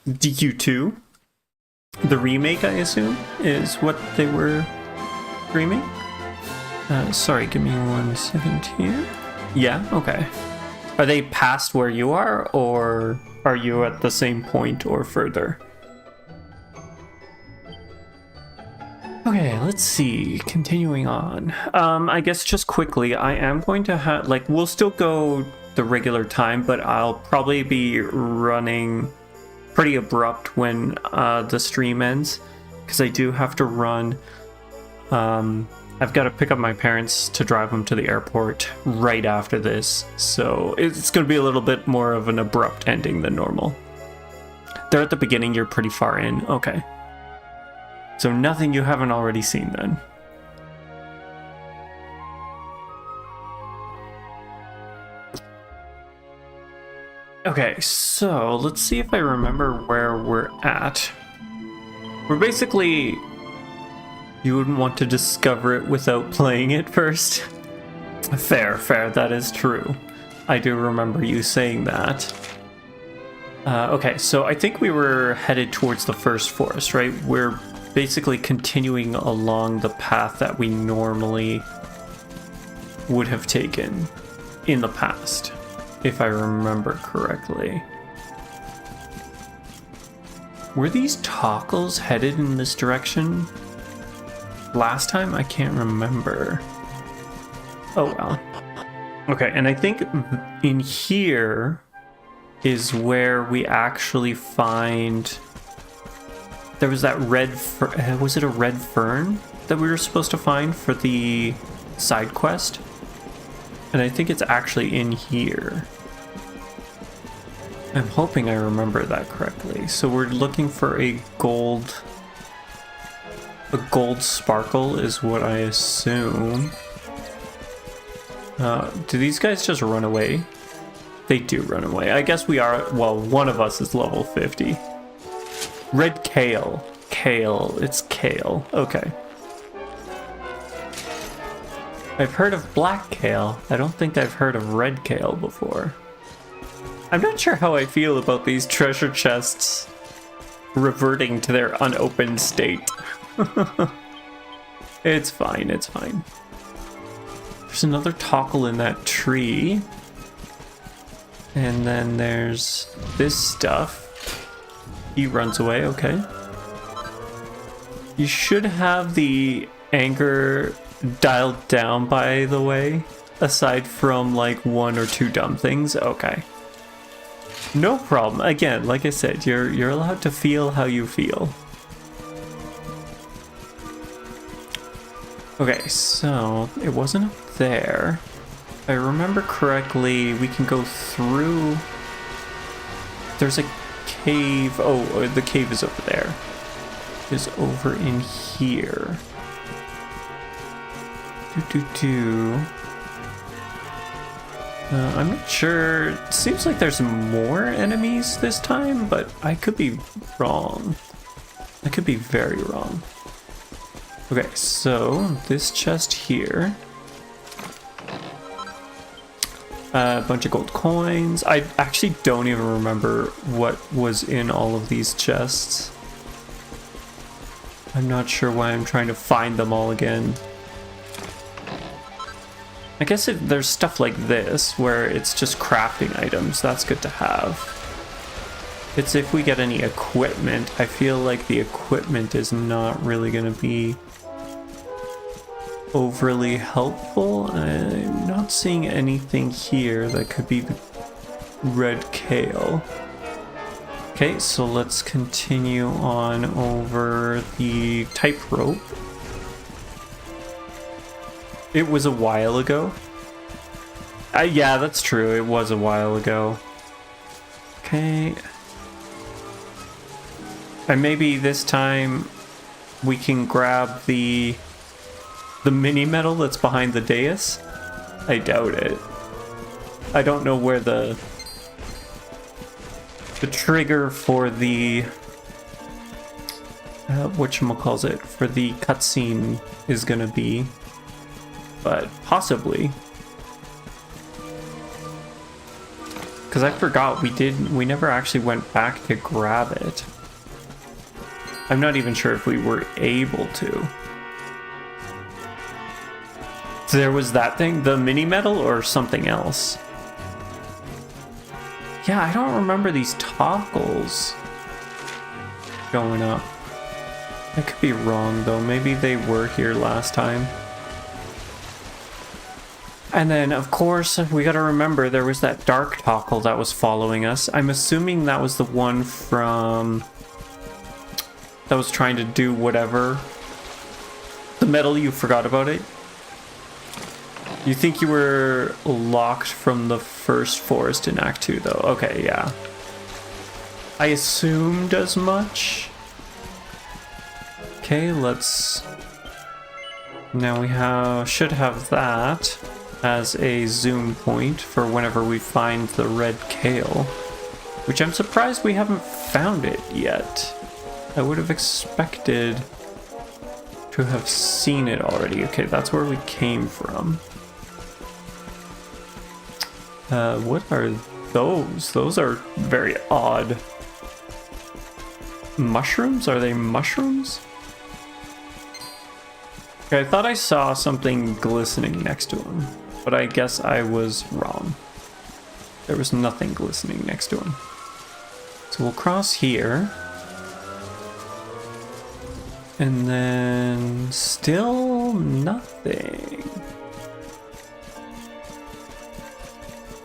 DQ2, the remake, I assume, is what they were streaming. Sorry, give me 1 second here. Yeah, okay. Are they past where you are, or are you at the same point or further? Okay, let's see. Continuing on. I guess just quickly, I am going to have, like, we'll still go the regular time, but I'll probably be running pretty abrupt when the stream ends, because I do have to run. I've got to pick up my parents to drive them to the airport right after this, so it's going to be a little bit more of an abrupt ending than normal. They're at the beginning, you're pretty far in. Okay. So nothing you haven't already seen then. Okay, so let's see if I remember where we're at. We're basically... You wouldn't want to discover it without playing it first. Fair, that is true. I do remember you saying that. Okay, so I think we were headed towards the first forest, right? We're basically continuing along the path that we normally would have taken in the past, if I remember correctly. Were these toggles headed in this direction? Last time? I can't remember. Oh well. Okay, and I think in here is where we actually find... There was that red... was it a red fern that we were supposed to find for the side quest? And I think it's actually in here. I'm hoping I remember that correctly. So we're looking for a gold... A gold sparkle is what I assume. Do these guys just run away? They do run away. I guess we are... Well, one of us is level 50. Red kale. Kale. It's kale. Okay. I've heard of black kale. I don't think I've heard of red kale before. I'm not sure how I feel about these treasure chests reverting to their unopened state. It's fine, it's fine. There's another toggle in that tree. And then there's this stuff. He runs away, okay. You should have the anger dialed down, by the way, aside from like 1 or 2 dumb things. Okay. No problem. Again, like I said, you're allowed to feel how you feel. Okay, so it wasn't up there. If I remember correctly, we can go through... There's a cave... Oh, the cave is over there. It's over in here. I'm not sure. It seems like there's more enemies this time, but I could be wrong. I could be very wrong. Okay, so this chest here. A bunch of gold coins. I actually don't even remember what was in all of these chests. I'm not sure why I'm trying to find them all again. I guess if there's stuff like this, where it's just crafting items, that's good to have. It's if we get any equipment, I feel like the equipment is not really going to be overly helpful. I'm not seeing anything here that could be the red kale. Okay, so let's continue on over the tightrope. It was a while ago. Yeah, that's true. It was a while ago. Okay. And maybe this time we can grab the mini medal that's behind the dais. I doubt it. I don't know where the trigger for the whatchamacallit, for the cutscene is gonna be, but possibly. Because I forgot we never actually went back to grab it. I'm not even sure if we were able to. So there was that thing, the mini medal or something else. Yeah, I don't remember these toggles going up. I could be wrong though, maybe they were here last time. And then, of course, we gotta remember there was that dark toggle that was following us. I'm assuming that was the one from... that was trying to do whatever. The medal, you forgot about it? You think you were locked from the first forest in Act 2, though. Okay, yeah. I assumed as much. Okay, let's... Now we should have that as a zoom point for whenever we find the red kale, which I'm surprised we haven't found it yet. I would have expected to have seen it already. Okay, that's where we came from. What are those? Those are very odd. Mushrooms? Are they mushrooms? Okay, I thought I saw something glistening next to him, but I guess I was wrong. There was nothing glistening next to him. So we'll cross here. And then still nothing.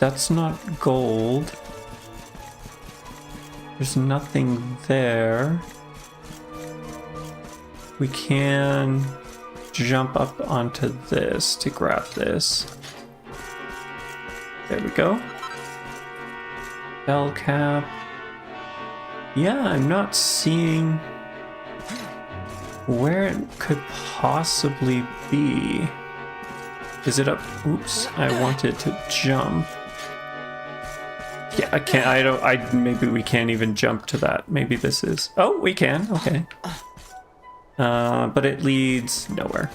That's not gold. There's nothing there. We can jump up onto this to grab this. There we go. Bell cap. Yeah, I'm not seeing where it could possibly be. Is it up? Oops, I wanted to jump. Yeah, I can't, maybe we can't even jump to that. Maybe this is, oh, we can, okay. But it leads nowhere.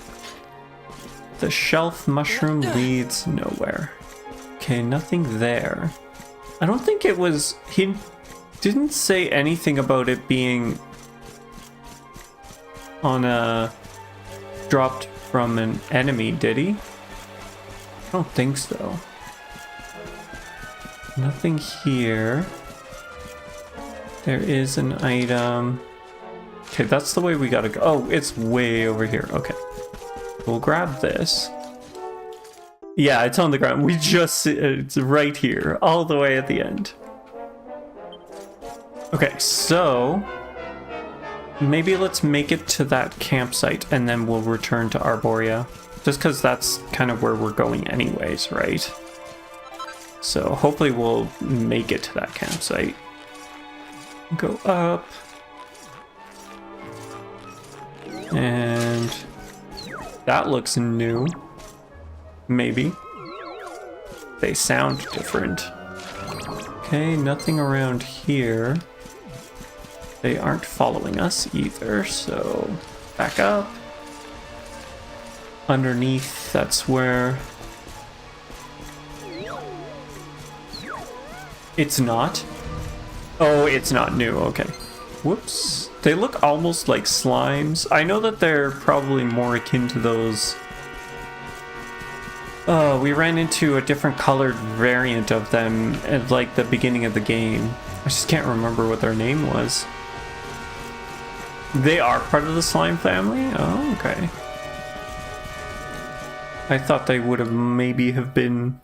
The shelf mushroom leads nowhere. Okay, nothing there. I don't think it was, he didn't say anything about it being on a, dropped from an enemy, did he? I don't think so. Nothing here. There is an item. Okay, that's the way we gotta go. Oh, it's way over here. Okay. We'll grab this. Yeah, it's on the ground. We just, it's right here, all the way at the end. Okay, so maybe let's make it to that campsite and then we'll return to Arborea. Just because that's kind of where we're going anyways, right? So hopefully we'll make it to that campsite. Go up. And that looks new. Maybe. They sound different. Okay, nothing around here. They aren't following us either, so back up. Underneath, that's where... It's not? Oh, it's not new, okay. Whoops. They look almost like slimes. I know that they're probably more akin to those... Oh, we ran into a different colored variant of them at like the beginning of the game. I just can't remember what their name was. They are part of the slime family? Oh, okay. I thought they would have maybe have been...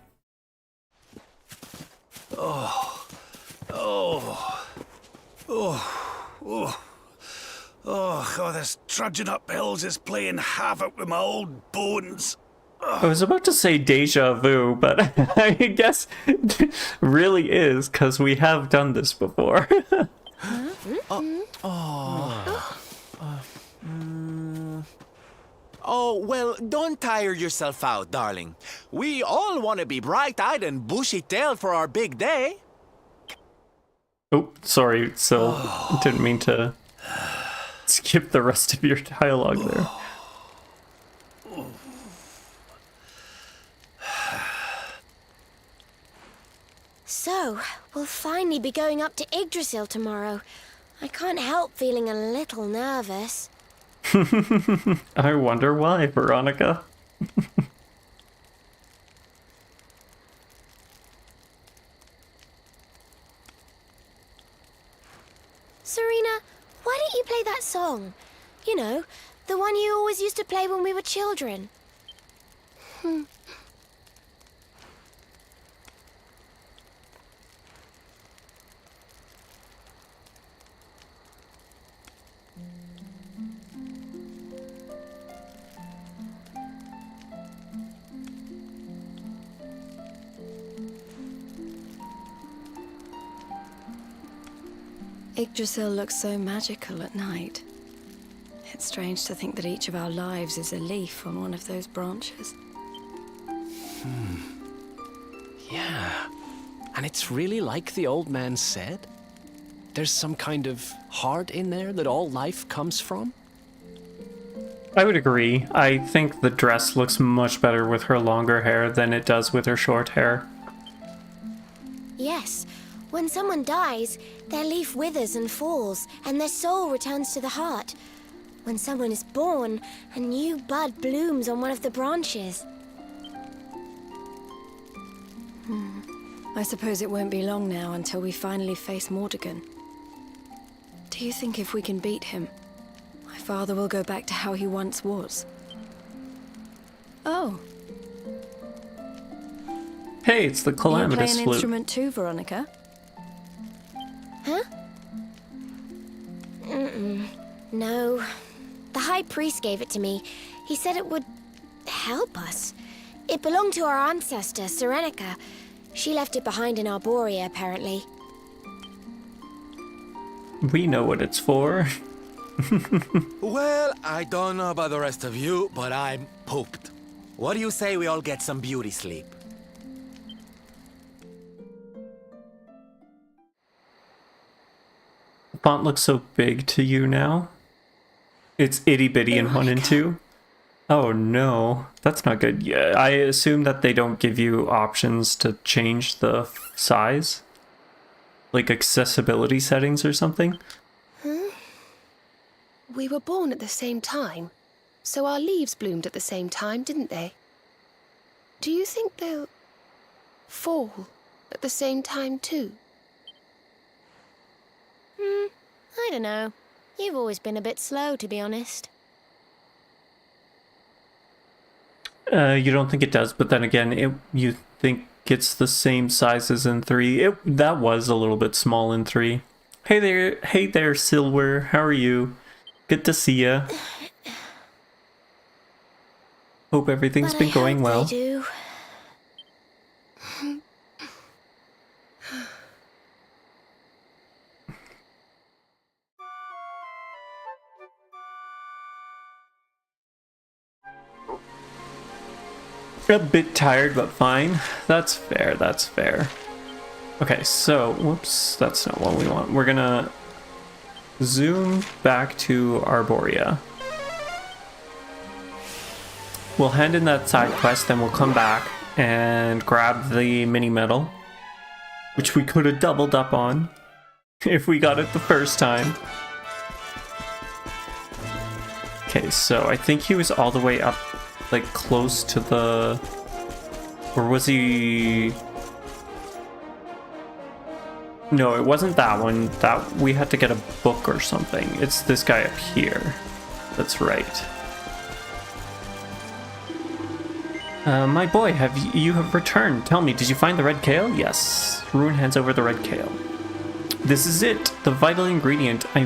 Oh, this trudging up hills is playing havoc with my old bones. I was about to say deja vu, but I guess it really is, because we have done this before. Oh, well, don't tire yourself out, darling. We all want to be bright-eyed and bushy-tailed for our big day. Oh, sorry, Sil. Didn't mean to skip the rest of your dialogue there. So, we'll finally be going up to Yggdrasil tomorrow. I can't help feeling a little nervous. I wonder why, Veronica. Serena, why don't you play that song? You know, the one you always used to play when we were children. Yggdrasil looks so magical at night. It's strange to think that each of our lives is a leaf on one of those branches. Yeah. And it's really like the old man said? There's some kind of heart in there that all life comes from? I would agree. I think the dress looks much better with her longer hair than it does with her short hair. Yes, when someone dies, their leaf withers and falls, and their soul returns to the heart. When someone is born, a new bud blooms on one of the branches. I suppose it won't be long now until we finally face Mordegon. Do you think if we can beat him, my father will go back to how he once was? Oh, Hey, it's the you play calamitous an flute. instrument too, Veronica? Huh? No. The High Priest gave it to me. He said it would help us. It belonged to our ancestor, Serenica. She left it behind in Arborea, apparently. We know what it's for. Well, I don't know about the rest of you, but I'm pooped. What do you say we all get some beauty sleep? The font looks so big to you now. It's itty bitty in 1 and 2. Oh no, that's not good. Yeah, I assume that they don't give you options to change the size? Like accessibility settings or something? We were born at the same time, so our leaves bloomed at the same time, didn't they? Do you think they'll fall at the same time too? I don't know. You've always been a bit slow, to be honest. You don't think it does, but then again, you think it's the same size as in 3. That was a little bit small in 3. Hey there, Silver. How are you? Good to see ya. Hope everything's But been I going hope well. they do. A bit tired, but fine. That's fair, that's fair. Okay, so, whoops, that's not what we want. We're gonna zoom back to Arborea. We'll hand in that side quest, then we'll come back and grab the mini medal, which we could have doubled up on if we got it the first time. Okay, so I think he was all the way up, like, close to the... Or was he... No, it wasn't that one. That we had to get a book or something. It's this guy up here. That's right. My boy, you have returned. Tell me, did you find the red kale? Yes. Ruin hands over the red kale. This is it, the vital ingredient. I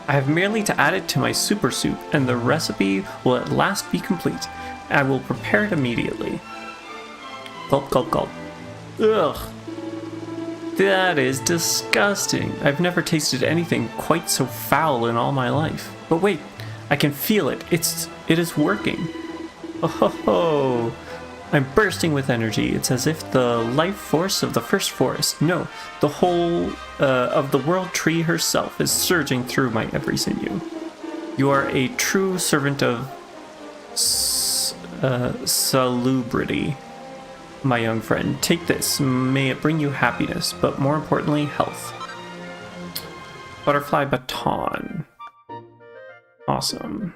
have merely to add it to my super soup, and the recipe will at last be complete. I will prepare it immediately. Gulp, gulp, gulp. Ugh. That is disgusting. I've never tasted anything quite so foul in all my life. But wait, I can feel it. It is working. Oh ho ho. I'm bursting with energy. It's as if the life force of the first forest, no, the whole of the world tree herself is surging through my every sinew. You are a true servant of salubrity. my young friend. Take this. May it bring you happiness, but more importantly, health. Butterfly baton. Awesome.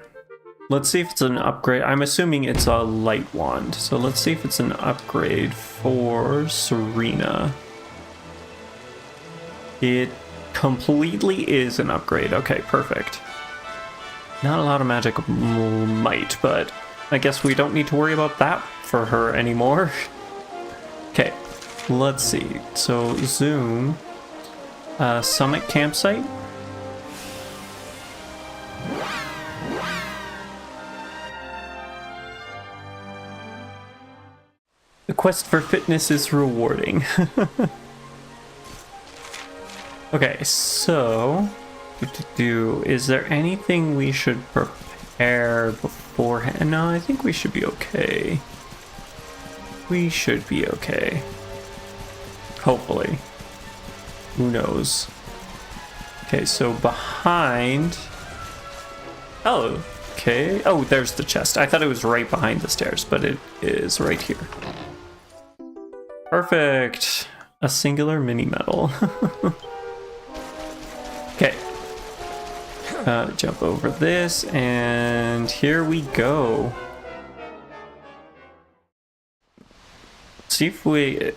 Let's see if it's an upgrade. I'm assuming it's a light wand. So let's see if it's an upgrade for Serena. It completely is an upgrade. Okay, perfect. Not a lot of magic might, but I guess we don't need to worry about that for her anymore. Okay, let's see. So zoom. Summit campsite. The quest for fitness is rewarding. Okay, so is there anything we should prepare beforehand? No, I think we should be okay. We should be okay. Hopefully. Who knows? Okay, so behind... Oh, okay. Oh, there's the chest. I thought it was right behind the stairs, but it is right here. Perfect. A singular mini medal. Okay. Jump over this, and here we go. See if we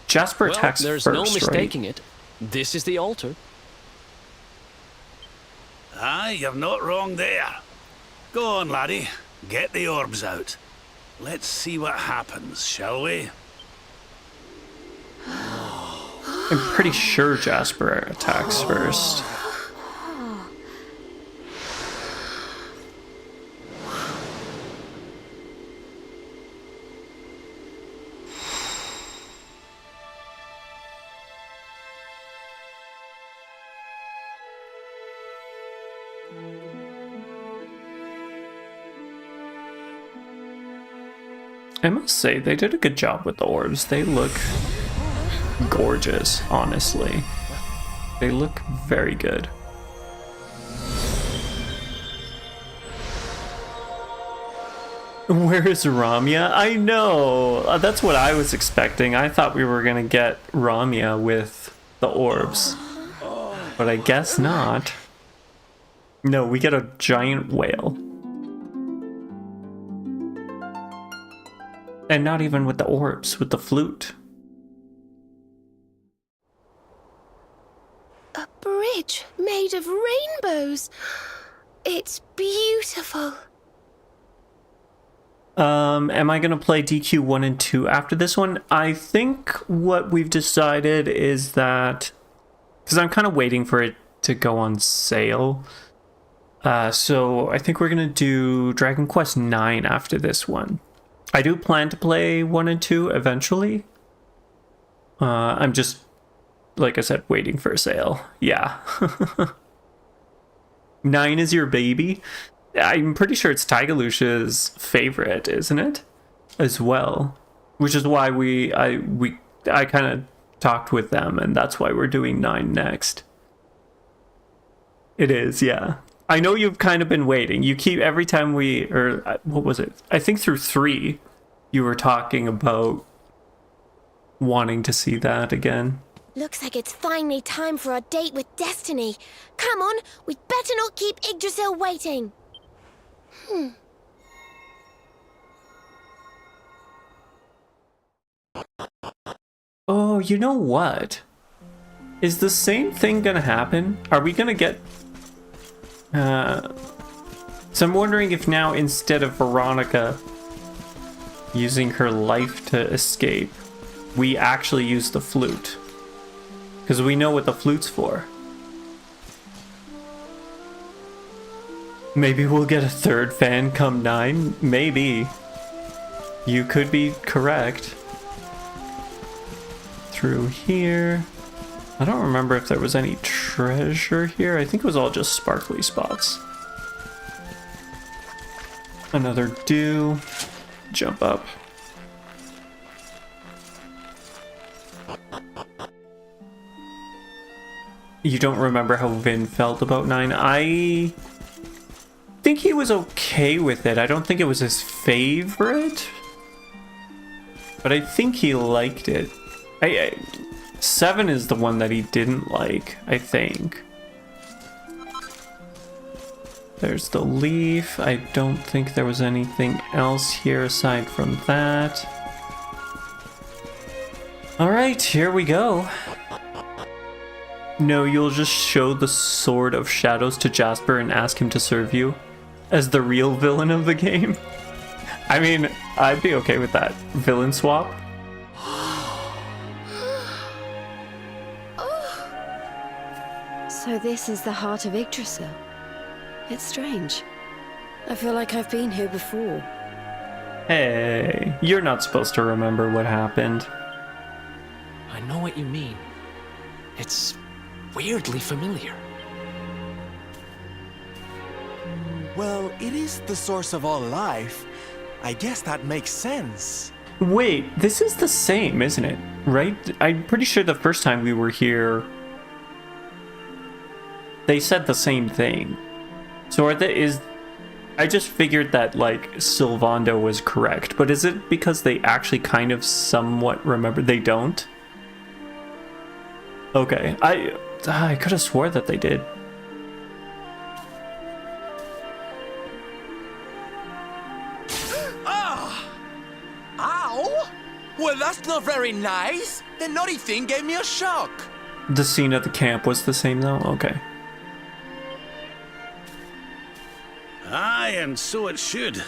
Jasper attacks there's first, no right? mistaking it. This is the altar. Aye, you're not wrong there. Go on, laddie. Get the orbs out. Let's see what happens, shall we? I'm pretty sure Jasper attacks first. I must say, they did a good job with the orbs. They look gorgeous, honestly. They look very good. Where is Ramya? I know! That's what I was expecting. I thought we were gonna get Ramya with the orbs. But I guess not. No, we get a giant whale. And not even with the orbs, with the flute. A bridge made of rainbows. It's beautiful. Am I gonna play DQ 1 and 2 after this one? I think what we've decided is that, because I'm kind of waiting for it to go on sale. So I think we're gonna do Dragon Quest 9 after this one. I do plan to play 1 and 2 eventually. I'm just, like I said, waiting for a sale. Yeah. 9 is your baby? I'm pretty sure it's Tigalush's favorite, isn't it? As well. Which is why I kind of talked with them, and that's why we're doing 9 next. It is, yeah. I know you've kind of been waiting. You keep, every time what was it? I think through 3, you were talking about wanting to see that again. Looks like it's finally time for our date with Destiny. Come on, we'd better not keep Yggdrasil waiting. Oh, you know what? Is the same thing gonna happen? Are we gonna get... So I'm wondering if now, instead of Veronica using her life to escape, we actually use the flute. Because we know what the flute's for. Maybe we'll get a third fan come 9? Maybe. You could be correct. Through here. I don't remember if there was any treasure here. I think it was all just sparkly spots. Another dew. Jump up. You don't remember how Vin felt about 9? I think he was okay with it. I don't think it was his favorite. But I think he liked it. 7 is the one that he didn't like, I think. There's the leaf. I don't think there was anything else here aside from that. Alright, here we go. No, you'll just show the Sword of Shadows to Jasper and ask him to serve you as the real villain of the game. I mean, I'd be okay with that. Villain swap. So this is the heart of Yggdrasil. It's strange. I feel like I've been here before. Hey, you're not supposed to remember what happened. I know what you mean. It's weirdly familiar. Well, it is the source of all life. I guess that makes sense. Wait, this is the same, isn't it? Right? I'm pretty sure the first time we were here, they said the same thing. So I just figured that, like, Sylvando was correct, but is it because they actually kind of somewhat remember? They don't? Okay, I could have swore that they did. Ow! Well, that's not very nice. The naughty thing gave me a shock. The scene at the camp was the same, though? Okay. Aye, and so it should.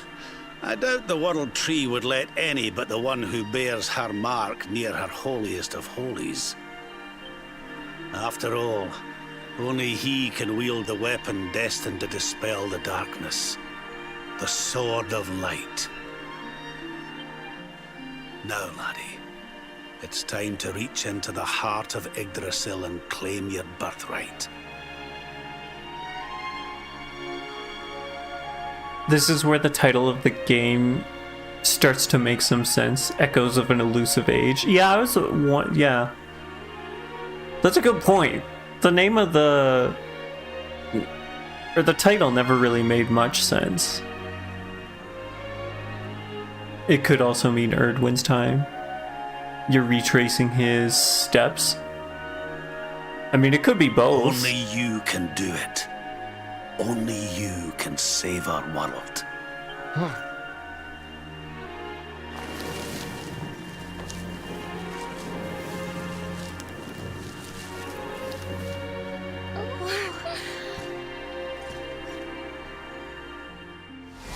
I doubt the World Tree would let any but the one who bears her mark near her holiest of holies. After all, only he can wield the weapon destined to dispel the darkness. The Sword of Light. Now, laddie, it's time to reach into the heart of Yggdrasil and claim your birthright. This is where the title of the game starts to make some sense. Echoes of an Elusive Age. Yeah, yeah. That's a good point. The name of the title never really made much sense. It could also mean Erdwin's time. You're retracing his steps. I mean, it could be both. Only you can do it. Only you can save our world.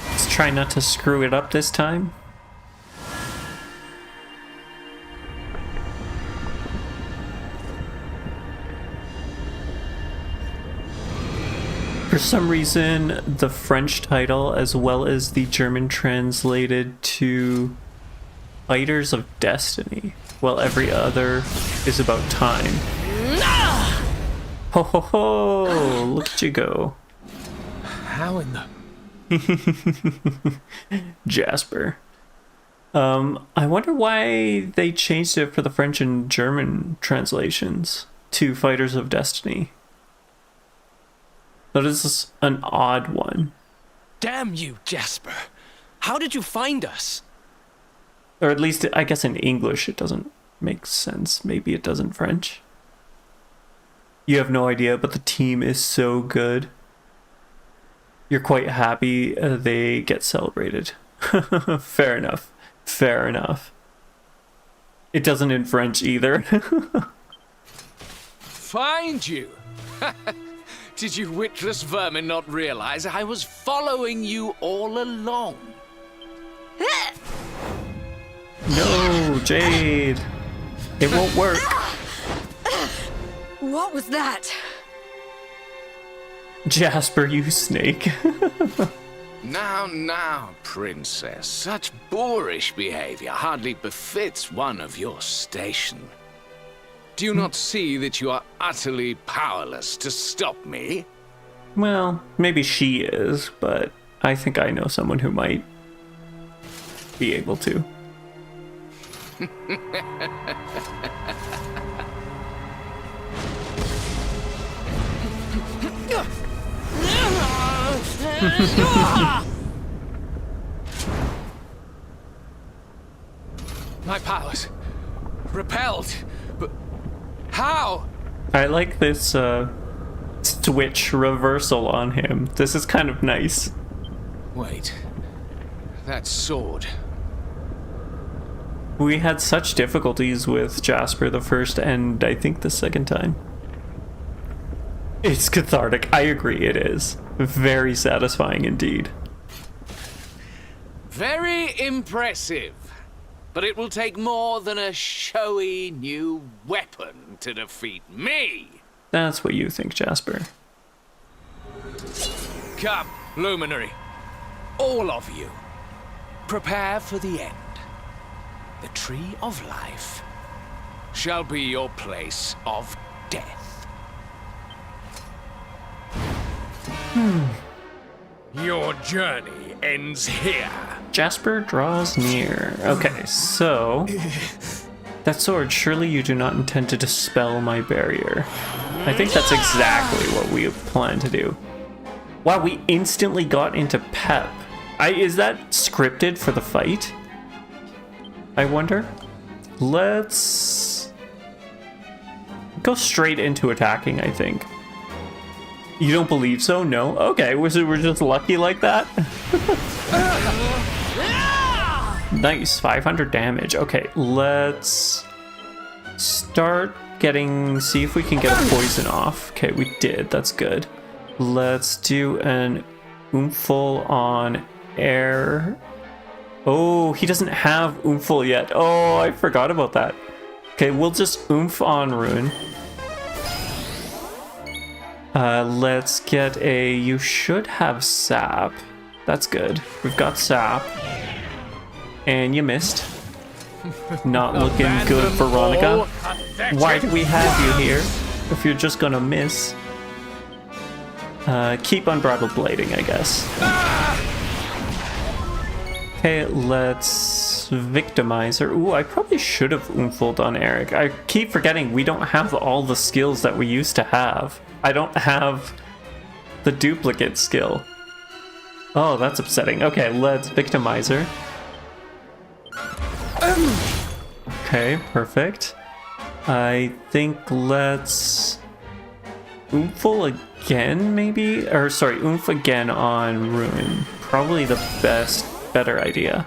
Let's try not to screw it up this time. For some reason, the French title, as well as the German translated to Fighters of Destiny, while every other is about time. Ho ho ho! Look at you go. How in the... Jasper. I wonder why they changed it for the French and German translations to Fighters of Destiny. That is an odd one. Damn you, Jasper. How did you find us? Or at least, I guess in English it doesn't make sense. Maybe it does in French. You have no idea, but the team is so good. You're quite happy they get celebrated. Fair enough. Fair enough. It doesn't in French either. Find you? Did you witless vermin not realize I was following you all along? No, Jade. It won't work. What was that? Jasper, you snake. Now, princess. Such boorish behavior hardly befits one of your station. Do you not see that you are utterly powerless to stop me? Well, maybe she is, but I think I know someone who might be able to. My powers. Repelled. But how? I like this switch reversal on him. This is kind of nice. Wait. That sword. We had such difficulties with Jasper the first and I think the second time. It's cathartic. I agree, it is. Very satisfying indeed. Very impressive. But it will take more than a showy new weapon to defeat me. That's what you think, Jasper. Come, Luminary. All of you. Prepare for the end. The Tree of Life shall be your place of death. Your journey ends here. Jasper draws near. Okay, so... That sword, surely you do not intend to dispel my barrier. I think that's exactly what we plan to do. Wow, we instantly got into pep. Is that scripted for the fight? I wonder. Let's go straight into attacking, I think. You don't believe so? No? Okay, we're just lucky like that? Nice, 500 damage. Okay, let's start see if we can get a poison off. Okay, we did, that's good. Let's do an Oomphal on air. Oh, he doesn't have Oomphal yet. Oh, I forgot about that. Okay, we'll just Oomph on Rune. Let's get you should have Sap. That's good. We've got Sap. And you missed. Not looking good, Veronica. Why do we have you here if you're just gonna miss? Keep Unbridled Blading, I guess. Okay, let's Victimize her. Ooh, I probably should have Oomphled on Eric. I keep forgetting we don't have all the skills that we used to have. I don't have the duplicate skill. Oh, that's upsetting. Okay, let's Victimize her. Okay, perfect. I think let's Oomphal again, maybe? Or sorry, Oomph again on Rune. Probably the better idea.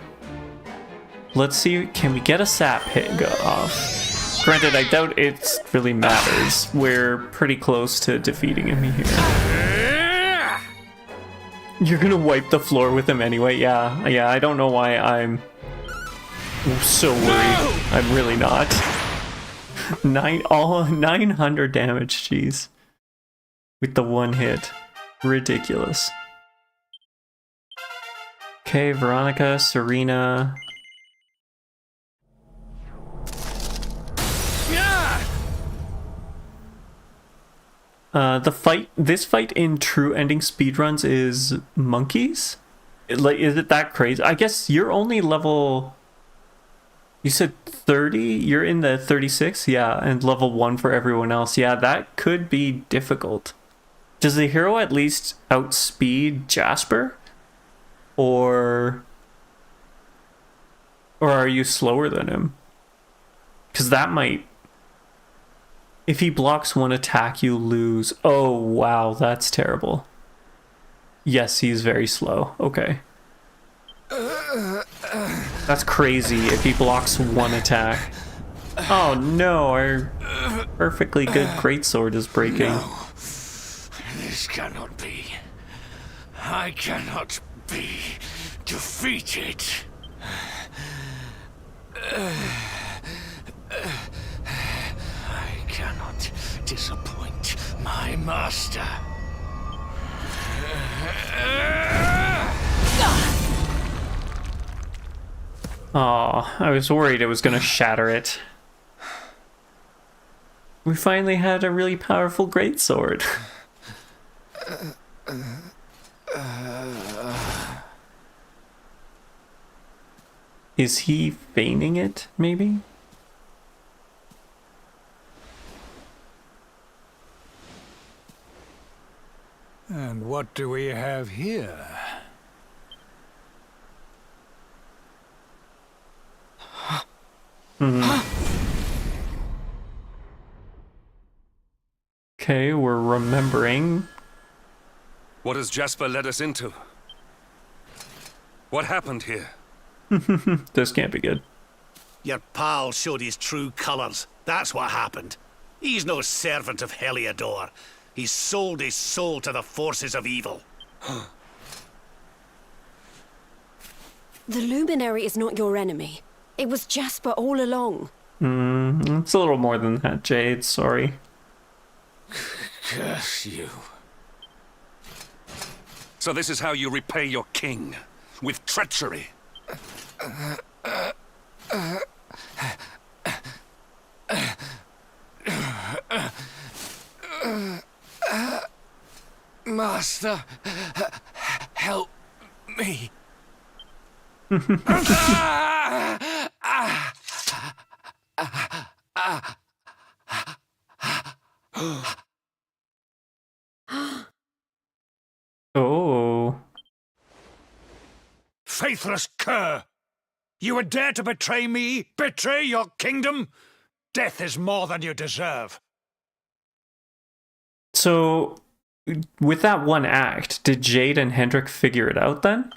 Let's see, can we get a sap hit go off? Granted, I doubt it really matters. We're pretty close to defeating him here. You're gonna wipe the floor with him anyway? Yeah, I don't know why I'm so worried. I'm really not. 900 damage, jeez. With the one hit. Ridiculous. Okay, Veronica, Serena. This fight in true ending speedruns is monkeys? Is it that crazy? I guess you're only level... You said 30? You're in the 36? Yeah, and level 1 for everyone else. Yeah, that could be difficult. Does the hero at least outspeed Jasper? Or are you slower than him? Because that might... If he blocks one attack, you lose. Oh, wow, that's terrible. Yes, he's very slow. Okay. That's crazy if he blocks one attack. Oh no, our perfectly good greatsword is breaking. No, this cannot be. I cannot be defeated. I cannot disappoint my master. Oh, I was worried it was going to shatter it. We finally had a really powerful greatsword. Is he feigning it, maybe? And what do we have here? Okay, we're remembering. What has Jasper led us into? What happened here? This can't be good. Your pal showed his true colours. That's what happened. He's no servant of Heliodor. He's sold his soul to the forces of evil. The Luminary is not your enemy. It was Jasper all along. It's a little more than that, Jade. Sorry. Curse you. So this is how you repay your king? With treachery? Master, help me. Oh. Faithless cur! You would dare to betray me? Betray your kingdom? Death is more than you deserve. So, with that one act, did Jade and Hendrik figure it out then?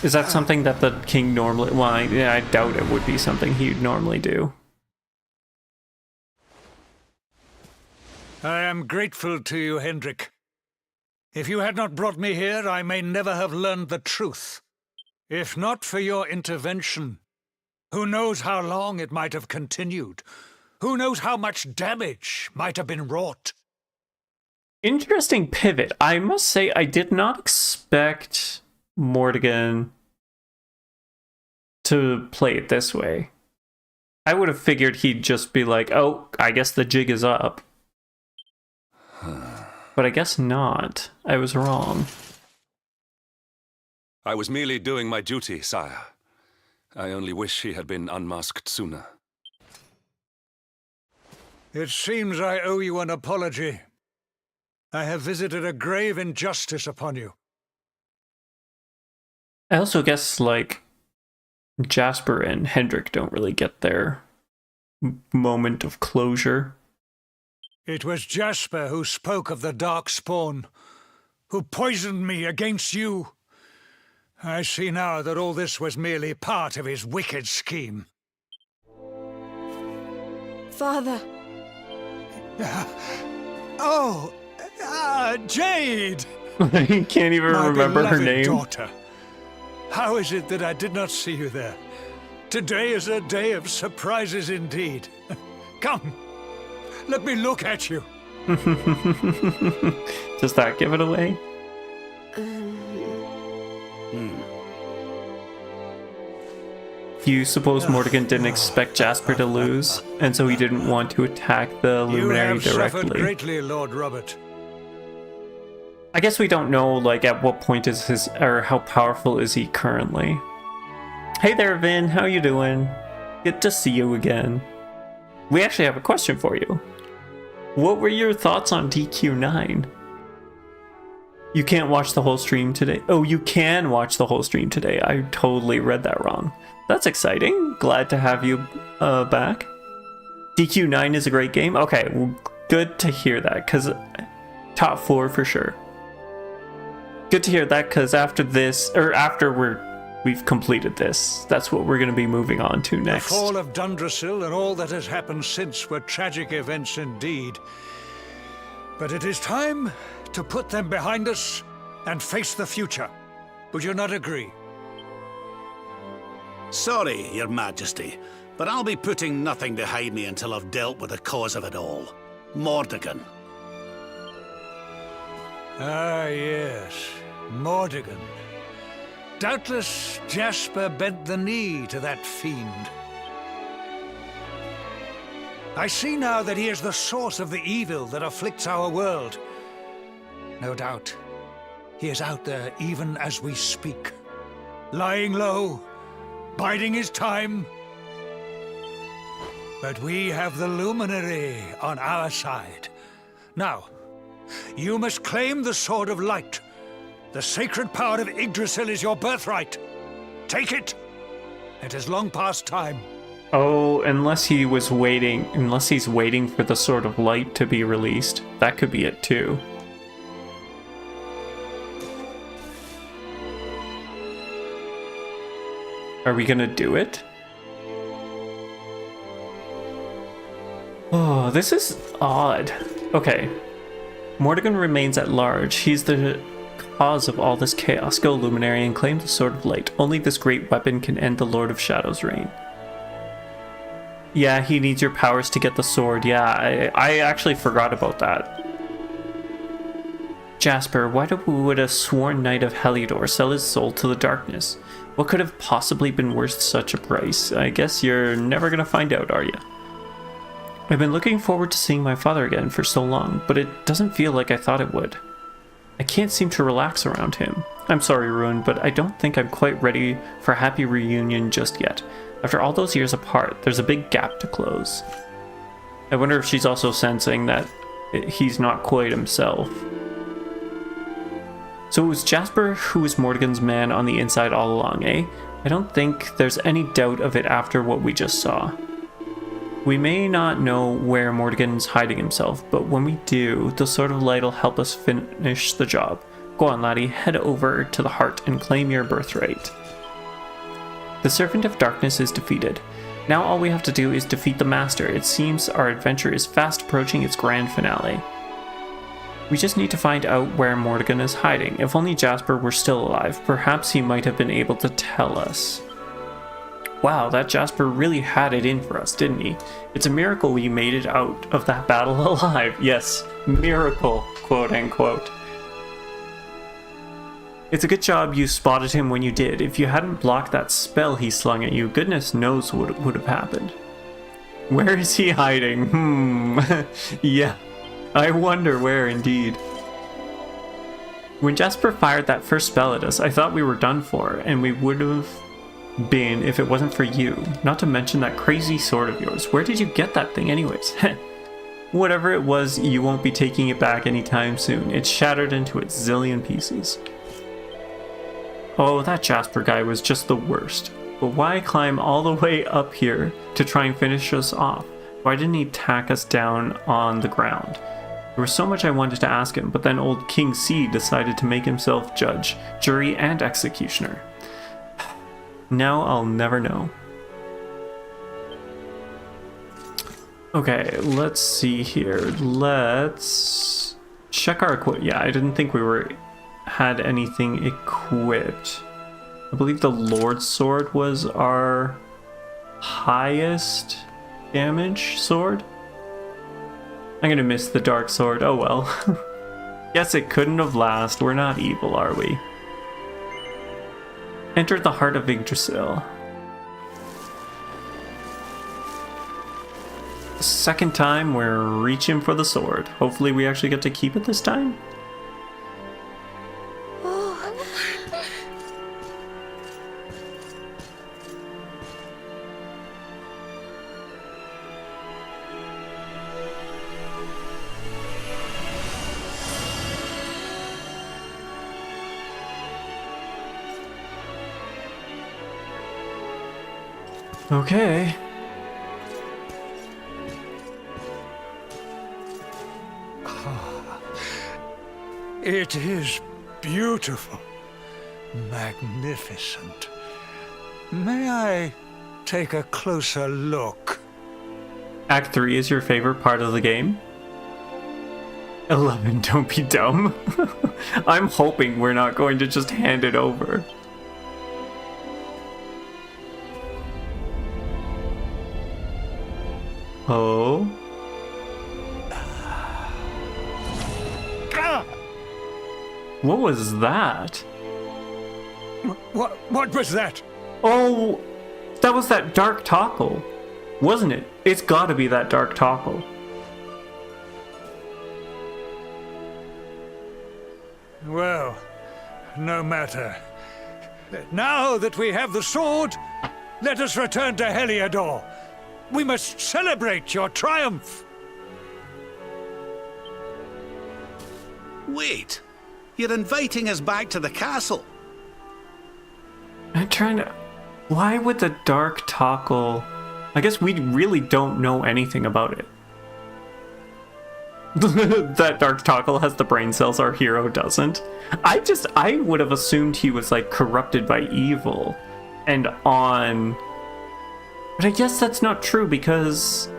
Is that something that the king normally... Well, I doubt it would be something he'd normally do. I am grateful to you, Hendrik. If you had not brought me here, I may never have learned the truth. If not for your intervention, who knows how long it might have continued? Who knows how much damage might have been wrought? Interesting pivot. I must say, I did not expect Mordegon to play it this way. I would have figured he'd just be like, oh, I guess the jig is up. But I guess not. I was wrong. I was merely doing my duty, sire. I only wish he had been unmasked sooner. It seems I owe you an apology. I have visited a grave injustice upon you. I also guess, like, Jasper and Hendrik don't really get their moment of closure. It was Jasper who spoke of the dark spawn, who poisoned me against you. I see now that all this was merely part of his wicked scheme. Father. Jade! I can't even remember her beloved name. Daughter. How is it that I did not see you there? Today is a day of surprises indeed. Come, let me look at you. Does that give it away? You suppose Mordegon didn't expect Jasper to lose, and so he didn't want to attack the Luminary You have suffered directly. greatly, Lord Robert. I guess we don't know, like, at what point is his, or how powerful is he currently. Hey there, Vin, how you doing? Good to see you again. We actually have a question for you. What were your thoughts on DQ9? You can't watch the whole stream today. Oh, you can watch the whole stream today. I totally read that wrong. That's exciting. Glad to have you back. DQ9 is a great game. Okay, well, good to hear that, because top 4 for sure. Good to hear that, because after this, or after we've completed this, that's what we're going to be moving on to next. The fall of Dundrasil and all that has happened since were tragic events indeed. But it is time to put them behind us and face the future. Would you not agree? Sorry, Your Majesty, but I'll be putting nothing behind me until I've dealt with the cause of it all. Mordegon. Ah, yes. Mordegon. Doubtless Jasper bent the knee to that fiend. I see now that he is the source of the evil that afflicts our world. No doubt, he is out there even as we speak. Lying low, biding his time. But we have the Luminary on our side. Now, you must claim the Sword of Light. The sacred power of Yggdrasil is your birthright. Take it, It is long past time. Oh, unless he's waiting for the Sword of Light to be released. That could be it too. Are we gonna do it? Oh, this is odd. Okay. Mordegon remains at large. He's the cause of all this chaos. Go, Luminary, and claim the Sword of Light. Only this great weapon can end the Lord of Shadow's reign. Yeah, he needs your powers to get the sword. Yeah, I actually forgot about that. Jasper, why would a sworn knight of Heliodor sell his soul to the darkness? What could have possibly been worth such a price? I guess you're never gonna find out, are you? I've been looking forward to seeing my father again for so long, but it doesn't feel like I thought it would. I can't seem to relax around him. I'm sorry, Ruin, but I don't think I'm quite ready for a happy reunion just yet. After all those years apart, there's a big gap to close. I wonder if she's also sensing that he's not quite himself. So it was Jasper who was Mordegon's man on the inside all along, eh? I don't think there's any doubt of it after what we just saw. We may not know where Mordegon's hiding himself, but when we do, the Sword of Light will help us finish the job. Go on, laddie, head over to the heart and claim your birthright. The Servant of Darkness is defeated. Now all we have to do is defeat the Master. It seems our adventure is fast approaching its grand finale. We just need to find out where Mordegon is hiding. If only Jasper were still alive, perhaps he might have been able to tell us. Wow, that Jasper really had it in for us, didn't he? It's a miracle we made it out of that battle alive. Yes, miracle, quote unquote. It's a good job you spotted him when you did. If you hadn't blocked that spell he slung at you, goodness knows what would have happened. Where is he hiding? Yeah, I wonder where indeed. When Jasper fired that first spell at us, I thought we were done for, and we would have been if it wasn't for you. Not to mention that crazy sword of yours. Where did you get that thing anyways? Whatever it was, you won't be taking it back anytime soon. It's shattered into its zillion pieces. Oh, that Jasper guy was just the worst. But why climb all the way up here to try and finish us off? Why didn't he tack us down on the ground? There was so much I wanted to ask him, but then old King C decided to make himself judge, jury, and executioner. Now I'll never know. Okay, let's see here. Let's check our equip. Yeah, I didn't think we had anything equipped. I believe the Lord's Sword was our highest damage sword. I'm gonna miss the Dark Sword. Oh well. Guess it couldn't have lasted. We're not evil, are we? Enter the heart of Yggdrasil. The second time we're reaching for the sword. Hopefully we actually get to keep it this time. Okay. It is beautiful. Magnificent. May I take a closer look? Act 3 is your favorite part of the game? 11, don't be dumb. I'm hoping we're not going to just hand it over. Oh? What was that? What was that? Oh, that was that dark tackle, wasn't it? It's gotta be that dark tackle. Well, no matter. Now that we have the sword, let us return to Heliodor. We must celebrate your triumph. Wait, you're inviting us back to the castle. I'm trying to... Why would the dark Tockle... I guess we really don't know anything about it. That dark Tockle has the brain cells, our hero doesn't. I would have assumed he was like corrupted by evil and on... But I guess that's not true because...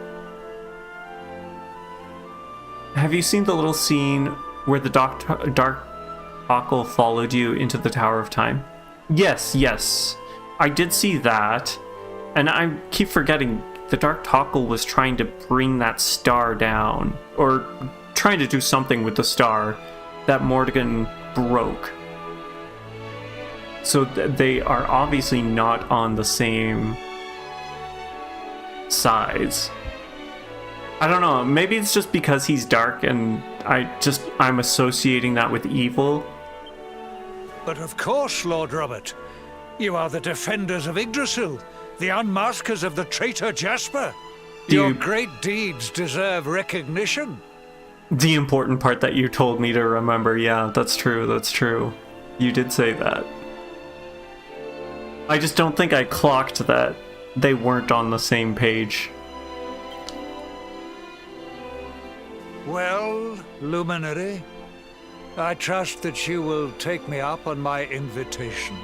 Have you seen the little scene where the dark Tockle followed you into the Tower of Time? Yes. I did see that. And I keep forgetting the Dark Tockle was trying to bring that star down, or trying to do something with the star that Mordegon broke. So they are obviously not on the same sides. I don't know, maybe it's just because he's dark and I'm associating that with evil. But of course, Lord Robert. You are the defenders of Yggdrasil, the unmaskers of the traitor Jasper. Your great deeds deserve recognition. The important part that you told me to remember, yeah, that's true. You did say that. I just don't think I clocked that they weren't on the same page. Well, Luminary, I trust that you will take me up on my invitation.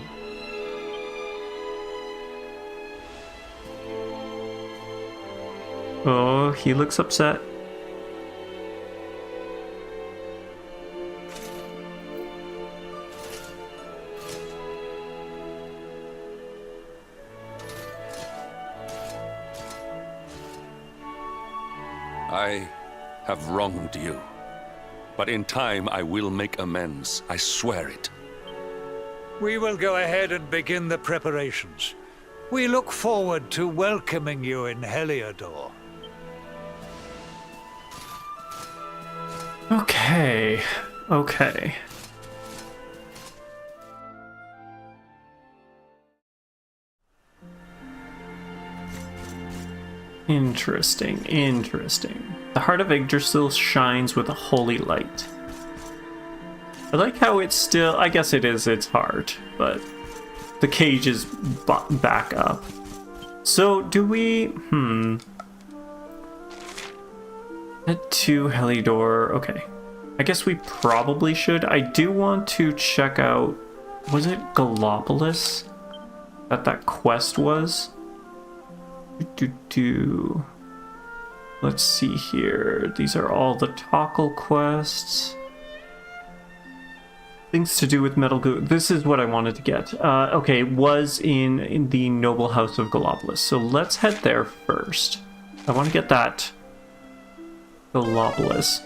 Oh, he looks upset. I have wronged you. But in time I will make amends. I swear it. We will go ahead and begin the preparations. We look forward to welcoming you in Heliodor. Okay. Interesting. The heart of Yggdrasil shines with a holy light. I like how it's still... I guess it is its heart, but the cage is back up. So, do we... Head to Heliodor. Okay. I guess we probably should. I do want to check out... Was it Gallopolis that quest was? Let's see here. These are all the Tockle quests. Things to do with Metal Goo. This is what I wanted to get. Okay, was in the Noble House of Gallopolis. So let's head there first. I want to get that Gallopolis.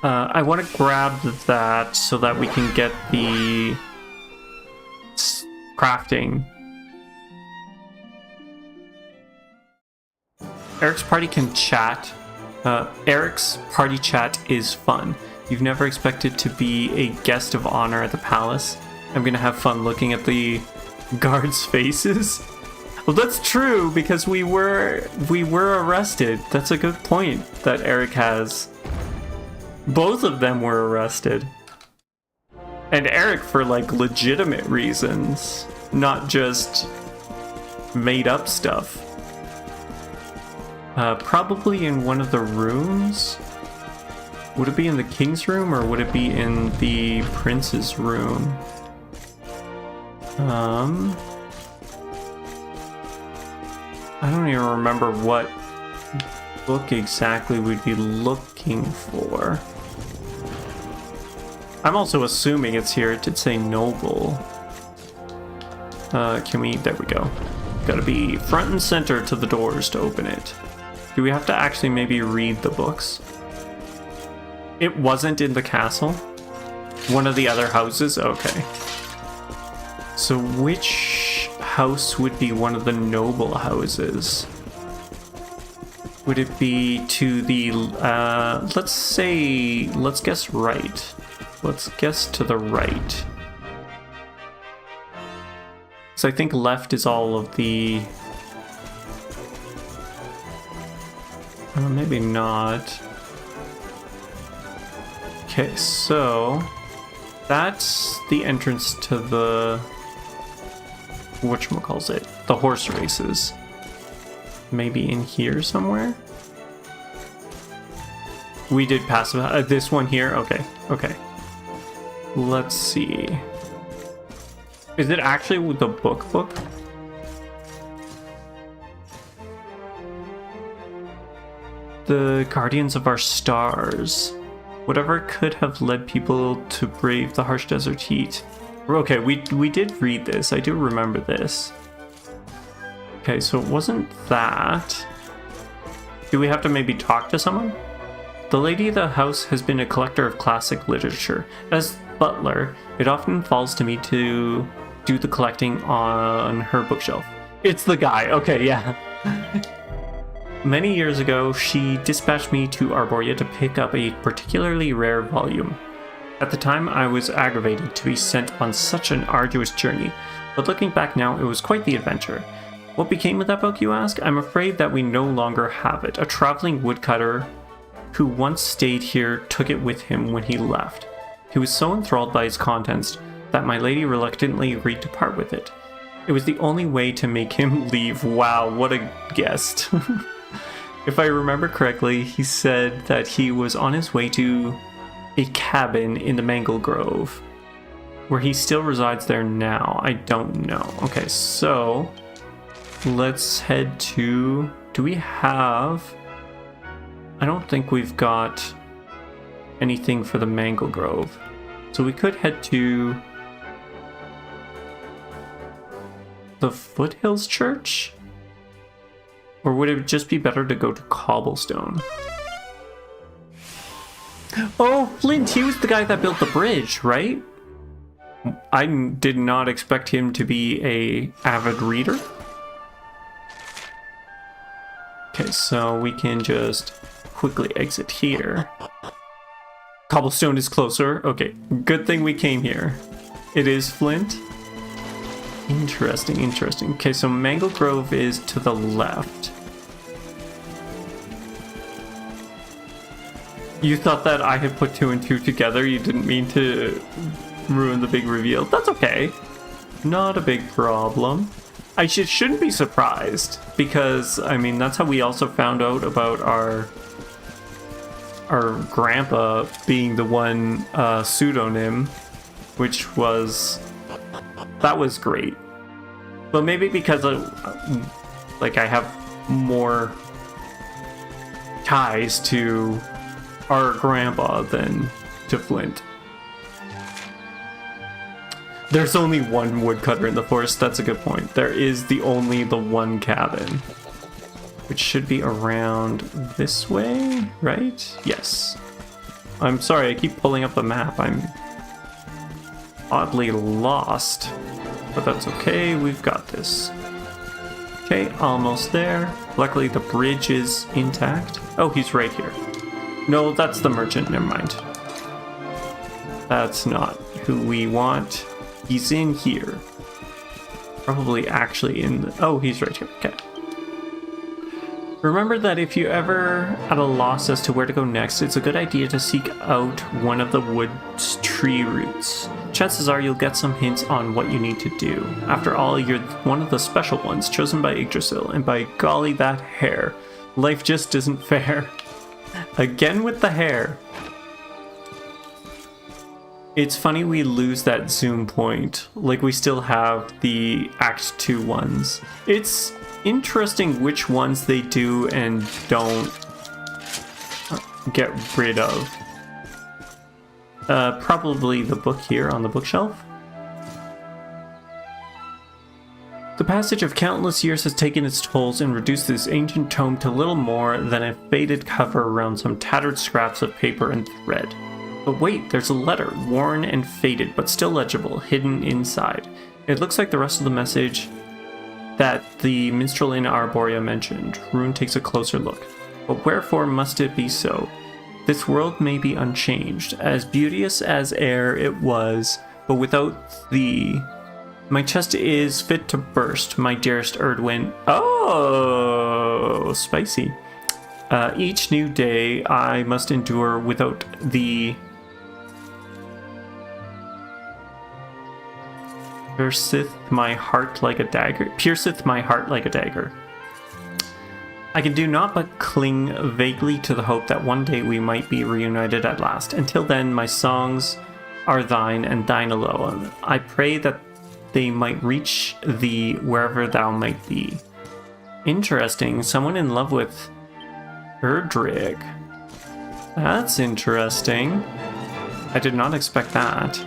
I want to grab that so that we can get the crafting. Eric's party can chat. Eric's party chat is fun. You've never expected to be a guest of honor at the palace. I'm gonna have fun looking at the guards' faces. Well, that's true because we were arrested. That's a good point that Eric has. Both of them were arrested. And Eric for like legitimate reasons, not just made up stuff. Probably in one of the rooms. Would it be in the king's room or would it be in the prince's room? I don't even remember what book exactly we'd be looking for. I'm also assuming it's here. It did say noble. There we go. Gotta be front and center to the doors to open it. Do we have to actually maybe read the books? It wasn't in the castle? One of the other houses? Okay. So which house would be one of the noble houses? Would it be to the, let's guess right. Let's guess to the right. So I think left is all of the... maybe not. Okay, so that's the entrance to the whatchamacallit, the horse races. Maybe in here somewhere? We did pass this one here? Okay, okay. Let's see. Is it actually the book? The Guardians of Our Stars. Whatever could have led people to brave the harsh desert heat. Okay, we did read this. I do remember this. Okay, so it wasn't that. Do we have to maybe talk to someone? The lady of the house has been a collector of classic literature. As butler, it often falls to me to do the collecting on her bookshelf. It's the guy. Okay, yeah. Many years ago, she dispatched me to Arboria to pick up a particularly rare volume. At the time, I was aggravated to be sent on such an arduous journey, but looking back now, it was quite the adventure. What became of that book, you ask? I'm afraid that we no longer have it. A traveling woodcutter who once stayed here took it with him when he left. He was so enthralled by its contents that my lady reluctantly agreed to part with it. It was the only way to make him leave. Wow, what a guest. If I remember correctly, he said that he was on his way to a cabin in the Mangle Grove. Where he still resides there now, I don't know. Okay, so let's head to... Do we have... I don't think we've got anything for the Mangle Grove. So we could head to the Foothills Church? Or would it just be better to go to Cobblestone? Oh, Flint, he was the guy that built the bridge, right? I did not expect him to be a avid reader. Okay, so we can just quickly exit here. Cobblestone is closer. Okay, good thing we came here. It is Flint. Interesting, interesting. Okay, so Mangle Grove is to the left. You thought that I had put 2 and 2 together. You didn't mean to ruin the big reveal. That's okay. Not a big problem. I shouldn't be surprised because, I mean, that's how we also found out about our grandpa being the one pseudonym, which was... That was great. But maybe because like I have more ties to our grandpa than to Flint. There's only one woodcutter in the forest. That's a good point. There is only the one cabin, which should be around this way, right? Yes. I'm sorry, I keep pulling up the map. I'm oddly lost, but that's okay. We've got this. Okay, almost there. Luckily, the bridge is intact. Oh, he's right here. No, that's the merchant. Never mind. That's not who we want. He's in here. Probably actually in the... Oh, he's right here. Okay. Remember that if you're ever at a loss as to where to go next, it's a good idea to seek out one of the wood's tree roots. Chances are you'll get some hints on what you need to do. After all, you're one of the special ones chosen by Yggdrasil, and by golly, that hair. Life just isn't fair. Again with the hair. It's funny we lose that zoom point, like we still have the Act 2 ones. It's interesting which ones they do and don't get rid of. Probably the book here on the bookshelf. The passage of countless years has taken its tolls and reduced this ancient tome to little more than a faded cover around some tattered scraps of paper and thread. But wait, there's a letter, worn and faded, but still legible, hidden inside. It looks like the rest of the message that the minstrel in Arboria mentioned. Rune takes a closer look. But wherefore must it be so? This world may be unchanged, as beauteous as ere it was, but without thee. My chest is fit to burst, my dearest Erdwin. Oh, spicy. Each new day I must endure without thee. Pierceth my heart like a dagger. Pierceth my heart like a dagger. I can do naught but cling vaguely to the hope that one day we might be reunited at last. Until then, my songs are thine and thine alone. I pray that they might reach thee wherever thou might be. Interesting. Someone in love with Erdrig. That's interesting. I did not expect that.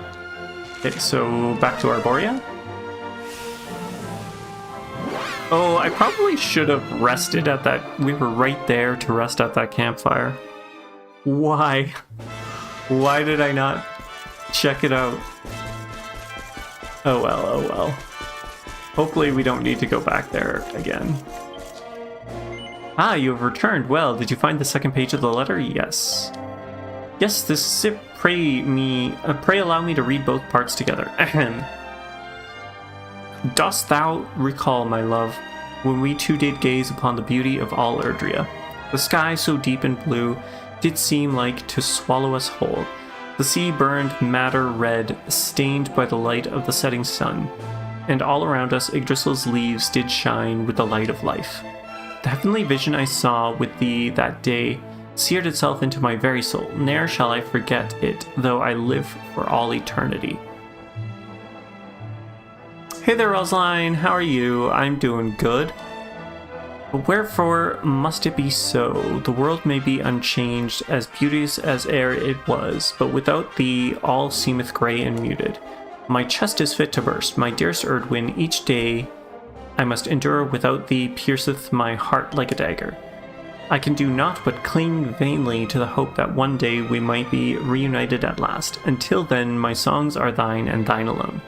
Okay, so back to Arborea. Oh, I probably should have rested at that. We were right there to rest at that campfire. Why? Why did I not check it out? Oh well, oh well. Hopefully we don't need to go back there again. Ah, you have returned. Well, did you find the second page of the letter? Yes. Yes, this is it. Pray allow me to read both parts together. Ahem. Dost thou recall, my love, when we two did gaze upon the beauty of all Erdrea? The sky, so deep and blue, did seem like to swallow us whole. The sea burned madder red, stained by the light of the setting sun, and all around us Yggdrasil's leaves did shine with the light of life. The heavenly vision I saw with thee that day seared itself into my very soul. Ne'er shall I forget it, though I live for all eternity. Hey there, Rosaline, how are you? I'm doing good. But wherefore must it be so? The world may be unchanged, as beauteous as e'er it was, but without thee all seemeth grey and muted. My chest is fit to burst, my dearest Erdwin, each day I must endure without thee pierceth my heart like a dagger. I can do naught but cling vainly to the hope that one day we might be reunited at last. Until then, my songs are thine and thine alone.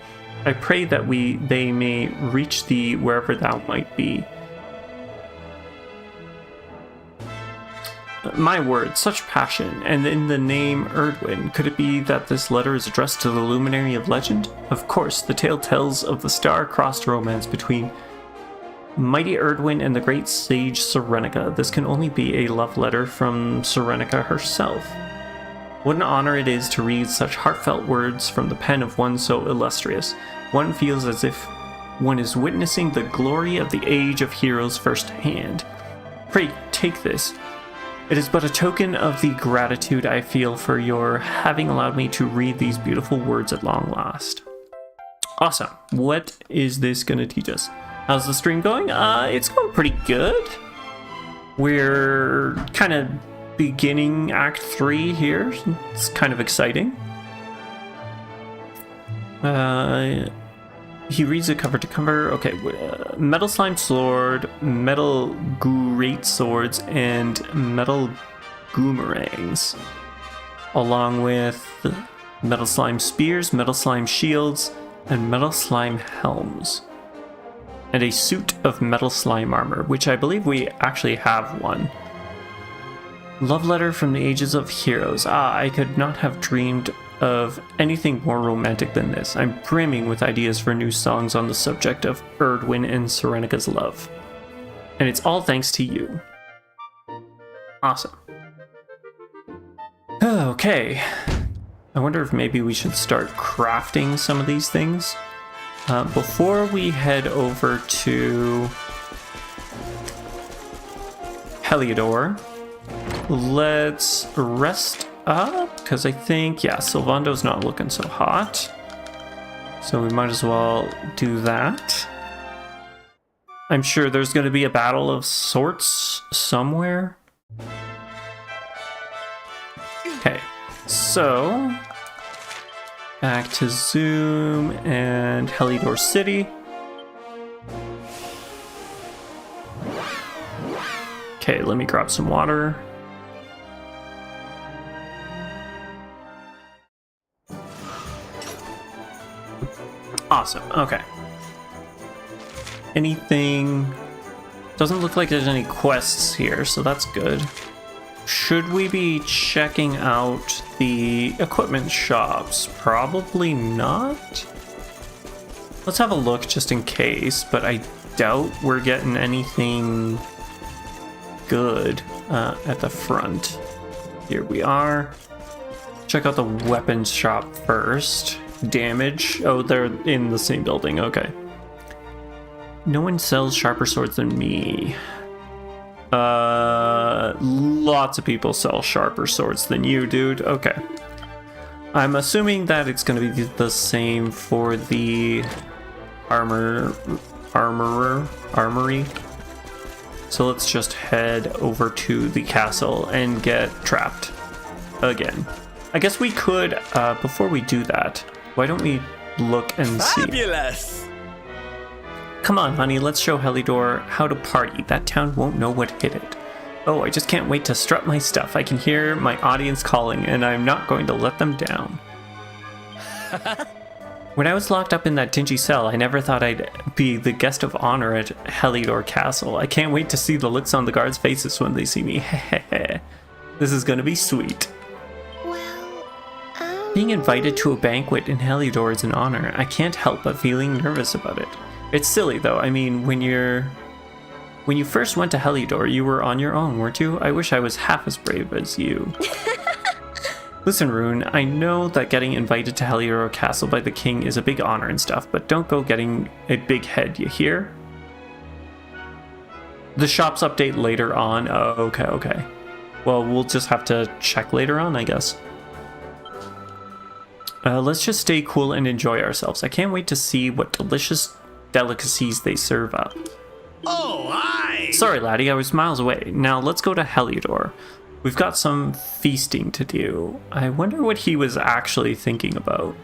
I pray that they may reach thee wherever thou might be. My word, such passion, and in the name Erdwin, could it be that this letter is addressed to the luminary of legend? Of course, the tale tells of the star-crossed romance between mighty Erdwin and the great sage Serenica. This can only be a love letter from Serenica herself. What an honor it is to read such heartfelt words from the pen of one so illustrious. One feels as if one is witnessing the glory of the age of heroes firsthand. Pray, take this. It is but a token of the gratitude I feel for your having allowed me to read these beautiful words at long last. Awesome. What is this going to teach us? How's the stream going? It's going pretty good. We're kind of beginning Act 3 here. It's kind of exciting. He reads it cover to cover. Okay, metal slime sword, metal great swords, and metal goomerangs, along with metal slime spears, metal slime shields, and metal slime helms, and a suit of metal slime armor, which I believe we actually have one. Love letter from the ages of heroes. Ah, I could not have dreamed of anything more romantic than this. I'm brimming with ideas for new songs on the subject of Erdwin and Serenica's love. And it's all thanks to you. Awesome. Okay. I wonder if maybe we should start crafting some of these things. Before we head over to Heliodor, let's rest up, because I think, yeah, Sylvando's not looking so hot. So we might as well do that. I'm sure there's going to be a battle of sorts somewhere. Okay, so back to Zoom and Heliodor City. Okay, let me grab some water. Awesome, okay. Anything... Doesn't look like there's any quests here, so that's good. Should we be checking out the equipment shops? Probably not. Let's have a look just in case, but I doubt we're getting anything good at the front. Here we are. Check out the weapons shop first. damage. Oh, they're in the same building. Okay. No one sells sharper swords than me. Lots of people sell sharper swords than you, dude. Okay. I'm assuming that it's going to be the same for the armory. So let's just head over to the castle and get trapped again. I guess we could, before we do that, why don't we look and see? Fabulous! Come on, honey, let's show Helidor how to party. That town won't know what hit it. Oh, I just can't wait to strut my stuff. I can hear my audience calling, and I'm not going to let them down. When I was locked up in that dingy cell, I never thought I'd be the guest of honor at Helidor Castle. I can't wait to see the looks on the guards' faces when they see me. This is gonna be sweet. Well, Being invited to a banquet in Helidor is an honor. I can't help but feeling nervous about it. It's silly though. I mean, when you first went to Helidor, you were on your own, weren't you? I wish I was half as brave as you. Listen, Rune, I know that getting invited to Helidor Castle by the king is a big honor and stuff, but don't go getting a big head, you hear? The shops update later on. Oh, okay. Well, we'll just have to check later on, I guess. Let's just stay cool and enjoy ourselves. I can't wait to see what delicious delicacies they serve up. Oh, aye! Sorry, laddie, I was miles away. Now let's go to Helidor. We've got some feasting to do. I wonder what he was actually thinking about.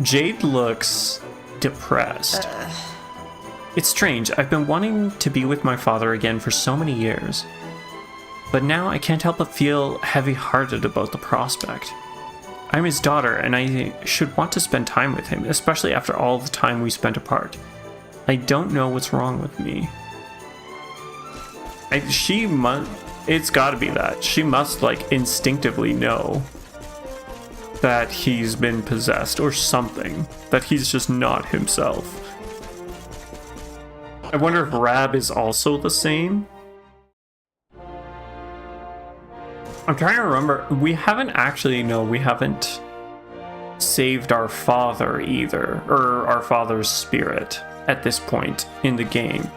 Jade looks depressed. It's strange. I've been wanting to be with my father again for so many years. But now I can't help but feel heavy-hearted about the prospect. I'm his daughter, and I should want to spend time with him, especially after all the time we spent apart. I don't know what's wrong with me. It's gotta be that. She must, like, instinctively know that he's been possessed or something. That he's just not himself. I wonder if Rab is also the same? I'm trying to remember. We haven't saved our father either. Or our father's spirit at this point in the game.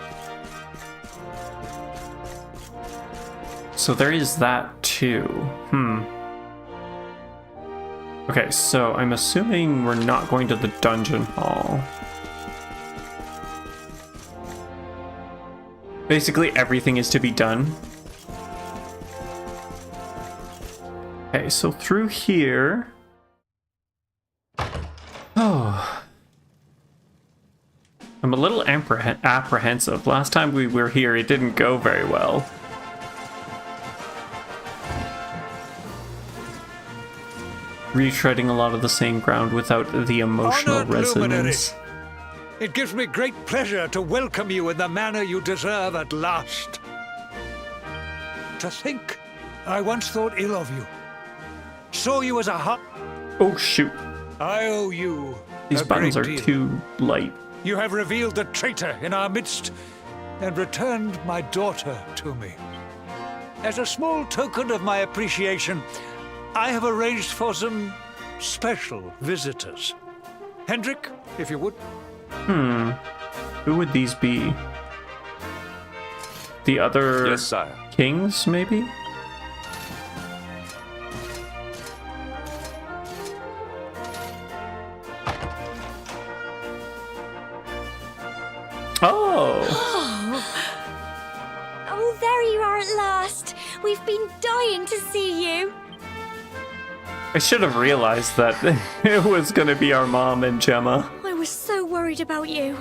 So there is that too. Okay, so I'm assuming we're not going to the dungeon hall. Basically everything is to be done. Okay, so through here... Oh... I'm a little apprehensive. Last time we were here, it didn't go very well. Retreading a lot of the same ground without the emotional Honored resonance. luminary, it gives me great pleasure to welcome you in the manner you deserve at last. To think, I once thought ill of you. Saw you as a Oh shoot. I owe you These a buttons are great deal. too light. You have revealed the traitor in our midst and returned my daughter to me. As a small token of my appreciation, I have arranged for some special visitors. Hendrik, if you would. Who would these be? The other Yes, sire. kings, maybe? Oh! Oh, there you are at last. We've been dying to see you. I should have realized that it was going to be our mom and Gemma. I was so worried about you.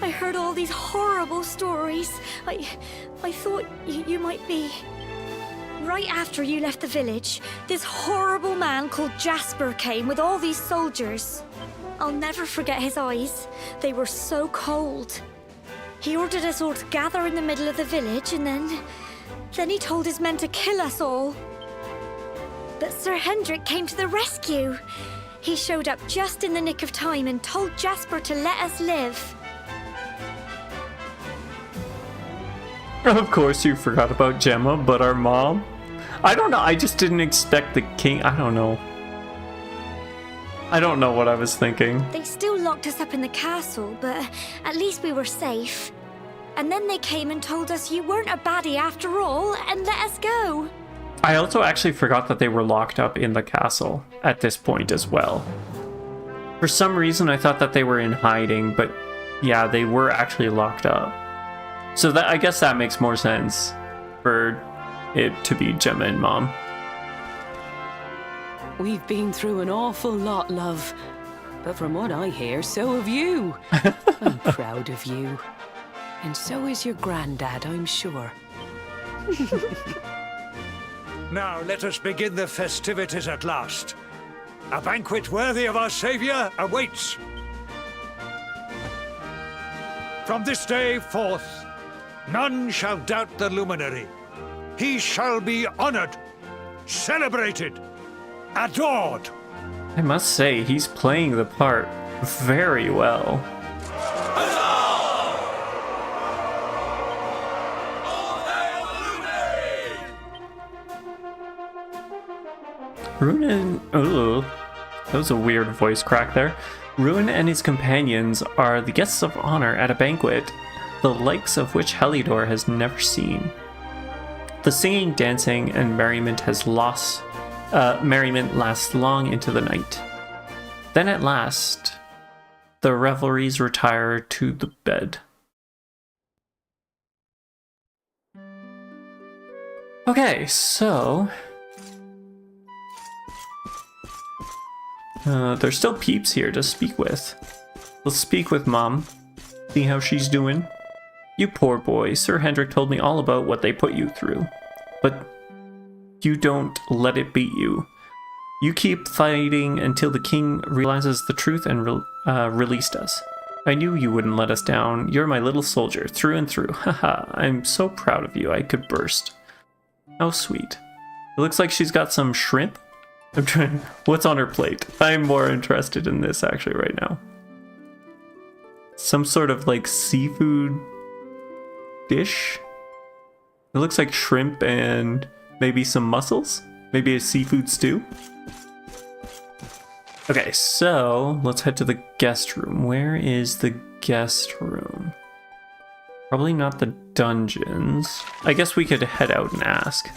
I heard all these horrible stories. I thought you might be... Right after you left the village, this horrible man called Jasper came with all these soldiers. I'll never forget his eyes. They were so cold. He ordered us all to gather in the middle of the village, and then he told his men to kill us all. But Sir Hendrik came to the rescue. He showed up just in the nick of time and told Jasper to let us live. Of course you forgot about Gemma, but our mom? I don't know, I just didn't expect the king, I don't know. I don't know what I was thinking. They still locked us up in the castle, but at least we were safe. And then they came and told us you weren't a baddie after all, and let us go. I also actually forgot that they were locked up in the castle at this point as well. For some reason, I thought that they were in hiding, but yeah, they were actually locked up. So that, I guess that makes more sense for it to be Gemma and Mom. We've been through an awful lot, love. But from what I hear, so have you. I'm proud of you. And so is your granddad, I'm sure. Now let us begin the festivities at last. A banquet worthy of our savior awaits. From this day forth, none shall doubt the luminary. He shall be honored, celebrated, adored. I must say, he's playing the part very well. Ruin, oh, that was a weird voice crack there. Ruin and his companions are the guests of honor at a banquet, the likes of which Heliodor has never seen. The singing, dancing, and merriment lasts long into the night. Then at last, the revelries retire to the bed. Okay, so there's still peeps here to speak with. Let's speak with Mom, see how she's doing. You poor boy, Sir Hendrik told me all about what they put you through. But you don't let it beat you. You keep fighting until the king realizes the truth and released us. I knew you wouldn't let us down. You're my little soldier, through and through. Haha, I'm so proud of you, I could burst. How sweet. It looks like she's got some shrimp. I'm trying. What's on her plate? I'm more interested in this actually right now. Some sort of like seafood dish. It looks like shrimp and maybe some mussels. Maybe a seafood stew. Okay, so let's head to the guest room. Where is the guest room? Probably not the dungeons. I guess we could head out and ask.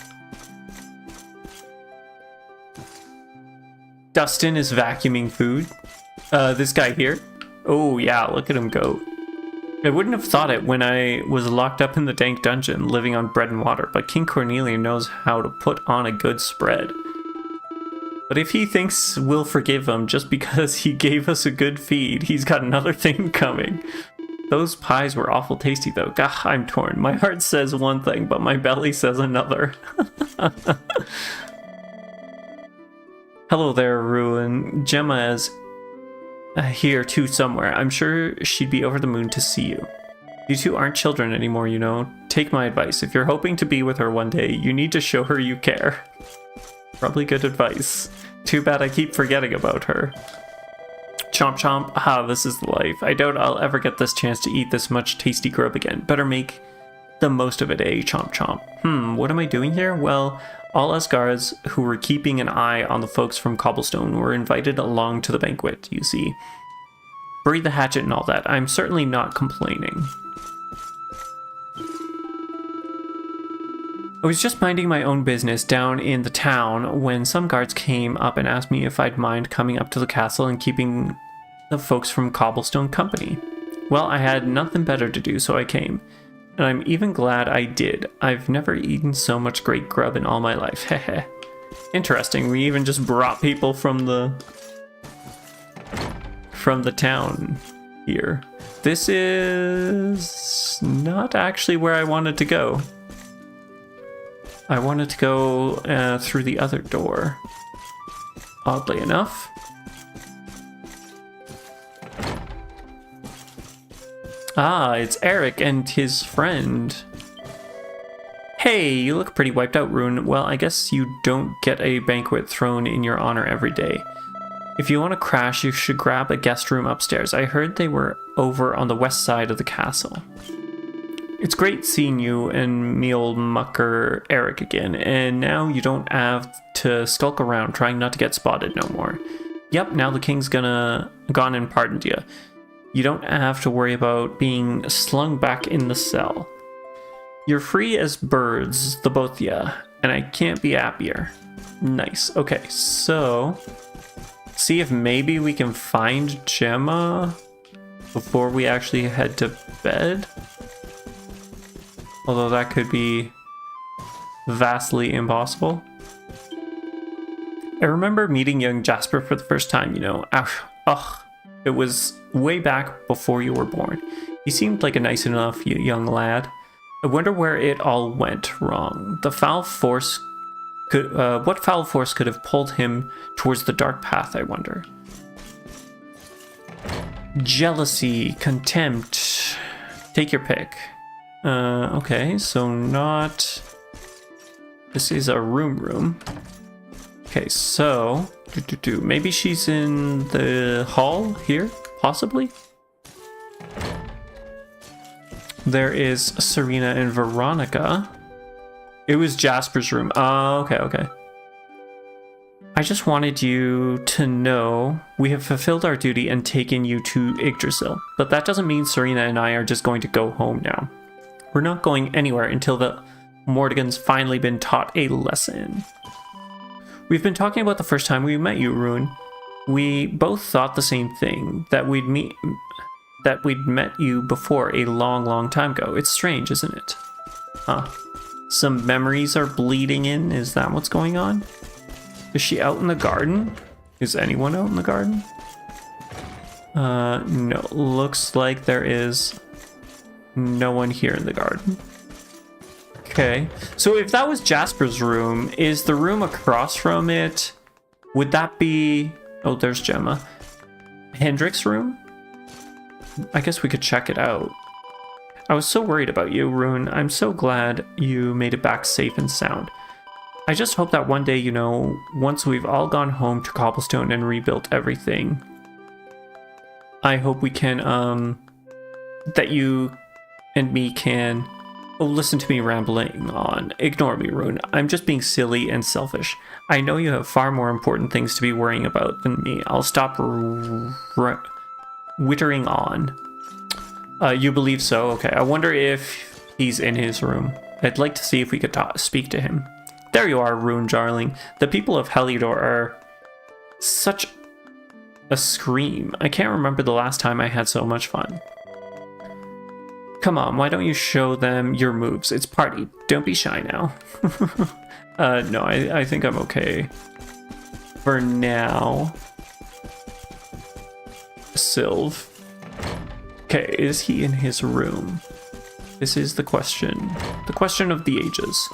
Dustin is vacuuming food. This guy here. Oh yeah, look at him go. I wouldn't have thought it when I was locked up in the dank dungeon, living on bread and water, but King Cornelius knows how to put on a good spread. But if he thinks we'll forgive him just because he gave us a good feed, he's got another thing coming. Those pies were awful tasty though. Gah, I'm torn. My heart says one thing, but my belly says another. Hello there, Ruin. Gemma is here too somewhere. I'm sure she'd be over the moon to see you. You two aren't children anymore, you know. Take my advice. If you're hoping to be with her one day, you need to show her you care. Probably good advice. Too bad I keep forgetting about her. Chomp chomp. Ah, this is life. I doubt I'll ever get this chance to eat this much tasty grub again. Better make the most of it, eh? Chomp chomp. What am I doing here? Well, all us guards who were keeping an eye on the folks from Cobblestone were invited along to the banquet, you see. Bury the hatchet and all that. I'm certainly not complaining. I was just minding my own business down in the town when some guards came up and asked me if I'd mind coming up to the castle and keeping the folks from Cobblestone company. Well, I had nothing better to do, so I came. And I'm even glad I did. I've never eaten so much great grub in all my life. Heh. Interesting, we even just brought people from the town here. This is not actually where I wanted to go. I wanted to go through the other door, oddly enough. Ah, it's Eric and his friend. Hey, you look pretty wiped out, Rune. Well, I guess you don't get a banquet thrown in your honor every day. If you want to crash, you should grab a guest room upstairs. I heard they were over on the west side of the castle. It's great seeing you and me old mucker Eric again, and now you don't have to skulk around trying not to get spotted no more. Yep, now the king's gone and pardoned you. You don't have to worry about being slung back in the cell. You're free as birds, the both of you, and I can't be happier. Nice. Okay, so see if maybe we can find Gemma before we actually head to bed. Although that could be vastly impossible. I remember meeting young Jasper for the first time, you know. It was way back before you were born. He seemed like a nice enough young lad. I wonder where it all went wrong. What foul force could have pulled him towards the dark path, I wonder. Jealousy, contempt. Take your pick. Okay, so not... This is a room. Okay, so... Maybe she's in the hall here? Possibly? There is Serena and Veronica. It was Jasper's room. Oh, okay. I just wanted you to know we have fulfilled our duty and taken you to Yggdrasil. But that doesn't mean Serena and I are just going to go home now. We're not going anywhere until the Mordegon's finally been taught a lesson. We've been talking about the first time we met you, Rune. We both thought the same thing, that we'd met you before a long time ago. It's strange, isn't it? Huh. Some memories are bleeding in. Is that what's going on? Is she out in the garden? Is anyone out in the garden? No. Looks like there is no one here in the garden. Okay. So if that was Jasper's room, is the room across from it... Would that be... Oh, there's Gemma. Hendrik's room? I guess we could check it out. I was so worried about you, Rune. I'm so glad you made it back safe and sound. I just hope that one day, you know, once we've all gone home to Cobblestone and rebuilt everything, I hope we can, that you and me can... Oh, listen to me rambling on. Ignore me, Rune. I'm just being silly and selfish. I know you have far more important things to be worrying about than me. I'll stop wittering on. You believe so? Okay. I wonder if he's in his room. I'd like to see if we could speak to him. There you are, Rune, darling. The people of Heliodor are such a scream. I can't remember the last time I had so much fun. Come on, why don't you show them your moves? It's party. Don't be shy now. No, I think I'm okay for now. Sylv. Okay, is he in his room? This is the question. The question of the ages.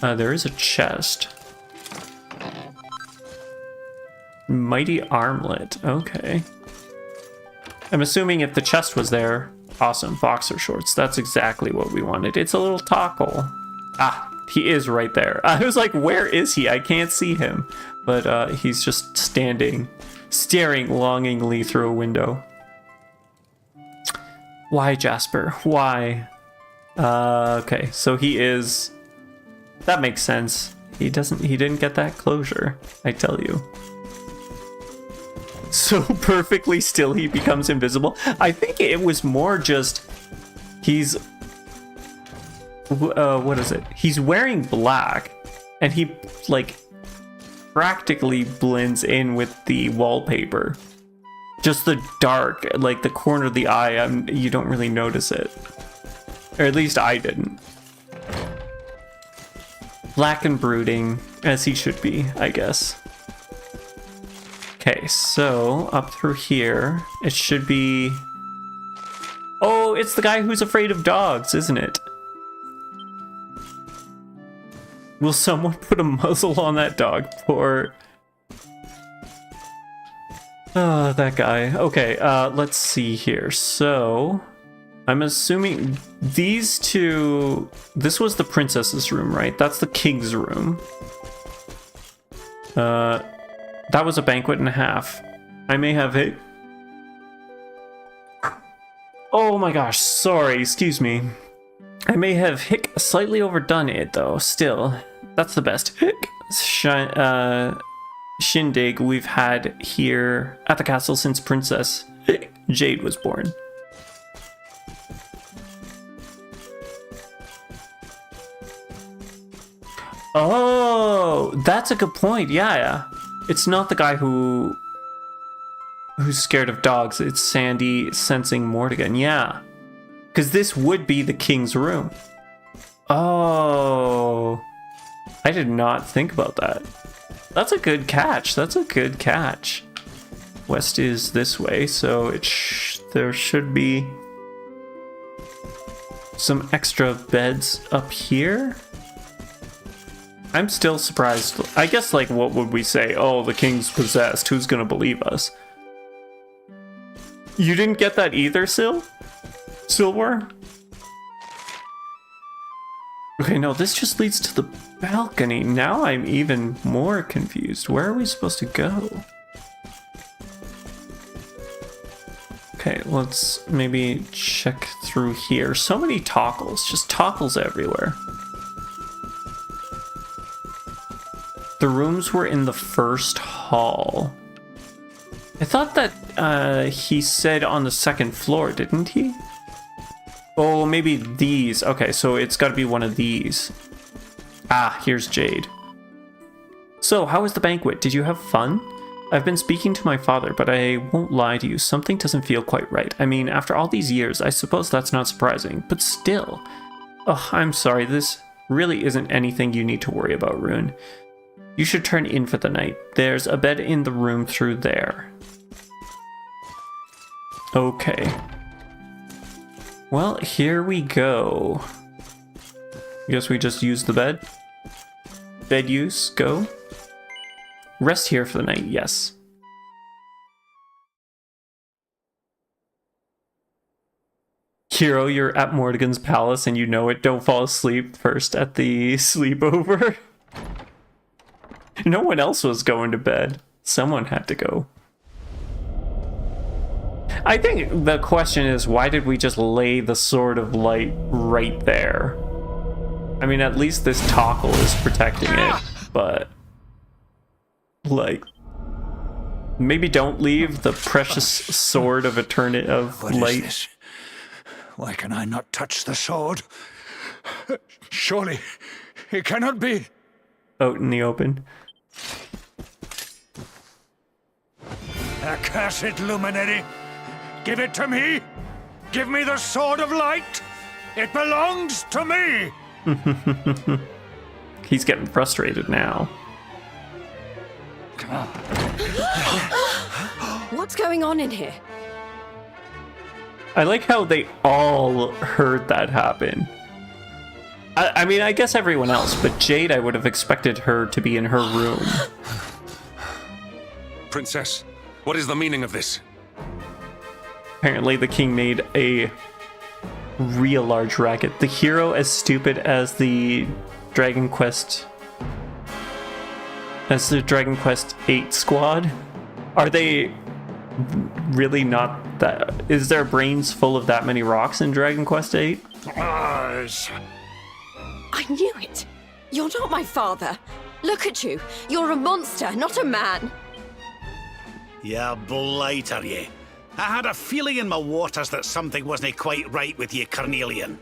There is a chest. Mighty armlet. Okay. I'm assuming if the chest was there... Awesome, boxer shorts. That's exactly what we wanted. It's a little tackle. Ah, he is right there. I was like, where is he? I can't see him. But he's just standing, staring longingly through a window. Why, Jasper? Why? Okay, so he is... That makes sense. He didn't get that closure, I tell you. So perfectly still he becomes invisible. I think it was more just he's what is it? He's wearing black and he like practically blends in with the wallpaper. Just the dark, like the corner of the eye, you don't really notice it. Or at least I didn't. Black and brooding, as he should be, I guess. Okay, so up through here, it should be... Oh, it's the guy who's afraid of dogs, isn't it? Will someone put a muzzle on that dog? Poor... Oh, that guy. Okay, let's see here. So, I'm assuming these two... This was the princess's room, right? That's the king's room. That was a banquet and a half. I may have hit... Oh my gosh, sorry, excuse me. I may have slightly overdone it though, still. That's the best. shindig we've had here at the castle since Princess Jade was born. Oh, that's a good point. Yeah. It's not the guy who's scared of dogs. It's Sandy sensing Mortigan. Yeah. Because this would be the king's room. Oh. I did not think about that. That's a good catch. That's a good catch. West is this way, so there should be some extra beds up here. I'm still surprised. I guess, like, what would we say? Oh, the king's possessed. Who's gonna believe us? You didn't get that either, Silver? Okay, no, this just leads to the balcony. Now I'm even more confused. Where are we supposed to go? Okay, let's maybe check through here. So many toggles, just toggles everywhere. The rooms were in the first hall. I thought that he said on the second floor, didn't he? Oh, maybe these. Okay, so it's got to be one of these. Ah, here's Jade. So, how was the banquet? Did you have fun? I've been speaking to my father, but I won't lie to you, something doesn't feel quite right. I mean, after all these years, I suppose that's not surprising, but still. Oh, I'm sorry, this really isn't anything you need to worry about, Rune. You should turn in for the night. There's a bed in the room through there. Okay. Well, here we go. I guess we just use the bed. Bed use, go. Rest here for the night, yes. Hero, you're at Mortigan's palace and you know it. Don't fall asleep first at the sleepover. No one else was going to bed. Someone had to go. I think the question is, why did we just lay the Sword of Light right there? I mean, at least this toggle is protecting it, but... like... maybe don't leave the precious Sword of Eternity of Light. What is this? Why can I not touch the sword? Surely, it cannot be. Out in the open. Accursed luminary! Give it to me! Give me the Sword of Light! It belongs to me! He's getting frustrated now. What's going on in here? I like how they all heard that happen. I mean, I guess everyone else, but Jade, I would have expected her to be in her room. Princess, what is the meaning of this? Apparently the king made a real large racket. The hero as stupid as the Dragon Quest 8 squad. Are they really not that? Is their brains full of that many rocks in Dragon Quest 8? I knew it. You're not my father. Look at you. You're a monster, not a man. Yeah, blight are ye? I had a feeling in my waters that something wasn't quite right with ye, Carnelian.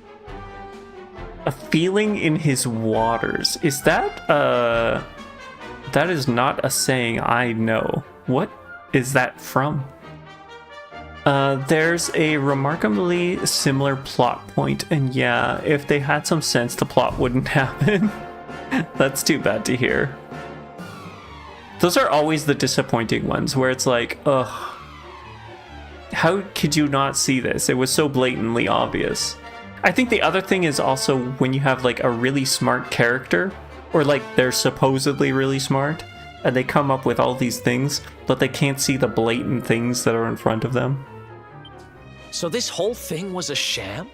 A feeling in his waters. Is that that is not a saying I know. What is that from? There's a remarkably similar plot point, and yeah, if they had some sense, the plot wouldn't happen. That's too bad to hear. Those are always the disappointing ones, where it's like, ugh, how could you not see this? It was so blatantly obvious. I think the other thing is also when you have like a really smart character, or like they're supposedly really smart, and they come up with all these things, but they can't see the blatant things that are in front of them. So this whole thing was a sham?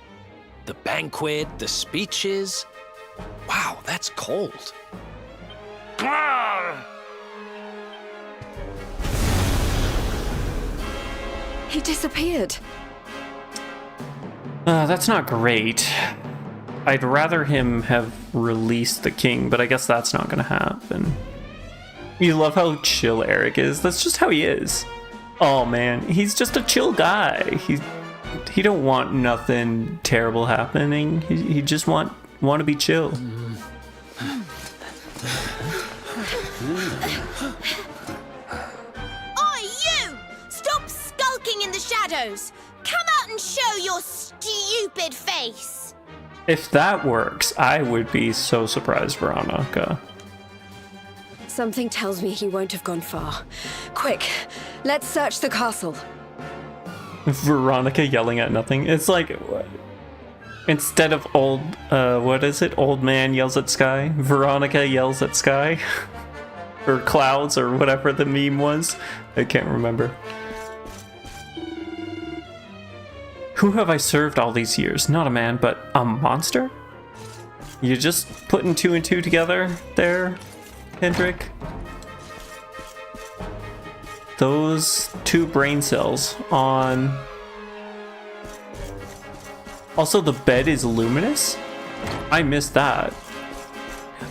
The banquet, the speeches? Wow, that's cold. He disappeared. That's not great. I'd rather him have released the king, but I guess that's not gonna happen. You love how chill Eric is. That's just how he is. Oh man, he's just a chill guy. He don't want nothing terrible happening. He just want to be chill. Oi, you! Stop skulking in the shadows! Come out and show your stupid face! If that works, I would be so surprised, Veronica. Something tells me he won't have gone far. Quick, let's search the castle. Veronica yelling at nothing. It's like, instead of old man yells at sky, Veronica yells at sky. Or clouds, or whatever the meme was. I can't remember. Who have I served all these years? Not a man, but a monster? You're just putting 2 and 2 together there, Hendrik? Those 2 brain cells on... Also, the bed is luminous? I missed that.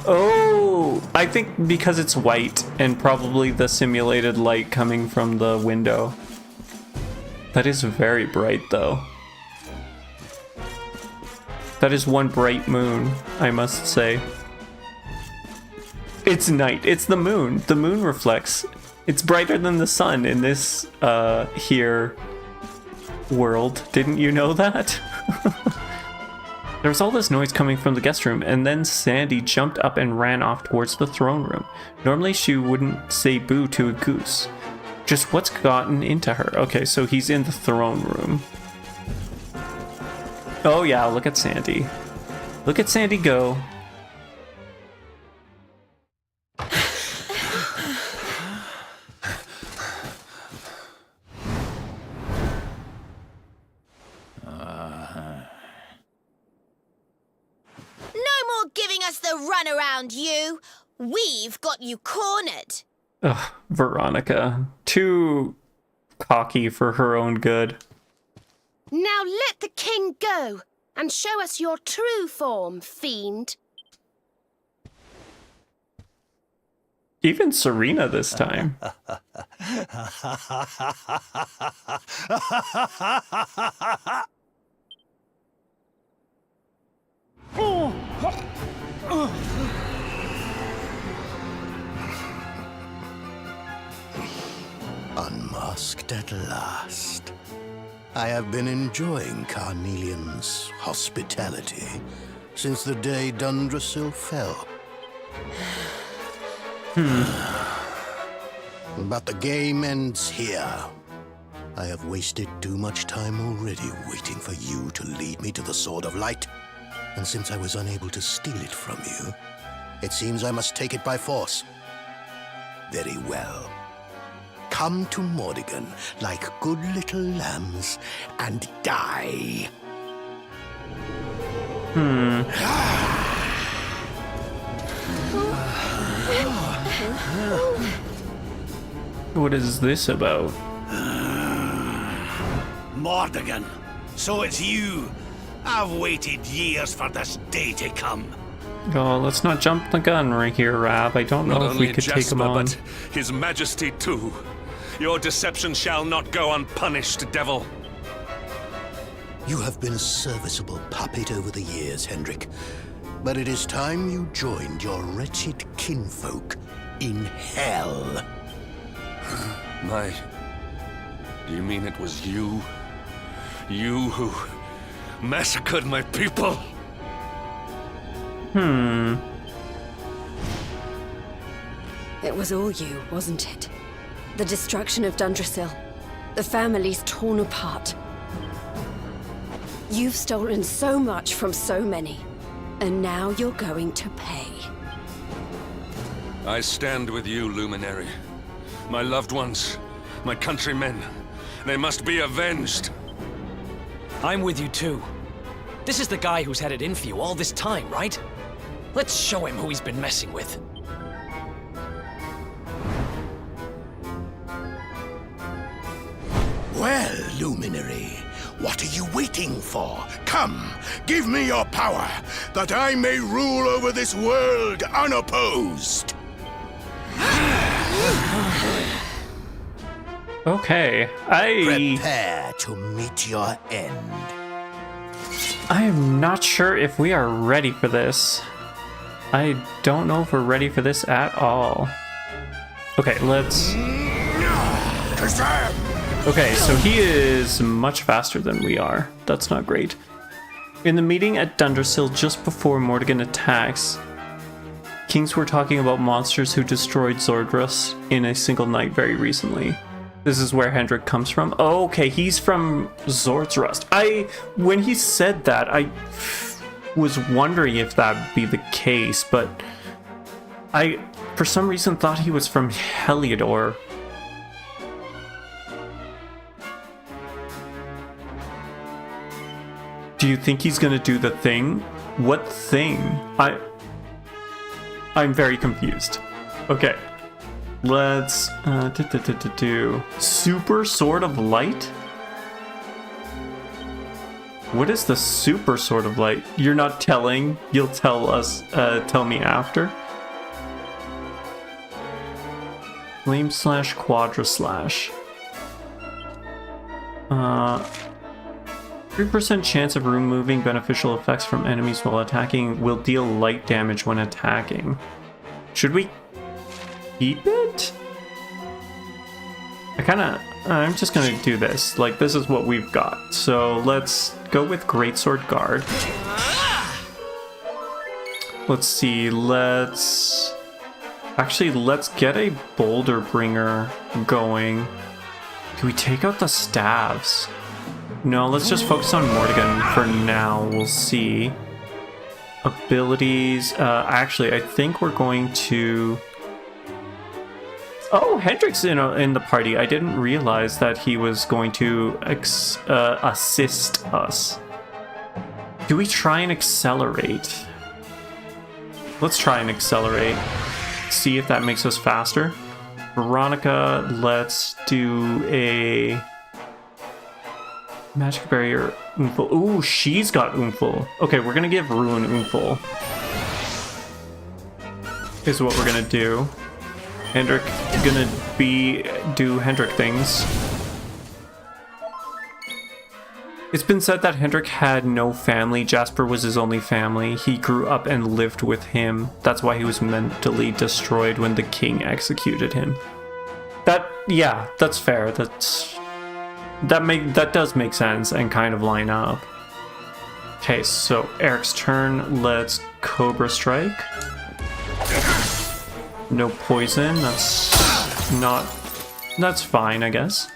Oh, I think because it's white and probably the simulated light coming from the window. That is very bright, though. That is one bright moon, I must say. It's night. It's the moon. The moon reflects. It's brighter than the sun in this, here world. Didn't you know that? There was all this noise coming from the guest room, and then Sandy jumped up and ran off towards the throne room. Normally she wouldn't say boo to a goose. Just what's gotten into her? Okay, so he's in the throne room. Oh yeah, look at Sandy. Look at Sandy go. Around you. We've got you cornered. Ugh, Veronica. Too cocky for her own good. Now let the king go and show us your true form, fiend. Even Serena this time. Unmasked at last. I have been enjoying Carnelian's hospitality since the day Dundrasil fell. But the game ends here. I have wasted too much time already waiting for you to lead me to the Sword of Light. And since I was unable to steal it from you, it seems I must take it by force. Very well. Come to Mordigan like good little lambs and die. What is this about? Mordigan, so it's you. I've waited years for this day to come. Oh, let's not jump the gun right here, Rab. I don't know if we could take him on. But His Majesty too. Your deception shall not go unpunished, devil. You have been a serviceable puppet over the years, Hendrik. But it is time you joined your wretched kinfolk in hell. Do you mean it was you? You who massacred my people? It was all you, wasn't it? The destruction of Dundrasil. The families torn apart. You've stolen so much from so many. And now you're going to pay. I stand with you, Luminary. My loved ones, my countrymen, they must be avenged. I'm with you too. This is the guy who's had it in for you all this time, right? Let's show him who he's been messing with. Well, Luminary, what are you waiting for? Come, give me your power, that I may rule over this world unopposed. Okay, Prepare to meet your end. I am not sure if we are ready for this. I don't know if we're ready for this at all. Okay, let's... Okay, so he is much faster than we are. That's not great. In the meeting at Dundersill just before Mordegon attacks, kings were talking about monsters who destroyed Zordrus in a single night very recently. This is where Hendrik comes from. Oh, okay, he's from Zordrust. When he said that, I was wondering if that'd be the case, but I, for some reason, thought he was from Heliodor. Do you think he's gonna do the thing? What thing? I'm very confused. Okay. Let's do Super Sword of Light? What is the Super Sword of Light? You're not telling, you'll tell us, tell me after. Flame Slash, Quadra Slash. 3% chance of removing beneficial effects from enemies while attacking will deal light damage when attacking. Should we keep it? I'm just gonna do this. Like, this is what we've got. So let's go with Greatsword Guard. Let's see, let's get a Boulder Bringer going. Do we take out the staves? No, let's just focus on Mordegon for now. We'll see. Abilities. Actually, I think we're going to... Oh, Hendrik's in the party. I didn't realize that he was going to assist us. Do we try and accelerate? Let's try and accelerate. See if that makes us faster. Veronica, let's do a... Magic Barrier, Oomful. Ooh, she's got Oomful. Okay, we're gonna give Ruin Oomful. Is what we're gonna do. Hendrik gonna do Hendrik things. It's been said that Hendrik had no family. Jasper was his only family. He grew up and lived with him. That's why he was mentally destroyed when the king executed him. Yeah, that's fair. That does make sense and kind of line up. Okay, so Eric's turn. Let's Cobra Strike. No poison. That's fine, I guess.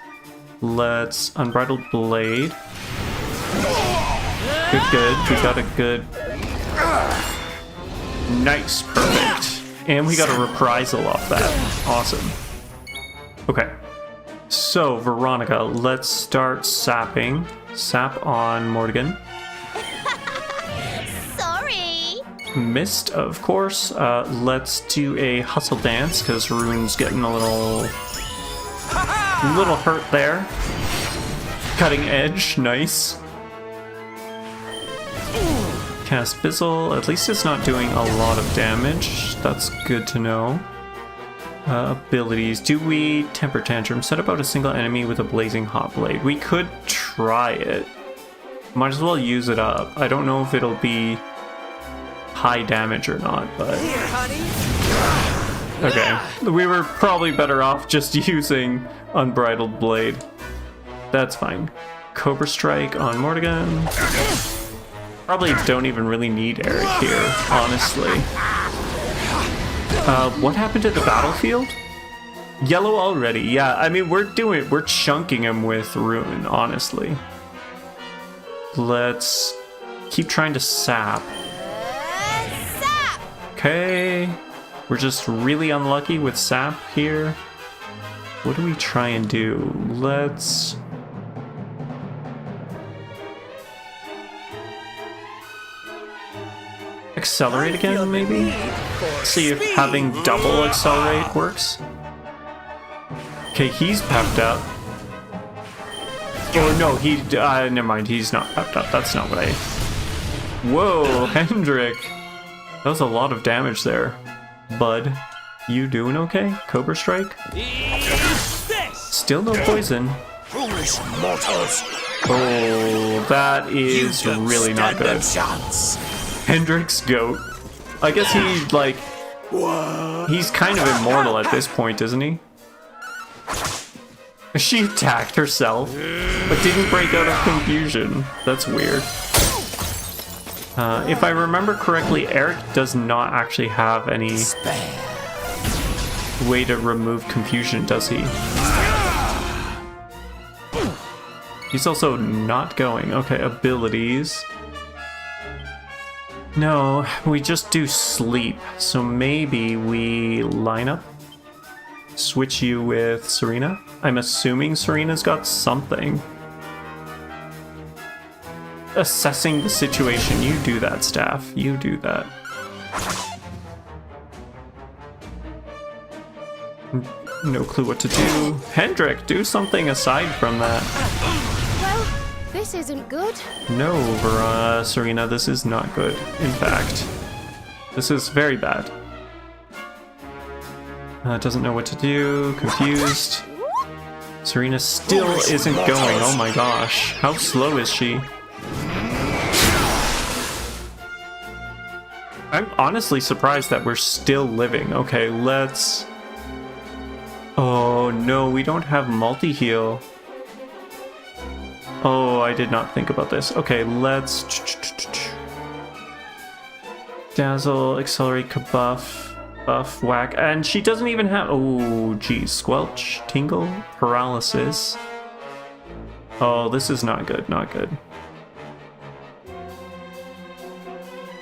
Let's Unbridled Blade. Good. We got a good... Nice, perfect. And we got a reprisal off that. Awesome. Okay. So, Veronica, let's start sapping. Sap on Mordegon. Sorry. Missed, of course. Let's do a Hustle Dance, because Rune's getting a little hurt there. Cutting Edge, nice. Cast Fizzle. At least it's not doing a lot of damage. That's good to know. Abilities. Do we Temper Tantrum? Set about a single enemy with a blazing hot blade. We could try it. Might as well use it up. I don't know if it'll be high damage or not, but... Here, honey. Okay. We were probably better off just using Unbridled Blade. That's fine. Cobra Strike on Mordegon. Probably don't even really need Eric here, honestly. What happened to the battlefield? Yellow already. Yeah, I mean, we're chunking him with Rune, honestly. Let's keep trying to sap. Sap! Okay. We're just really unlucky with sap here. What do we try and do? Let's... Accelerate again, maybe? See if having double accelerate works. Okay, he's pepped up. Oh no, never mind, he's not pepped up. That's not what I... Whoa, Hendrik. That was a lot of damage there. Bud, you doing okay? Cobra Strike? Eat this! Still no poison. Foolish mortals. Oh, that is really not good. Hendrik's goat. I guess he's like... He's kind of immortal at this point, isn't he? She attacked herself, but didn't break out of confusion. That's weird. If I remember correctly, Eric does not actually have any way to remove confusion, does he? He's also not going. Okay, abilities. No, we just do sleep. So maybe we line up? Switch you with Serena? I'm assuming Serena's got something. Assessing the situation. You do that, Staff. You do that. No clue what to do. Hendrik, do something aside from that. Well, this isn't good. No, Serena, this is not good. In fact, this is very bad. Doesn't know what to do. Confused. Serena still isn't going. Oh my gosh. How slow is she? I'm honestly surprised that we're still living. Okay, let's... Oh no, we don't have multi-heal. Oh, I did not think about this. Okay, let's... Dazzle, Accelerate, Kabuff, Buff, Whack. And she doesn't even have... Oh, geez. Squelch, Tingle, Paralysis. Oh, this is not good, not good.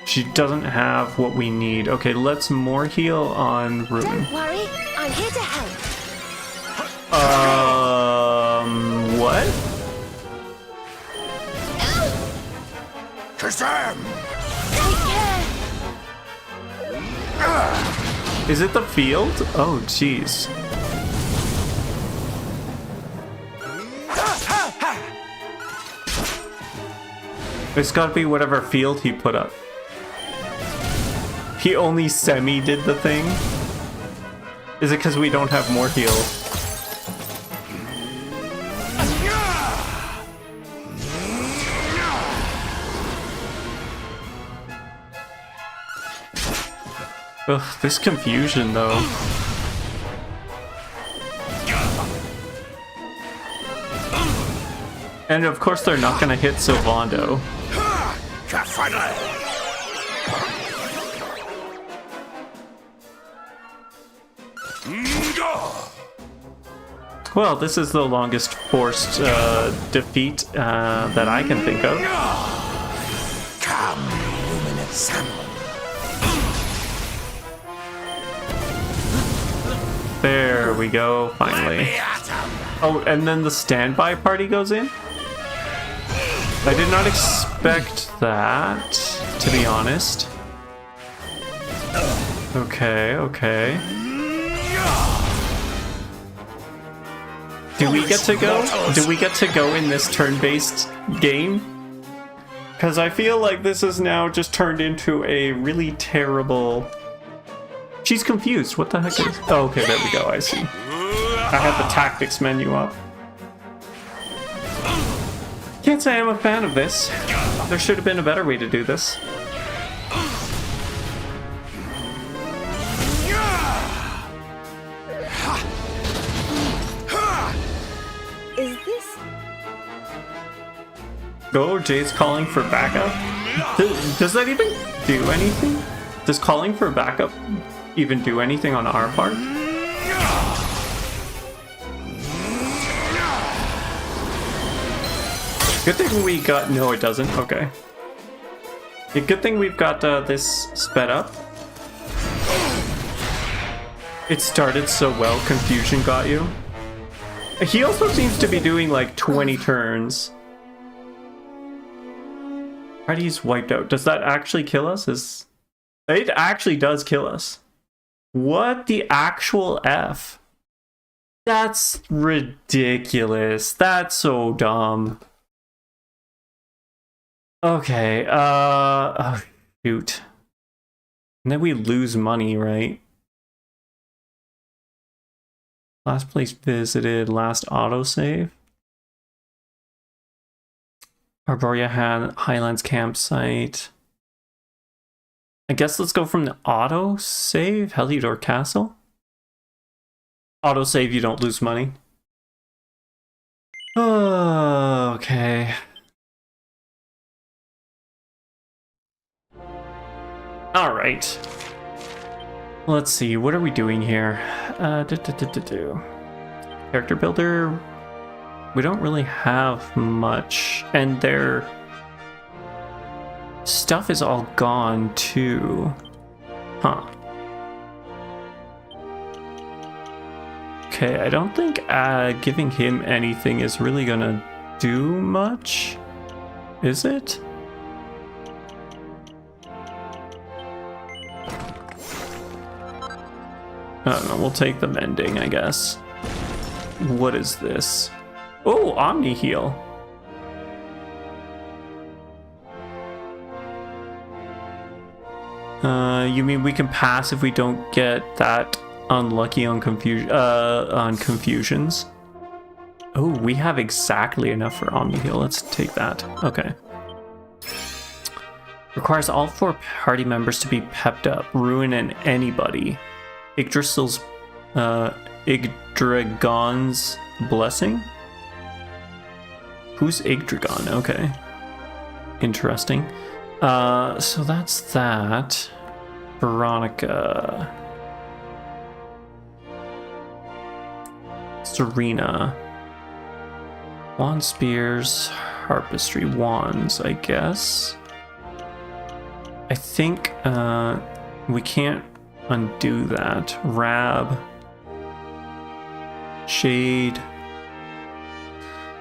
She doesn't have what we need. Okay, let's more heal on Rune. Don't worry, I'm here to help. What? Kazam! Take care. Is it the field? Oh, jeez. It's gotta be whatever field he put up. He only semi did the thing? Is it because we don't have more heal? Ugh, this confusion though. And of course they're not gonna hit Sylvando. Well, this is the longest forced defeat that I can think of. Come, luminous animal. There we go, finally. Oh, and then the standby party goes in? I did not expect that, to be honest. Okay, okay. Do we get to go? Do we get to go in this turn-based game? Because I feel like this is now just turned into a really terrible... She's confused. What the heck is... Oh, okay, there we go. I see. I have the tactics menu up. Can't say I'm a fan of this. There should have been a better way to do this. Is this... Oh, Jay's calling for backup? Does that even do anything? Does calling for backup even do anything on our part? Good thing we got... No, it doesn't. Okay. Yeah, good thing we've got this sped up. It started so well, confusion got you. He also seems to be doing like 20 turns. Party's wiped out. Does that actually kill us? It actually does kill us. What the actual F? That's ridiculous. That's so dumb. Okay, oh, shoot. And then we lose money, right? Last place visited, last autosave. Arborea Highlands campsite. I guess let's go from the autosave. Heliodor Castle. Autosave, you don't lose money. Oh, okay. All right. Let's see. What are we doing here? Character builder. We don't really have much, and their stuff is all gone too. Huh. Okay, I don't think giving him anything is really gonna do much, is it? I don't know, we'll take the mending, I guess. What is this? Oh, Omni Heal. You mean we can pass if we don't get that unlucky on confusions? Oh, we have exactly enough for Omni Heal. Let's take that. Okay. Requires all 4 party members to be pepped up. Ruin and anybody. Yggdrasil's Yggdragon's blessing? Who's Yggdragon? Okay. Interesting. So that's that. Veronica. Serena. Wand spears. Harpistry wands, I guess. I think we can't undo that. Rab. Shade.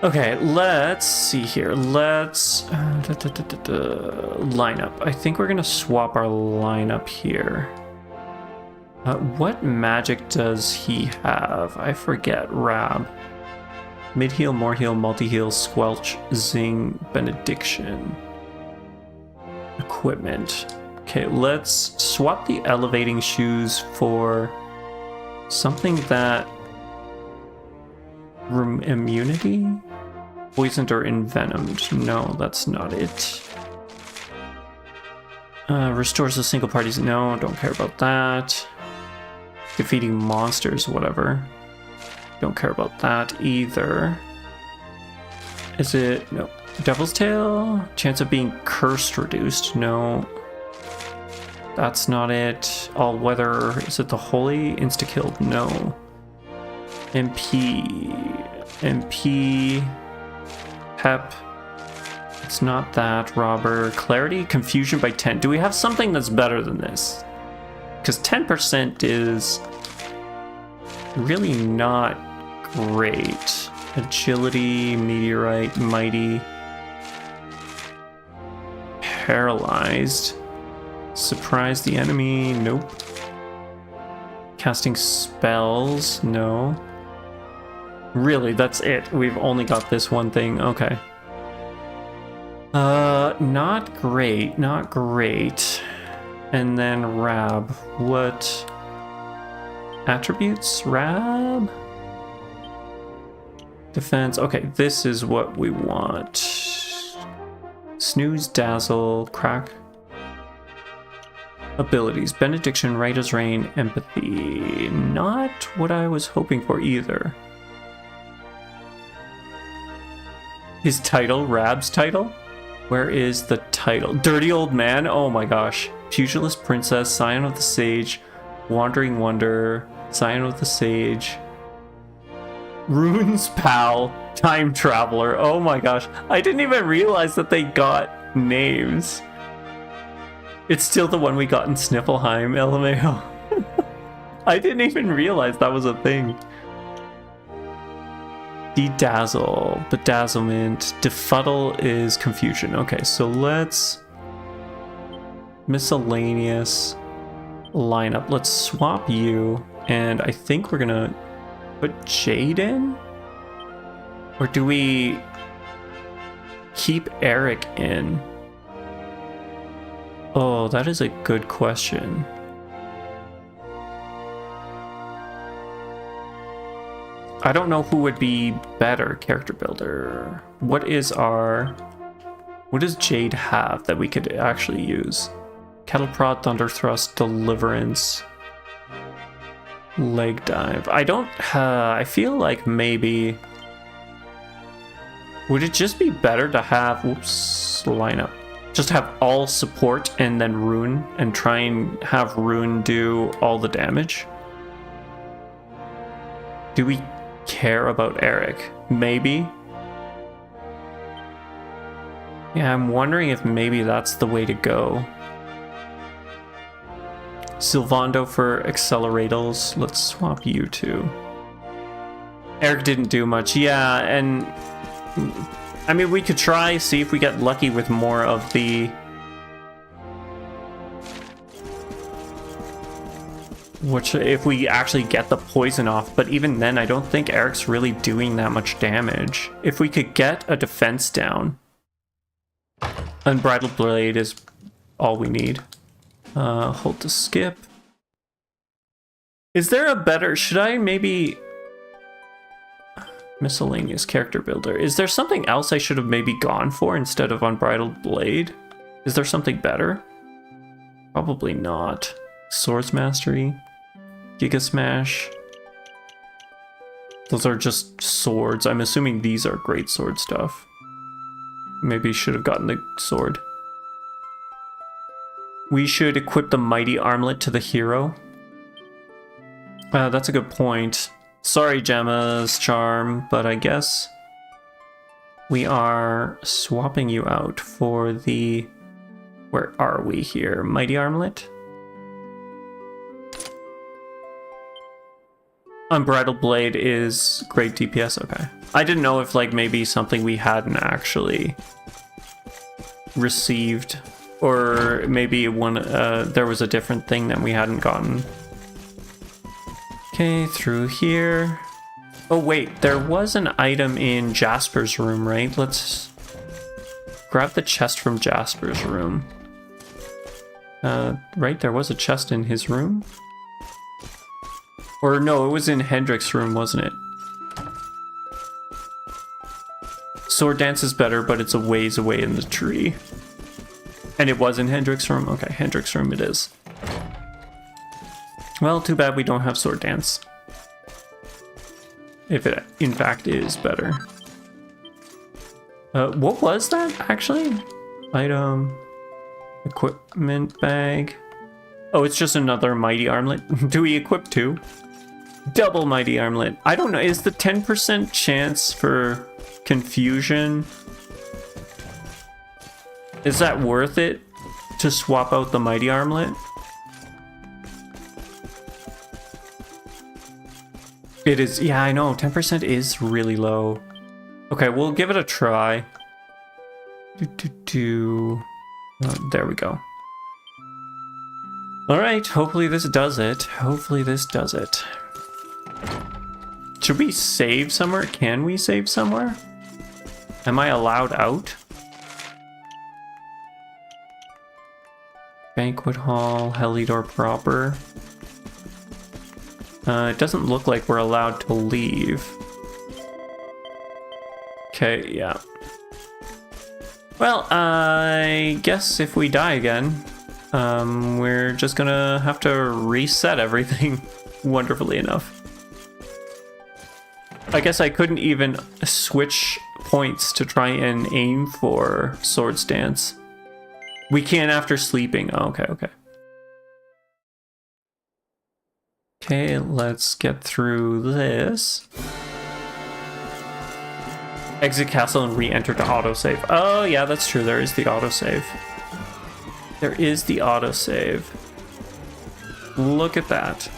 Okay, let's see here. Let's lineup. I think we're gonna swap our lineup here. What magic does he have? I forget. Rab. Mid heal, more heal, multi heal, squelch, zing, benediction. Equipment. Okay, let's swap the elevating shoes for something that immunity? Poisoned or envenomed? No, that's not it. Restores the single parties? No, don't care about that. Defeating monsters, whatever. Don't care about that either. Is it... no. Devil's Tail? Chance of being cursed reduced? No. That's not it. All weather. Is it the holy? Insta-killed? No. MP. Pep. It's not that. Robber. Clarity. Confusion by 10. Do we have something that's better than this? Because 10% is really not great. Agility. Meteorite. Mighty. Paralyzed. Surprise the enemy. Nope. Casting spells. No. Really, that's it. We've only got this one thing. Okay. Not great. Not great. And then Rab. What attributes? Rab? Defense. Okay, this is what we want. Snooze, dazzle, crack. Abilities. Benediction, right as rain, empathy. Not what I was hoping for either. His title, Rab's title? Where is the title? Dirty Old Man? Oh my gosh. Pugilist Princess, Scion of the Sage, Wandering Wonder, Scion of the Sage, Rune's Pal, Time Traveler. Oh my gosh. I didn't even realize that they got names. It's still the one we got in Sniffleheim, LMAO. I didn't even realize that was a thing. Bedazzle, bedazzlement, befuddle is confusion. Okay, so let's miscellaneous lineup. Let's swap you, and I think we're gonna put Jade in, or do we keep Eric in? Oh, that is a good question. I don't know who would be better character builder. What does Jade have that we could actually use? Cattle Prod, Thunder Thrust, Deliverance, Leg Dive. I feel like maybe... Would it just be better to have... Oops, line up. Just have all support and then Rune, and try and have Rune do all the damage? Do we care about Eric? Maybe? Yeah, I'm wondering if maybe that's the way to go. Sylvando for accelerators. Let's swap you two. Eric didn't do much. Yeah, and... I mean, we could try, see if we get lucky with more of the... Which, if we actually get the poison off, but even then, I don't think Eric's really doing that much damage. If we could get a defense down, Unbridled Blade is all we need. Hold to skip. Is there a better... Should I maybe... Miscellaneous character builder. Is there something else I should have maybe gone for instead of Unbridled Blade? Is there something better? Probably not. Swords Mastery. Giga Smash. Those are just swords. I'm assuming these are great sword stuff. Maybe should have gotten the sword. We should equip the Mighty Armlet to the hero. That's a good point. Sorry, Gemma's Charm, but I guess we are swapping you out for the... Where are we here? Mighty Armlet? Unbridled Blade is great DPS, okay. I didn't know if like maybe something we hadn't actually received, or maybe one there was a different thing that we hadn't gotten. Okay, through here. Oh wait, there was an item in Jasper's room, right? Let's grab the chest from Jasper's room. Right, there was a chest in his room? Or no, it was in Hendrik's room, wasn't it? Sword Dance is better, but it's a ways away in the tree. And it was in Hendrik's room? Okay, Hendrik's room it is. Well, too bad we don't have Sword Dance. If it, in fact, is better. What was that, actually? Item... Equipment bag... Oh, it's just another Mighty Armlet. Do we equip two? Double Mighty Armlet. I don't know, is the 10% chance for confusion... Is that worth it to swap out the Mighty Armlet? It is, yeah, I know, 10% is really low. Okay, we'll give it a try. Oh, there we go. Alright, hopefully this does it. Hopefully this does it. Should we save somewhere? Can we save somewhere? Am I allowed out? Banquet Hall, Helidor proper. It doesn't look like we're allowed to leave. Okay, yeah. Well, I guess if we die again, we're just gonna have to reset everything, wonderfully enough. I guess I couldn't even switch points to try and aim for Sword Stance. We can after sleeping. Oh, okay, okay. Okay, let's get through this. Exit castle and re-enter to autosave. Oh, yeah, that's true. There is the autosave. There is the autosave. Look at that.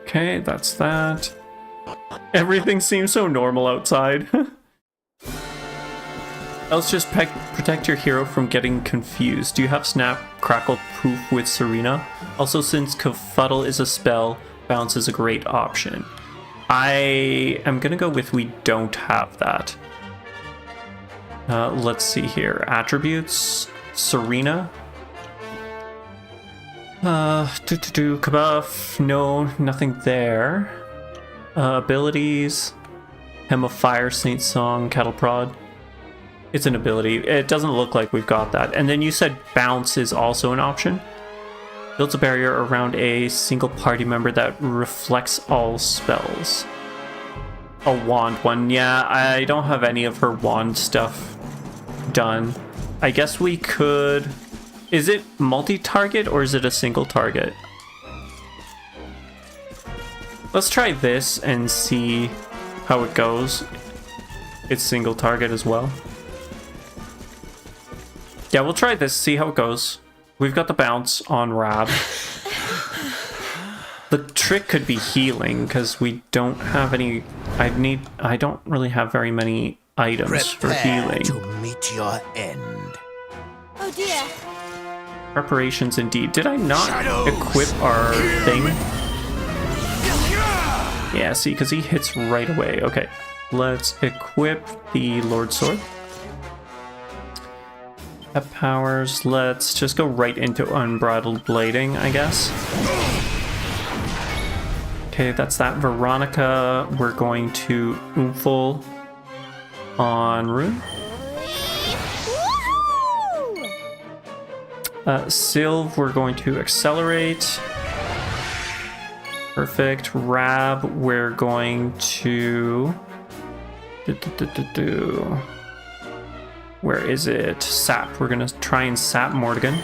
Okay, that's that. Everything seems so normal outside. Else just protect your hero from getting confused. Do you have Snap, Crackle, Poof with Serena? Also, since Kafuddle is a spell, Bounce is a great option. I am gonna go with we don't have that. Let's see here. Attributes, Serena. Kabuff. No, nothing there. Abilities. Hem of Fire, Saint Song, Cattle Prod. It's an ability. It doesn't look like we've got that. And then you said Bounce is also an option. Builds a barrier around a single party member that reflects all spells. A wand one. Yeah, I don't have any of her wand stuff done. I guess we could... Is it multi-target or is it a single target? Let's try this and see how it goes. It's single target as well. Yeah, we'll try this, see how it goes. We've got the bounce on Rab. The trick could be healing, because we don't have any... I don't really have very many items for healing. To meet your end. Oh dear. Preparations indeed. Did I not equip our thing? Yeah, see, because he hits right away. Okay, let's equip the Lord Sword. Pep powers. Let's just go right into Unbridled Blading, I guess. Okay, that's that. Veronica, we're going to Oomphel on Rune. Sylve, we're going to Accelerate. Perfect. Rab, we're going to... Where is it? Sap. We're going to try and Sap Mortigan.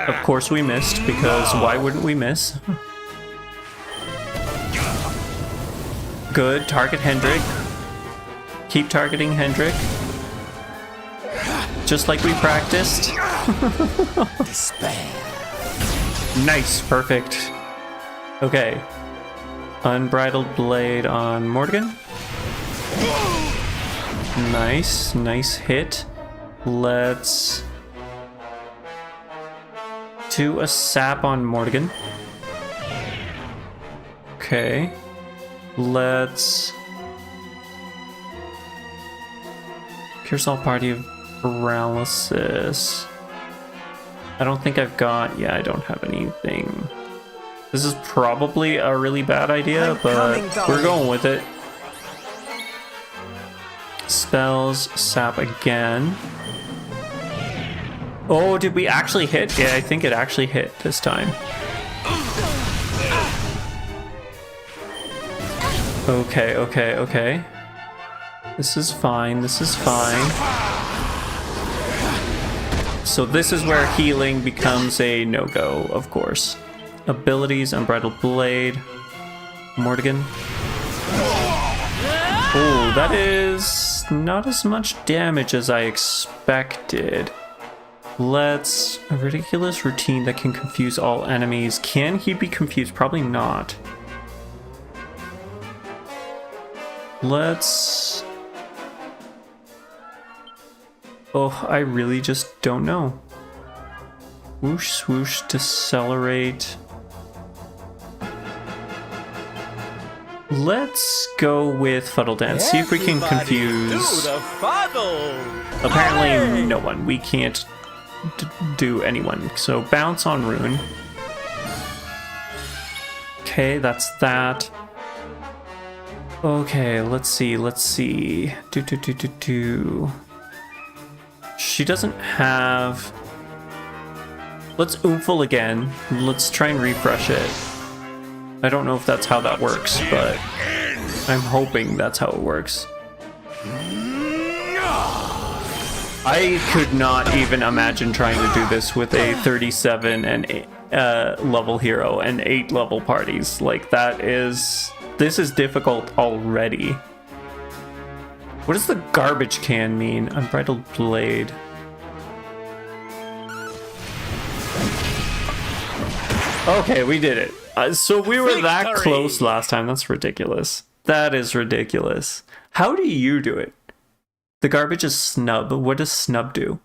Of course we missed, because why wouldn't we miss? Good. Target Hendrik. Keep targeting Hendrik. Just like we practiced. Despair. Nice. Perfect. Okay. Unbridled Blade on Mortigan. Nice. Nice hit. Let's do a Sap on Mortigan. Okay. Let's pierce all party of paralysis. I don't think I've got... Yeah, I don't have anything. This is probably a really bad idea, but we're going with it. Spells, Sap again. Oh, did we actually hit? Yeah, I think it actually hit this time. Okay, okay, okay. This is fine, this is fine. So this is where healing becomes a no-go, of course. Abilities, Unbridled Blade. Mortigan. Oh, that is not as much damage as I expected. Let's... A ridiculous routine that can confuse all enemies. Can he be confused? Probably not. Let's... Oh, I really just don't know. Whoosh, swoosh, decelerate. Let's go with Fuddle Dance. See if we can confuse... Apparently no one. We can't do anyone. So bounce on Rune. Okay, that's that. Okay, let's see, let's see. She doesn't have... Let's Oomphel again. Let's try and refresh it. I don't know if that's how that works, but I'm hoping that's how it works. I could not even imagine trying to do this with a 37 and 8, level hero and 8 level parties. Like, that is... This is difficult already. What does the garbage can mean? Unbridled Blade. Okay, we did it. So we were that close last time. That's ridiculous. That is ridiculous. How do you do it? The garbage is Snub. What does Snub do?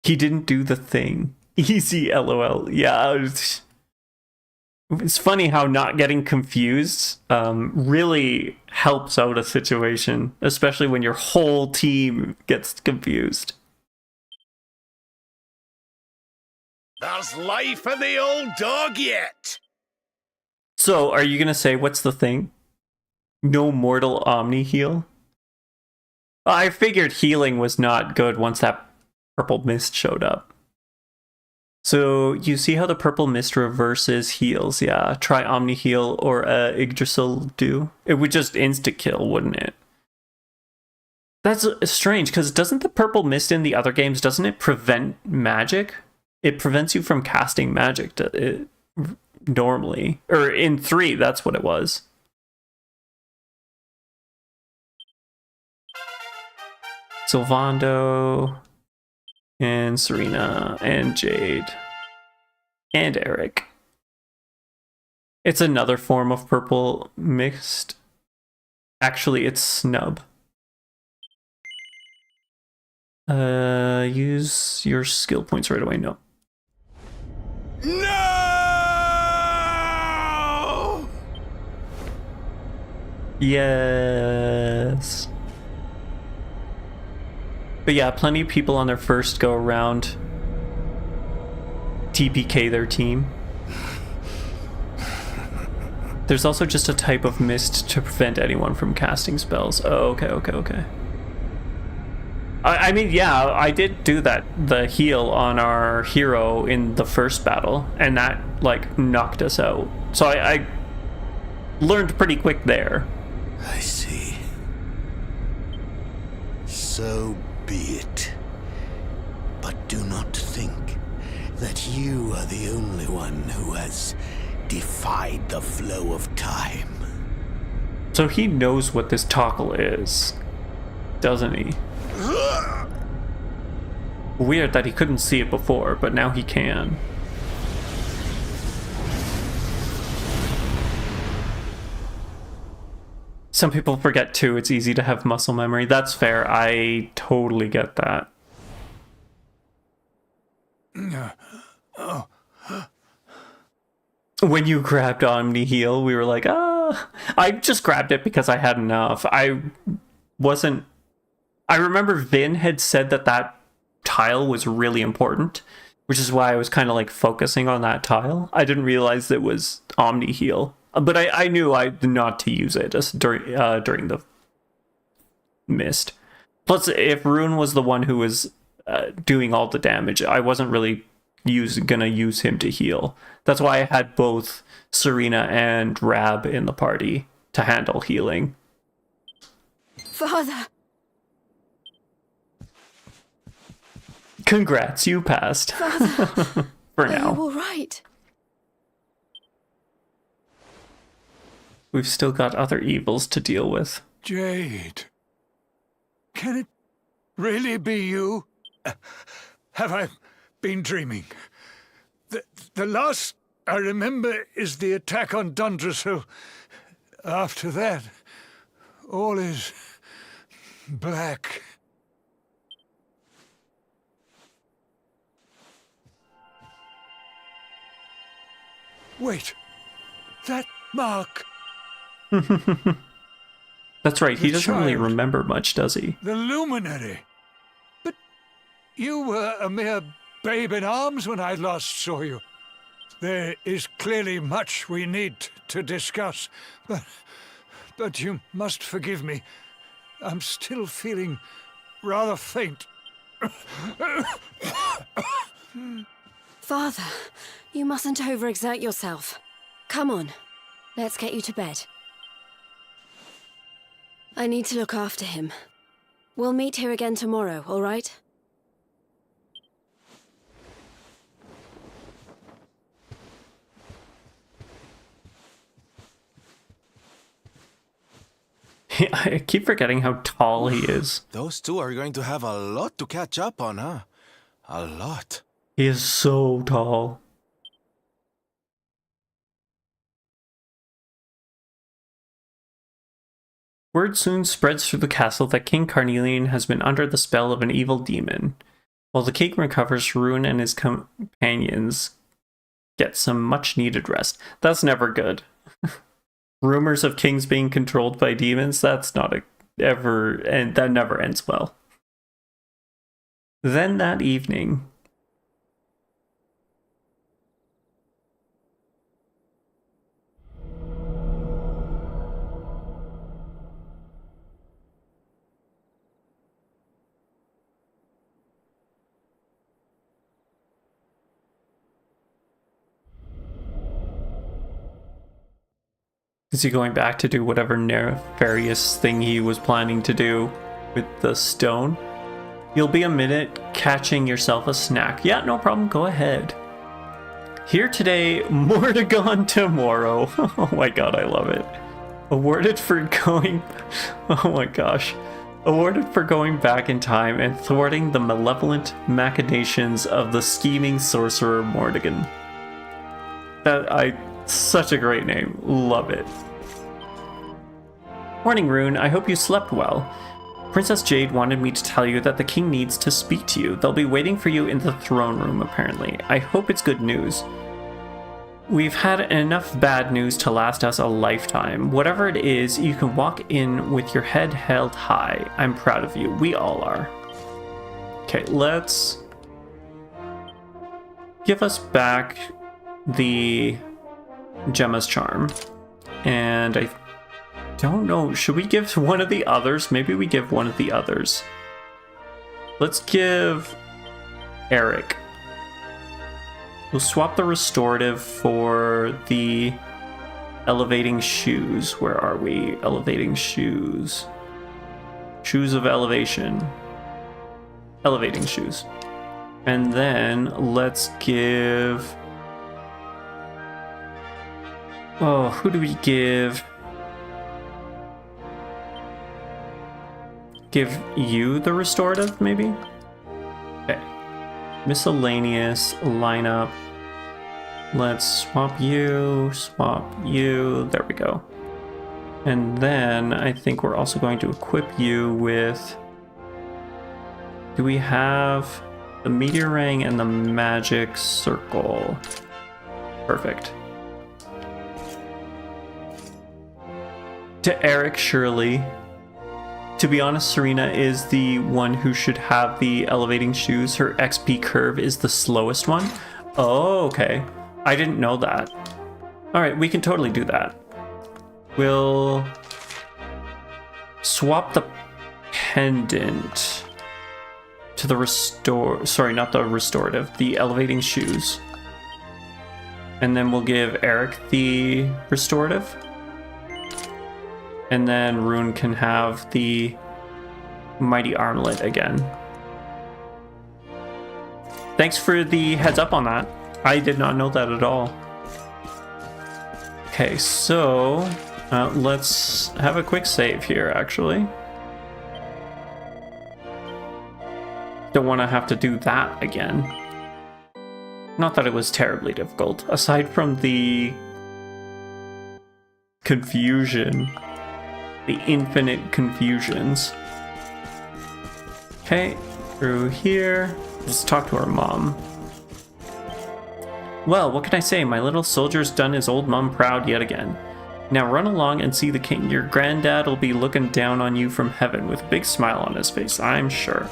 He didn't do the thing. Easy, LOL. Yeah. It's funny how not getting confused really helps out a situation, especially when your whole team gets confused. There's life in the old dog yet. So, are you gonna say what's the thing? No mortal omni heal? I figured healing was not good once that purple mist showed up. So, you see how the purple mist reverses heals, yeah. Try omni heal or Yggdrasil do. It would just insta-kill, wouldn't it? That's strange, because doesn't the purple mist in the other games, doesn't it prevent magic? It prevents you from casting magic normally. Or in 3, that's what it was. Sylvando, and Serena, and Jade, and Eric. It's another form of purple mist. Actually, it's snub. Use your skill points right away. No. No! Yes. But yeah, plenty of people on their first go around TPK their team. There's also just a type of mist to prevent anyone from casting spells. Oh, okay. I mean, yeah, I did do that, the heal on our hero in the first battle, and that, like, knocked us out. So I learned pretty quick there. I see. So be it. But do not think that you are the only one who has defied the flow of time. So he knows what this toggle is, doesn't he? Weird that he couldn't see it before, but now he can. Some people forget too, it's easy to have muscle memory. That's fair, I totally get that. When you grabbed Omni Heal, we were like, ah. I just grabbed it because I had enough. I remember Vin had said that tile was really important, which is why I was kind of like focusing on that tile. I didn't realize it was Omni Heal, but I knew not to use it just during the mist. Plus, if Rune was the one who was doing all the damage, I wasn't really gonna use him to heal. That's why I had both Serena and Rab in the party to handle healing. Father! Congrats, you passed. Father! For now. Are you all right? We've still got other evils to deal with. Jade. Can it really be you? Have I been dreaming? The last I remember is the attack on Dundrasil. After that, all is black. Wait, that mark. That's right, he The doesn't really child. remember much, does he? The luminary. But you were a mere babe in arms when I last saw you. There is clearly much we need to discuss, but you must forgive me. I'm still feeling rather faint. Father, you mustn't overexert yourself. Come on, let's get you to bed. I need to look after him. We'll meet here again tomorrow, all right? I keep forgetting how tall he is. Those two are going to have a lot to catch up on, huh? A lot. He is so tall. Word soon spreads through the castle that King Carnelian has been under the spell of an evil demon. While the king recovers, Rune and his companions get some much-needed rest. That's never good. Rumors of kings being controlled by demons, that's not and that never ends well. Then that evening, Is he going back to do whatever nefarious thing he was planning to do with the stone? You'll be a minute catching yourself a snack. Yeah, no problem. Go ahead. Here today, more to gone tomorrow. Oh my god, I love it. Awarded for going... Oh my gosh. Awarded for going back in time and thwarting the malevolent machinations of the scheming sorcerer Mordigan. Such a great name. Love it. Morning, Rune. I hope you slept well. Princess Jade wanted me to tell you that the king needs to speak to you. They'll be waiting for you in the throne room, apparently. I hope it's good news. We've had enough bad news to last us a lifetime. Whatever it is, you can walk in with your head held high. I'm proud of you. We all are. Okay, let's give us back the Gemma's charm. And I don't know, should we give one of the others? Maybe we give one of the others. Let's give Eric. We'll swap the restorative for the elevating shoes. Where are we? Elevating shoes. Shoes of elevation. Elevating shoes. And then let's give... Oh, who do we give? Give you the restorative, maybe? Okay. Miscellaneous lineup. Let's swap you, there we go. And then I think we're also going to equip you with... Do we have the meteor ring and the magic circle? Perfect. To Eric, surely. To be honest, Serena is the one who should have the elevating shoes. Her XP curve is the slowest one. Oh, okay. I didn't know that. Alright, we can totally do that. We'll swap the pendant to the sorry, not the restorative, the elevating shoes. And then we'll give Eric the restorative. And then Rune can have the mighty armlet again. Thanks for the heads up on that. I did not know that at all. Okay, so let's have a quick save here, actually. Don't want to have to do that again. Not that it was terribly difficult, aside from the confusion. The infinite confusions. Okay, through here. Let's talk to our mom. Well, what can I say? My little soldier's done his old mom proud yet again. Now run along and see the king. Your granddad will be looking down on you from heaven with a big smile on his face, I'm sure.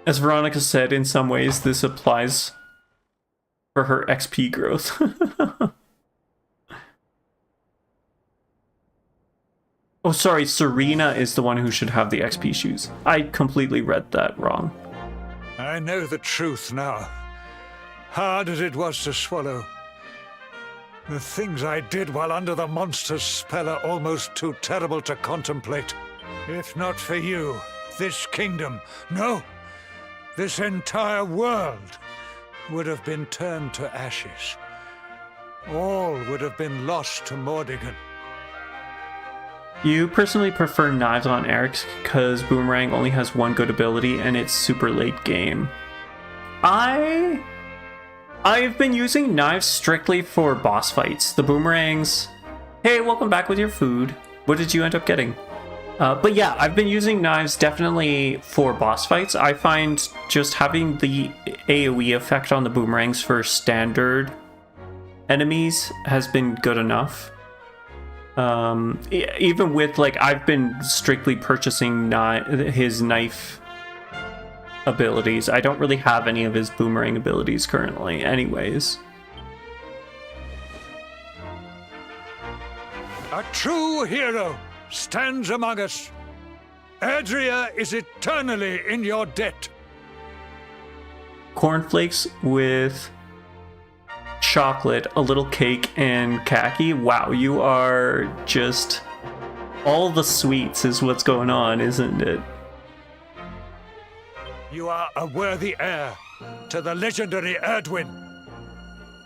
As Veronica said, in some ways this applies for her XP growth. Oh, sorry, Serena is the one who should have the XP shoes. I completely read that wrong. I know the truth now. Hard as it was to swallow. The things I did while under the monster's spell are almost too terrible to contemplate. If not for you, this kingdom, no, this entire world would have been turned to ashes. All would have been lost to Mordigan. You personally prefer knives on Eric's because Boomerang only has one good ability and it's super late game. I've been using knives strictly for boss fights. The Boomerangs... Hey, welcome back with your food. What did you end up getting? But yeah, I've been using knives definitely for boss fights. I find just having the AoE effect on the Boomerangs for standard enemies has been good enough. Even with, like, I've been strictly purchasing his knife abilities. I don't really have any of his boomerang abilities currently anyways. A true hero stands among us. Adria is eternally in your debt. Cornflakes with chocolate, a little cake, and khaki. Wow, you are just... all the sweets is what's going on, isn't it? You are a worthy heir to the legendary Erdwin.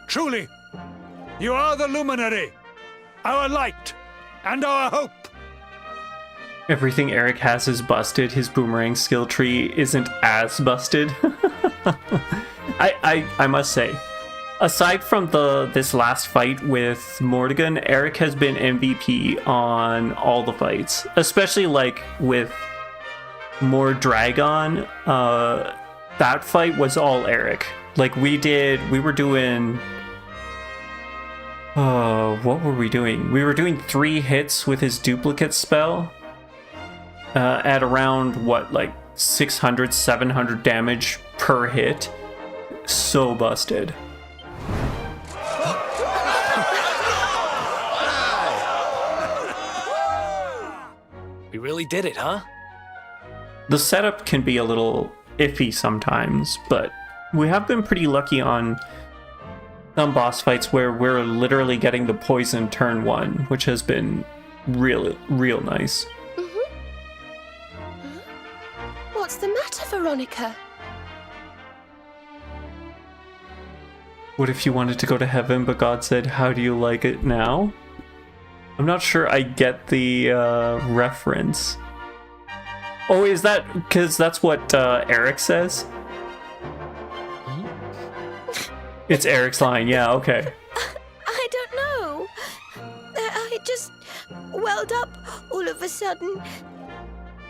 Truly, you are the luminary, our light, and our hope. Everything Eric has is busted. His boomerang skill tree isn't as busted. I must say, aside from this last fight with Mordegon, Eric has been MVP on all the fights, especially like with Mordragon. That fight was all Eric. Like we were doing. What were we doing? We were doing 3 hits with his duplicate spell. At around, what, like 600, 700 damage per hit. So busted. We really did it, huh? The setup can be a little iffy sometimes, but we have been pretty lucky on some boss fights where we're literally getting the poison turn 1, which has been real nice. What's the matter, Veronica? What if you wanted to go to heaven, but God said, how do you like it now? I'm not sure I get the reference. Oh, is that because that's what Eric says? It's Eric's line, yeah, okay. I don't know. I just welled up all of a sudden.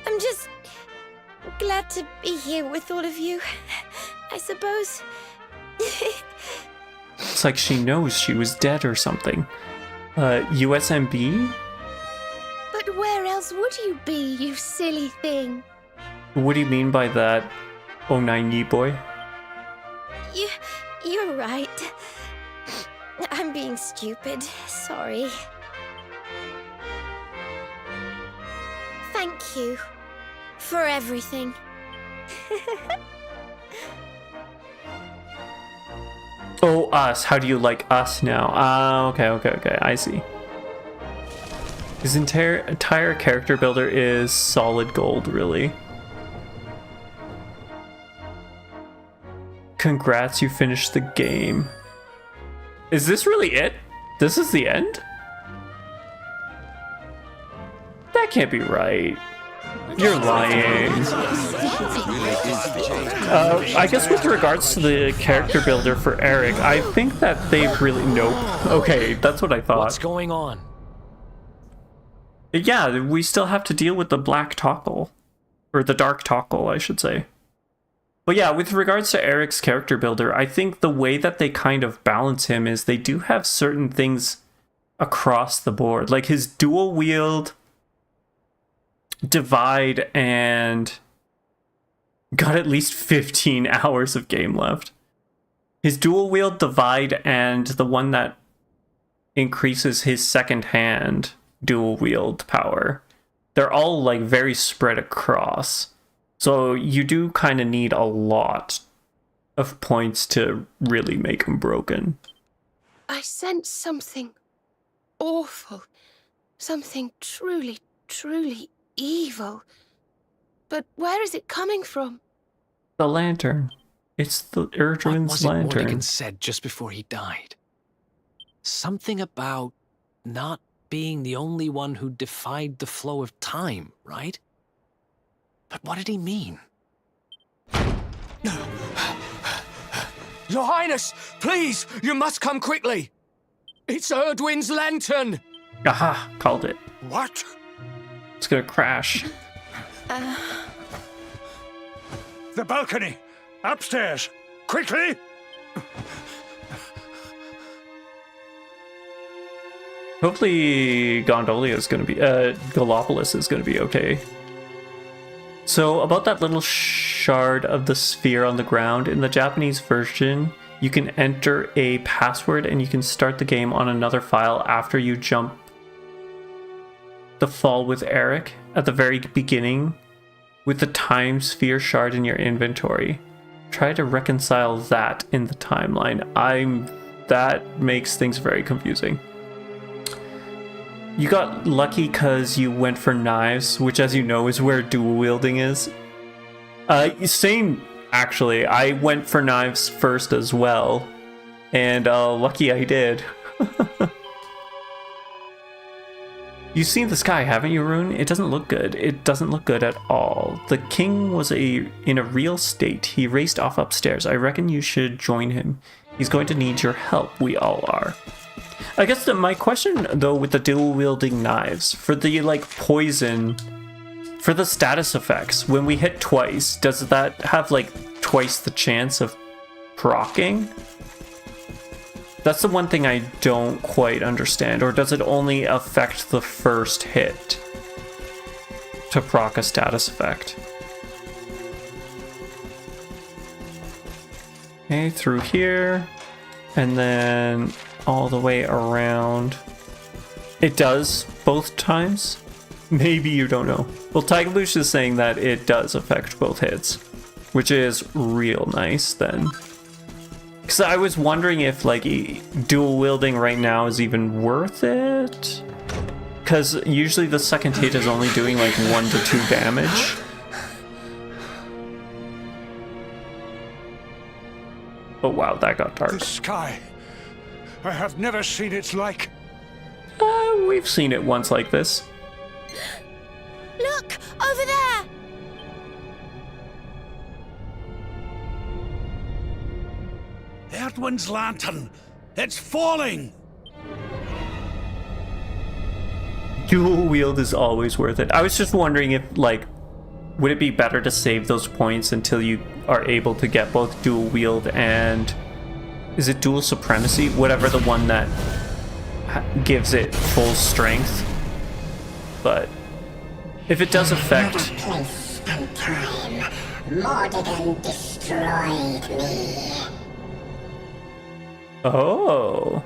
I'm just glad to be here with all of you, I suppose. It's like she knows she was dead or something. USMB? But where else would you be, you silly thing? What do you mean by that, 09 Yi boy? You're right. I'm being stupid. Sorry. Thank you for everything. Oh, us. How do you like us now? Okay. I see. His entire character builder is solid gold, really. Congrats, you finished the game. Is this really it? This is the end? That can't be right. You're lying. I guess with regards to the character builder for Eric, I think that they've really... Nope. Okay, that's what I thought. What's going on? Yeah, we still have to deal with the black toggle. Or the dark toggle, I should say. But yeah, with regards to Eric's character builder, I think the way that they kind of balance him is they do have certain things across the board. Like his dual wield, divide, and got at least 15 hours of game left. His dual wield, divide, and the one that increases his second hand dual wield power. They're all like very spread across. So you do kind of need a lot of points to really make him broken. I sense something awful. Something truly, truly evil. But where is it coming from? The lantern. It's the Erdwin's lantern. lantern. What Mordegon said just before he died. Something about not being the only one who defied the flow of time, right? But what did he mean? Your Highness, please, you must come quickly. It's Erdwin's lantern. Aha, called it. What? It's gonna crash. The balcony! Upstairs! Quickly! Hopefully Gondolia is gonna be, Gallopolis is gonna be okay. So about that little shard of the sphere on the ground, in the Japanese version, you can enter a password and you can start the game on another file after you jump the fall with Eric at the very beginning with the time sphere shard in your inventory. Try to reconcile that in the timeline. I'm that makes things very confusing. You got lucky because you went for knives, which, as you know, is where dual wielding is. Same, actually. I went for knives first as well, and lucky I did. You've seen the sky, haven't you, Rune? It doesn't look good. It doesn't look good at all. The king was in a real state. He raced off upstairs. I reckon you should join him. He's going to need your help. We all are. I guess my question, though, with the dual-wielding knives, for the, like, poison, for the status effects, when we hit twice, does that have, like, twice the chance of proccing? That's the one thing I don't quite understand. Or does it only affect the first hit to proc a status effect? Okay, through here, and then all the way around. It does both times? Maybe you don't know. Well, Tigerlush is saying that it does affect both hits, which is real nice then. Because I was wondering if, like, dual wielding right now is even worth it? Because usually the second hit is only doing like 1 to 2 damage. Oh wow, that got dark. The sky. I have never seen its like. We've seen it once like this. Look! Over there! Erdwin's lantern! It's falling! Dual wield is always worth it. I was just wondering if, like, would it be better to save those points until you are able to get both dual wield and... is it dual supremacy? Whatever the one that gives it full strength. But if it does affect... Place and time. Mordegon destroyed me. Oh.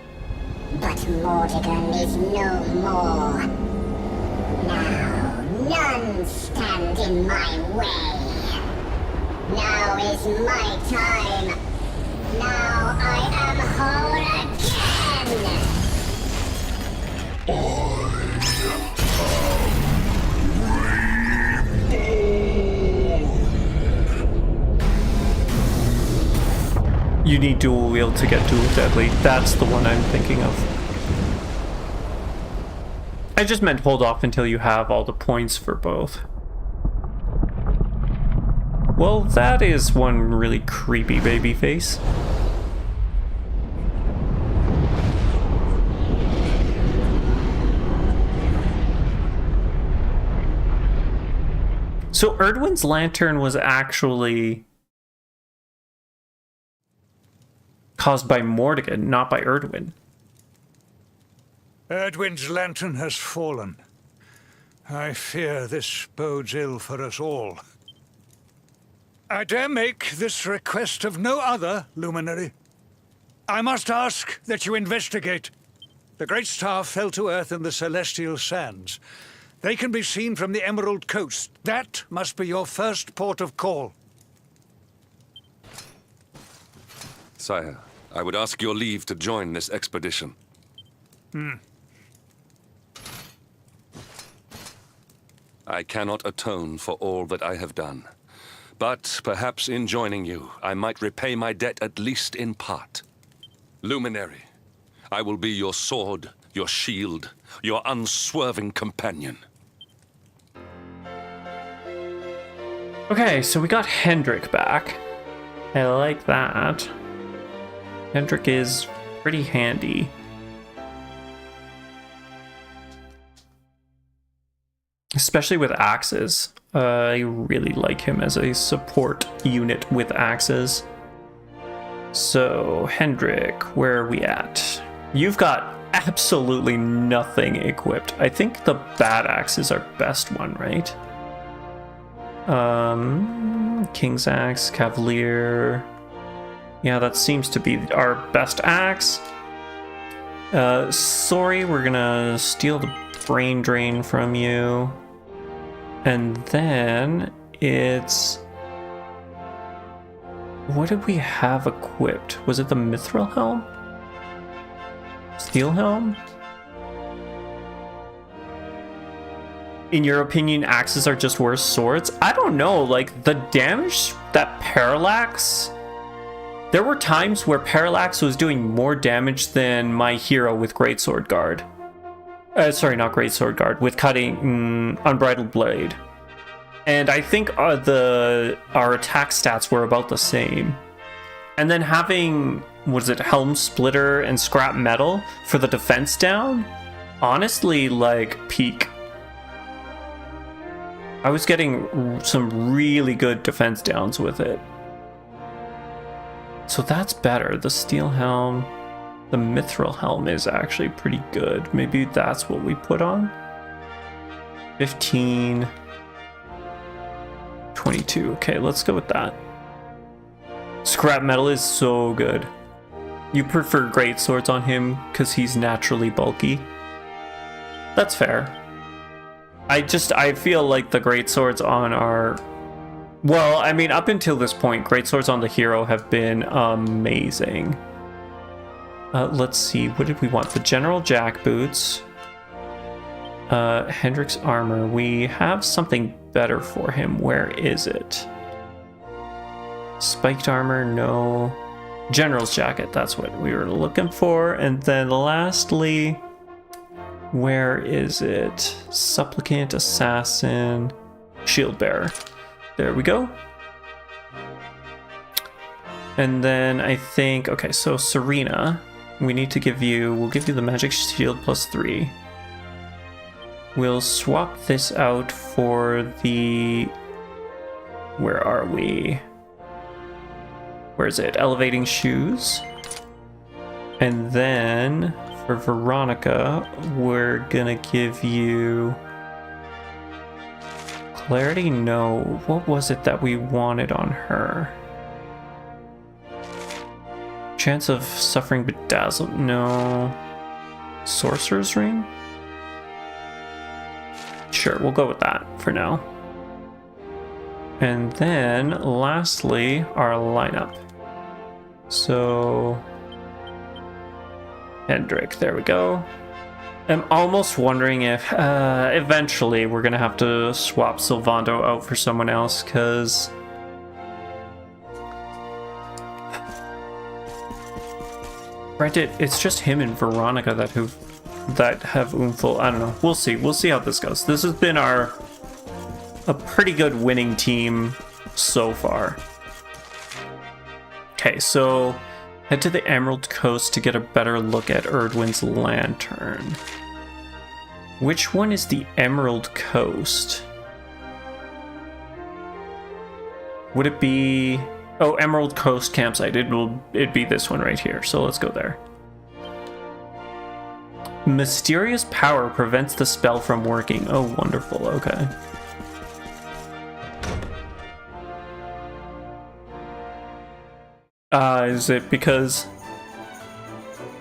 But Mordegon is no more. Now, none stand in my way. Now is my time. Now I am whole again. You need dual wield to get dual deadly. That's the one I'm thinking of. I just meant hold off until you have all the points for both. Well, that is one really creepy baby face. So Erdwin's lantern was actually caused by Mordegon, not by Erdwin. Erdwin's lantern has fallen. I fear this bodes ill for us all. I dare make this request of no other, Luminary. I must ask that you investigate. The Great Star fell to Earth in the Celestial Sands. They can be seen from the Emerald Coast. That must be your first port of call. Sire, I would ask your leave to join this expedition. I cannot atone for all that I have done. But perhaps in joining you, I might repay my debt at least in part. Luminary, I will be your sword, your shield, your unswerving companion. Okay, so we got Hendrik back. I like that. Hendrik is pretty handy. Especially with axes. I really like him as a support unit with axes. So, Hendrik, where are we at? You've got absolutely nothing equipped. I think the bad axe is our best one, right? King's Axe, Cavalier. Yeah, that seems to be our best axe. Sorry, we're gonna steal the brain drain from you. And then it's... what did we have equipped? Was it the Mithril Helm? Steel Helm? In your opinion, axes are just worse swords? I don't know, like, the damage that Parallax... There were times where Parallax was doing more damage than my hero with Greatsword Guard. Sorry, not Greatsword Guard, with cutting Unbridled Blade. And I think our attack stats were about the same. And then having, was it Helm Splitter and Scrap Metal for the defense down? Honestly, like, peak. I was getting some really good defense downs with it. So that's better. The Steel Helm, the Mithril Helm is actually pretty good. Maybe that's what we put on. 15, 22. Okay, let's go with that. Scrap Metal is so good. You prefer great swords on him because he's naturally bulky. That's fair. I feel like the great swords on our... Well, I mean, up until this point, great swords on the hero have been amazing. Let's see, what did we want? The General Jack boots. Hendrick's armor. We have something better for him. Where is it? Spiked armor, no. General's jacket, that's what we were looking for. And then lastly, where is it? Supplicant, assassin, shield bearer. There we go. And then I think, okay, so Serena, we need to give you, we'll give you the magic shield +3. We'll swap this out for the, where are we? Where is it? Elevating shoes. And then for Veronica, we're gonna give you clarity. No, what was it that we wanted on her? Chance of suffering bedazzled. No. Sorcerer's ring. Sure, we'll go with that for now. And then lastly, our lineup. So Hendrick, there we go. I'm almost wondering if eventually we're gonna have to swap Sylvando out for someone else, because granted, it's just him and Veronica that have Umful. I don't know. We'll see. We'll see how this goes. This has been a pretty good winning team so far. Okay, so head to the Emerald Coast to get a better look at Erdwin's lantern. Which one is the Emerald Coast? Would it be... Oh, Emerald Coast campsite. It'd be this one right here. So let's go there. Mysterious power prevents the spell from working. Oh, wonderful. Okay. Is it because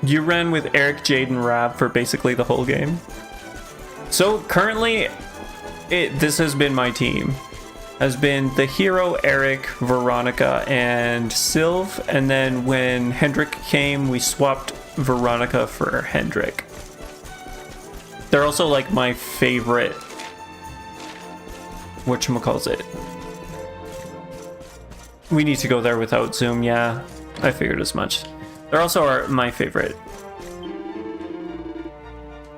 you ran with Eric, Jade, and Rab for basically the whole game? So currently, this has been my team. Has been the hero, Eric, Veronica, and Sylv. And then when Hendrick came, we swapped Veronica for Hendrick. They're also like my favorite... Whatchamacallit? We need to go there without Zoom, yeah. I figured as much. They're also my favorite.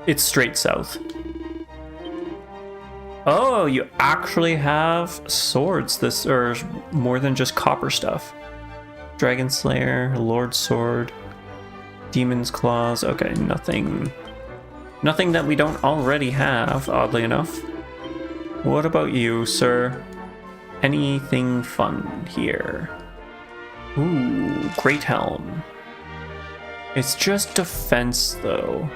It's straight south. Oh, you actually have swords. This, or more than just copper stuff. Dragon Slayer, Lord Sword, Demon's Claws. Okay, nothing that we don't already have, oddly enough. What about you, sir? Anything fun here? Ooh, Great Helm. It's just defense, though.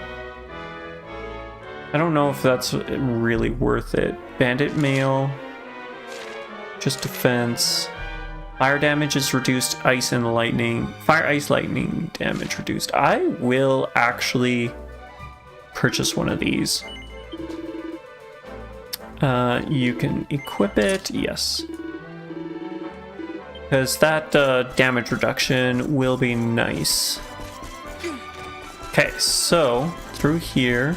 I don't know if that's really worth it. Bandit Mail. Just defense. Fire damage is reduced. Ice and lightning. Fire, ice, lightning damage reduced. I will actually purchase one of these. You can equip it. Yes. Because that damage reduction will be nice. Okay, so through here,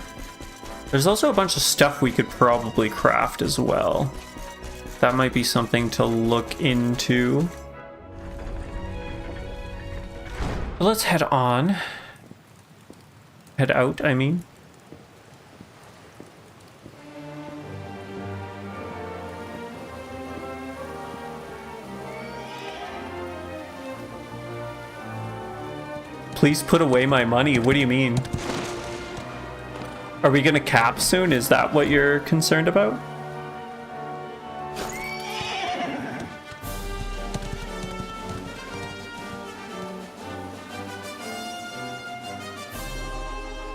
there's also a bunch of stuff we could probably craft as well. That might be something to look into. But let's head on. Head out, I mean. Please put away my money. What do you mean? Are we gonna cap soon? Is that what you're concerned about?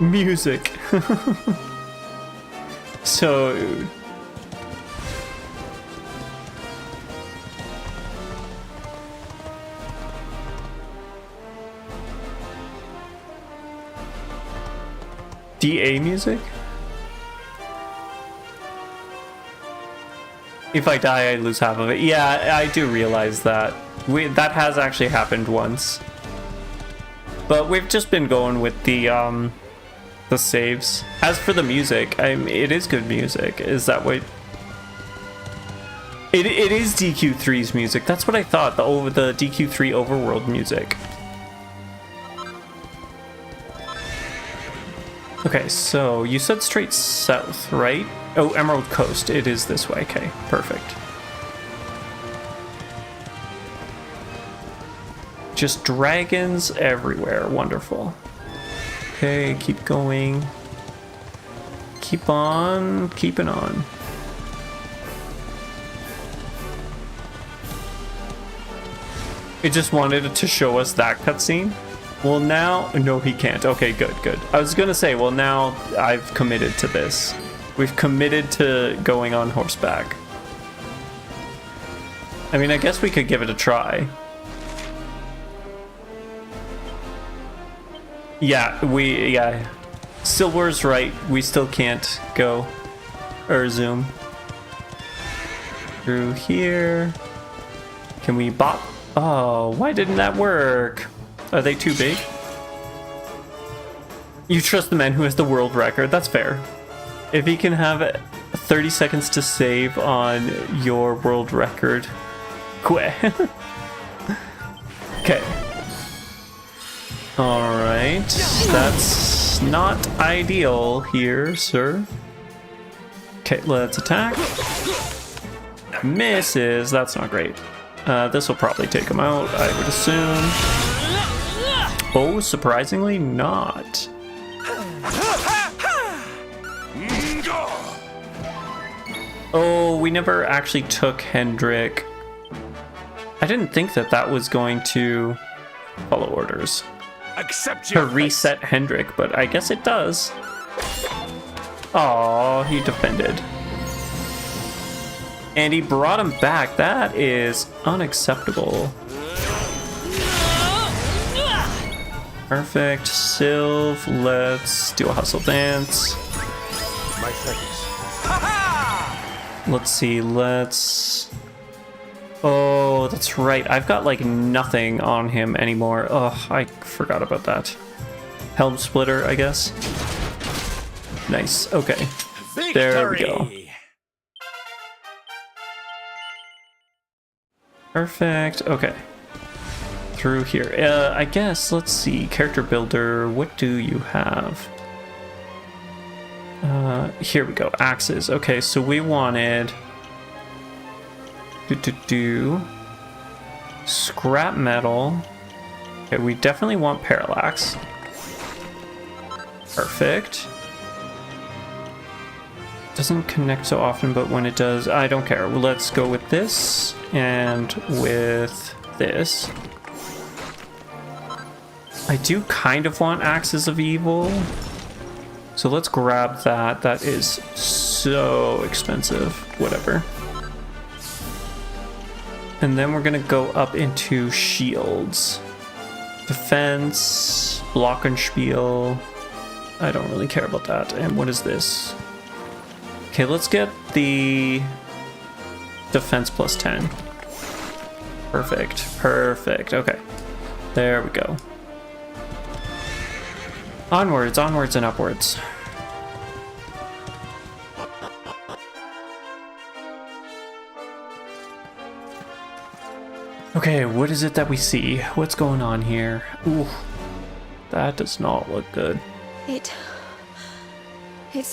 Music. So... DA music? If I die, I lose half of it. Yeah, I do realize that. That has actually happened once. But we've just been going with the saves. As for the music, it is good music. Is that what... It is DQ3's music. That's what I thought, the DQ3 overworld music. Okay, so you said straight south, right? Oh, Emerald Coast. It is this way. Okay, perfect. Just dragons everywhere. Wonderful. Okay, keep going. Keep on keeping on. It just wanted to show us that cutscene. Well, now... No, he can't. Okay, good, good. I was gonna say, well, now I've committed to this. We've committed to going on horseback. I mean, I guess we could give it a try. Yeah, Silver's right. We still can't go. Or zoom. Through here. Can we bop? Oh, why didn't that work? Are they too big? You trust the man who has the world record. That's fair. If he can have 30 seconds to save on your world record. Quit. Okay. Alright. That's not ideal here, sir. Okay, let's attack. Misses. That's not great. This will probably take him out, I would assume. Oh, surprisingly not. Oh, we never actually took Hendrik. I didn't think that that was going to follow orders. Accept To reset Hendrik, but I guess it does. Oh, he defended. And he brought him back. That is unacceptable. Perfect. Sylv, let's do a hustle dance. My seconds. Let's see, let's... Oh, that's right. I've got like nothing on him anymore. Oh, I forgot about that. Helm Splitter, I guess. Nice, okay. Victory! There we go. Perfect, okay. Through here. I guess, let's see. Character builder, what do you have? Here we go. Axes. Okay, so we wanted... Scrap metal. Okay, we definitely want parallax. Perfect. Doesn't connect so often, but when it does, I don't care. Well, let's go with this and with this. I do kind of want Axes of Evil. So let's grab that. That is so expensive. Whatever. And then we're gonna go up into shields. Defense, Glockenspiel. I don't really care about that. And what is this? Okay, let's get the defense plus 10. Perfect, perfect. Okay, there we go. Onwards, onwards, and upwards. Okay, what is it that we see? What's going on here? Ooh, that does not look good. It's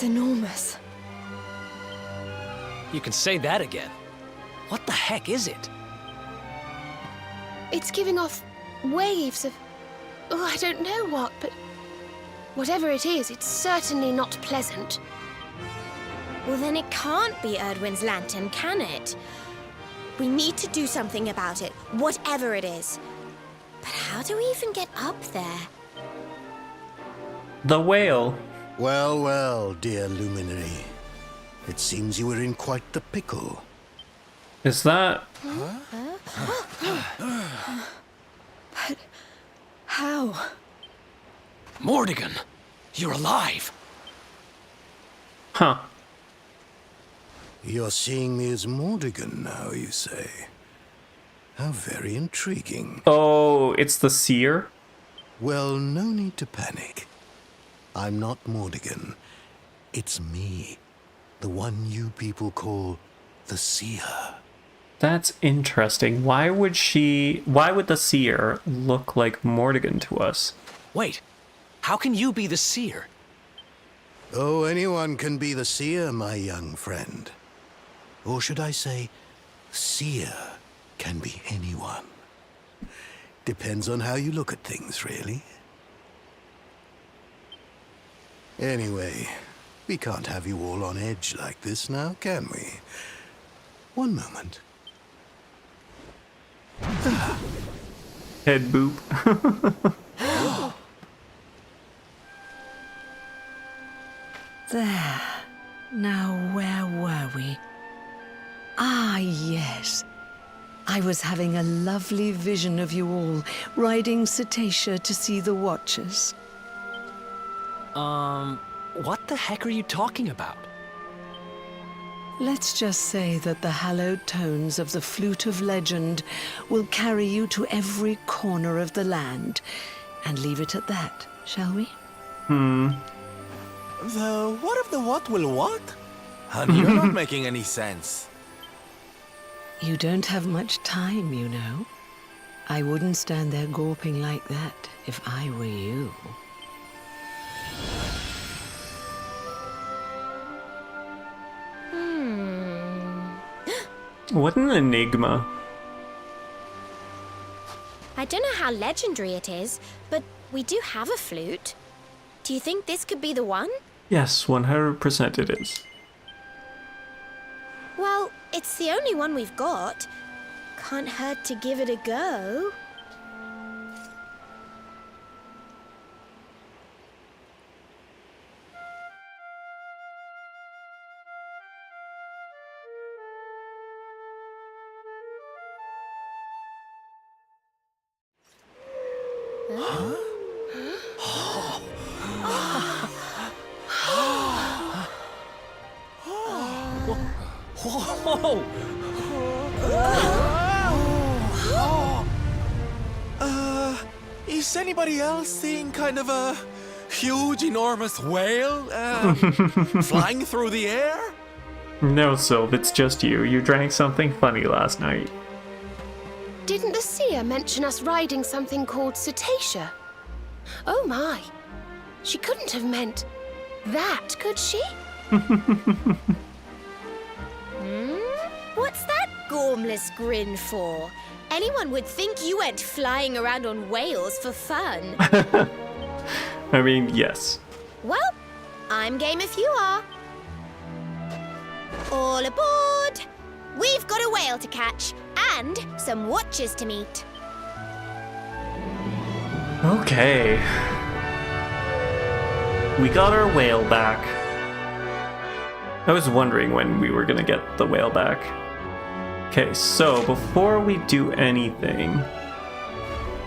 enormous. You can say that again. What the heck is it? It's giving off waves of... Oh, I don't know what, but... Whatever it is, it's certainly not pleasant. Well, then it can't be Erdwin's lantern, can it? We need to do something about it, whatever it is. But how do we even get up there? The whale. Well, well, dear luminary. It seems you were in quite the pickle. Is that... But how? Mordigan, you're alive. Huh. You're seeing me as Mordigan now, you say? How very intriguing. Oh, it's the seer? Well, no need to panic. I'm not Mordigan. It's me. The one you people call the seer. That's interesting. Why would the seer look like Mordigan to us? Wait, how can you be the seer? Oh, anyone can be the seer, my young friend. Or should I say, seer can be anyone. Depends on how you look at things, really. Anyway, we can't have you all on edge like this now, can we? One moment. Head boop. There. Now, where were we? Ah, yes. I was having a lovely vision of you all, riding Cetacea to see the Watchers. What the heck are you talking about? Let's just say that the hallowed tones of the Flute of Legend will carry you to every corner of the land. And leave it at that, shall we? The what of the what will what? Honey, you're not making any sense. You don't have much time, you know. I wouldn't stand there gawping like that if I were you. What an enigma. I don't know how legendary it is, but we do have a flute. Do you think this could be the one? Yes, 100% it is. Well, it's the only one we've got. Can't hurt to give it a go. Whoa! Is anybody else seeing kind of a huge, enormous whale flying through the air? No, Sylv, it's just you. You drank something funny last night. Didn't the seer mention us riding something called Cetacea? Oh my. She couldn't have meant that, could she? What's that gormless grin for? Anyone would think you went flying around on whales for fun. I mean, yes. Well, I'm game if you are. All aboard! We've got a whale to catch and some watchers to meet. Okay. We got our whale back. I was wondering when we were gonna get the whale back. Okay, so before we do anything,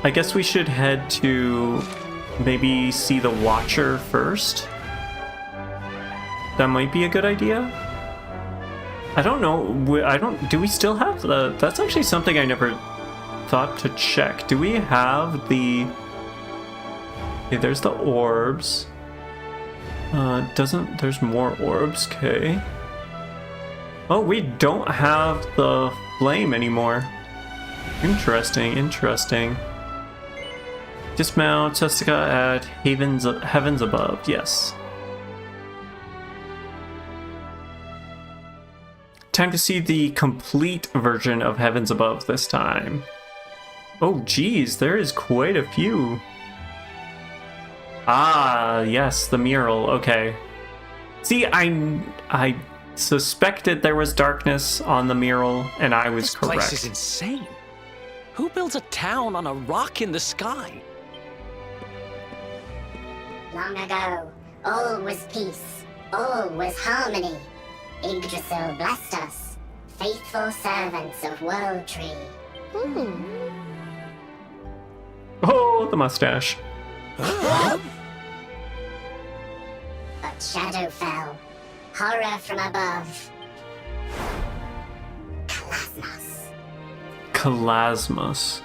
I guess we should head to maybe see the Watcher first. That might be a good idea. I don't know. Do we still have the... That's actually something I never thought to check. Do we have the Okay, there's the orbs. There's more orbs, okay. Oh, we don't have the flame anymore. Interesting, interesting. Dismount Sestica at Heavens Above, yes. Time to see the complete version of Heavens Above this time. Oh geez, there is quite a few. Ah, yes, the mural, okay. See, I suspected there was darkness on the mural, and I was correct. This place is insane. Who builds a town on a rock in the sky? Long ago, all was peace, all was harmony. Yggdrasil blessed us, faithful servants of World Tree. Oh, the mustache. But shadow fell, horror from above. Kalasmos. Kalasmos.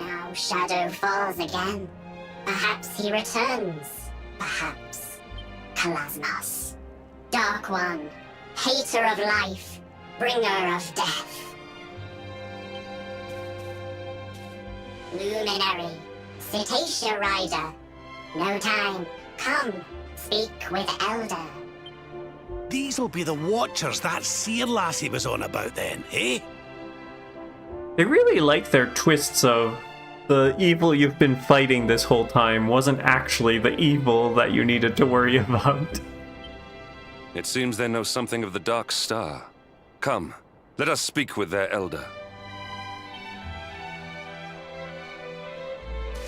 Now shadow falls again. Perhaps he returns. Perhaps. Kalasmos. Dark One. Hater of life. Bringer of death. Luminary. Cetacea Rider. No time. Come. Speak with Elder. These'll be the Watchers that seer lassie was on about then, eh? They really like their twists of the evil you've been fighting this whole time wasn't actually the evil that you needed to worry about. It seems they know something of the Dark Star. Come, let us speak with their elder.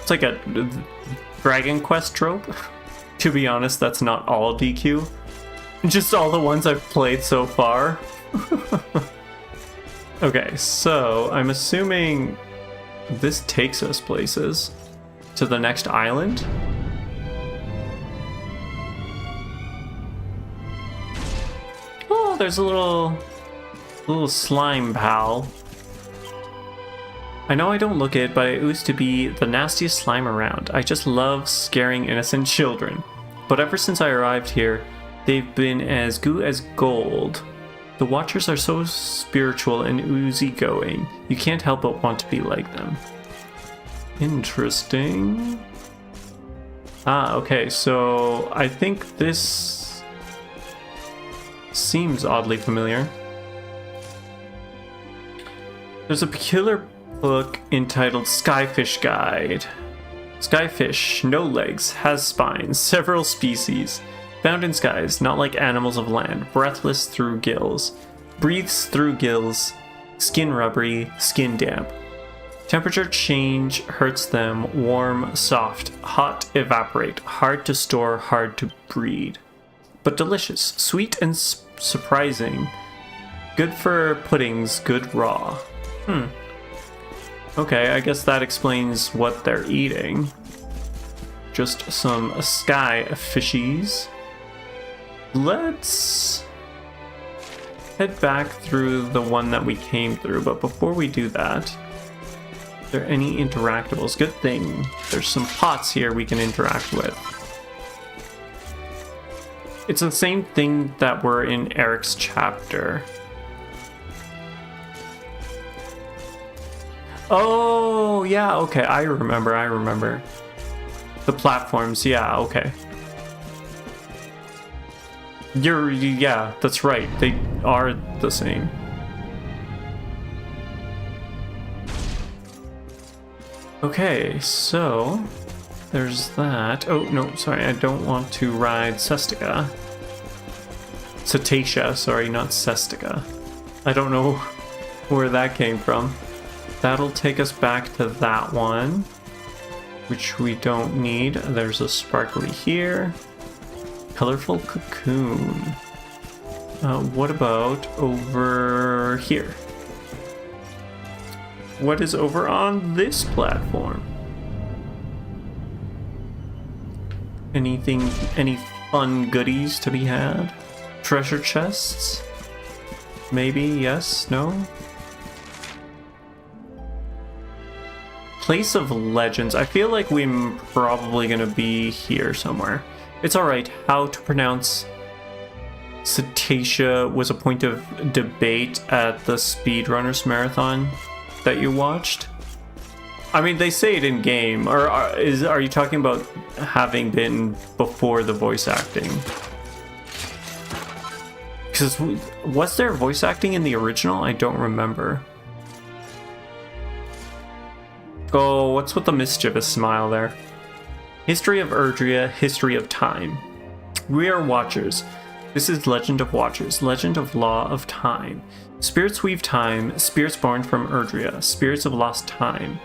It's like a Dragon Quest trope. To be honest, that's not all DQ. Just all the ones I've played so far. Okay, so I'm assuming this takes us places to the next island. Oh, there's a little slime pal. I know I don't look it, but I used to be the nastiest slime around. I just love scaring innocent children. But ever since I arrived here, they've been as goo as gold. The Watchers are so spiritual and oozy-going. You can't help but want to be like them. Interesting. Ah, okay, so I think this seems oddly familiar. There's a peculiar book entitled Skyfish Guide. Skyfish, no legs, has spines, several species. Found in skies, not like animals of land, breathless through gills. Breathes through gills, skin rubbery, skin damp. Temperature change hurts them, warm, soft, hot, evaporate, hard to store, hard to breed. But delicious, sweet and surprising. Good for puddings, good raw. Okay, I guess that explains what they're eating. Just some sky fishies. Let's head back through the one that we came through, but before we do that, are there any interactables? Good thing there's some pots here we can interact with. It's the same thing that were in Eric's chapter. Oh, yeah, okay, I remember. The platforms, yeah, okay. Yeah, that's right, they are the same. Okay, so there's that. Oh, no, sorry, I don't want to ride Sestica. Cetacea, sorry, not Sestica. I don't know where that came from. That'll take us back to that one, which we don't need. There's a sparkly here. Colorful cocoon. What about over here? What is over on this platform? Anything, any fun goodies to be had? Treasure chests? Maybe, yes, no? Place of Legends. I feel like we're probably gonna be here somewhere. It's alright. How to pronounce Cetacea was a point of debate at the Speedrunners Marathon that you watched. I mean, they say it in game. Or are you talking about having been before the voice acting? Because was there voice acting in the original? I don't remember. Oh, what's with the mischievous smile there? History of Erdrea, history of time. We are Watchers. This is Legend of Watchers, Legend of Law of Time. Spirits weave time, spirits born from Erdrea, spirits of lost time.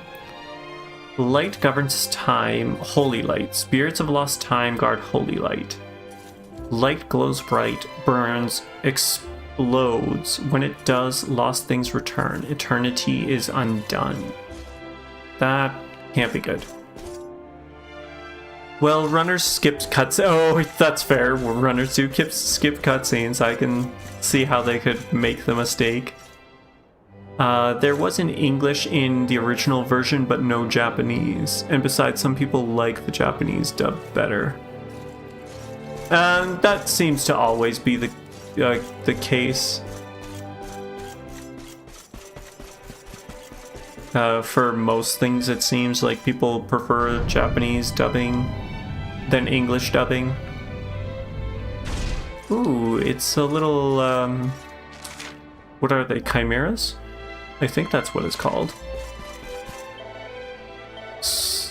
Light governs time, holy light. Spirits of lost time guard holy light. Light glows bright, burns, explodes. When it does, lost things return. Eternity is undone. That can't be good. Well, runners skipped cuts. Oh, that's fair. Well, runners do skip cutscenes. I can see how they could make the mistake. There was an English in the original version, but no Japanese. And besides, some people like the Japanese dub better. That seems to always be the case. For most things, it seems like people prefer Japanese dubbing than English dubbing. Ooh, it's a little, what are they, chimeras? I think that's what it's called.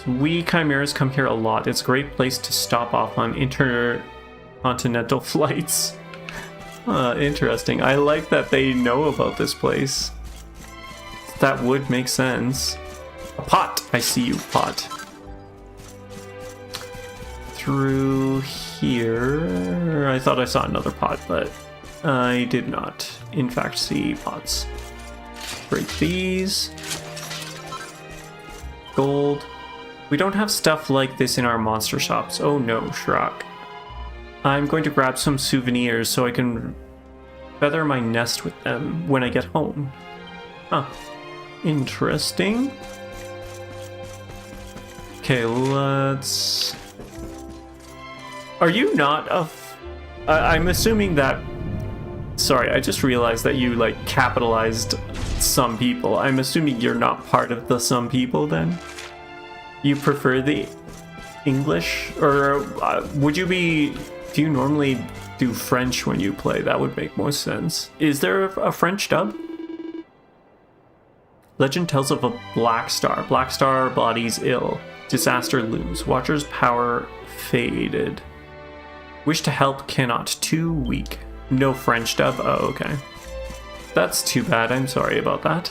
We chimeras come here a lot. It's a great place to stop off on intercontinental flights. Interesting. I like that they know about this place. That would make sense. A pot! I see you, pot. Through here... I thought I saw another pot, but I did not, in fact, see pots. Break these. Gold. We don't have stuff like this in our monster shops. Oh no, Shrock. I'm going to grab some souvenirs so I can feather my nest with them when I get home. Huh. Interesting. Okay, let's... Are you not a... I'm assuming that... Sorry, I just realized that you, like, capitalized some people. I'm assuming you're not part of the some people, then? You prefer the English? Or would you be... Do you normally do French when you play? That would make more sense. Is there a French dub? Legend tells of a black star. Black star bodies ill. Disaster looms. Watcher's power faded. Wish to help cannot. Too weak. No French dub? Oh, okay. That's too bad. I'm sorry about that.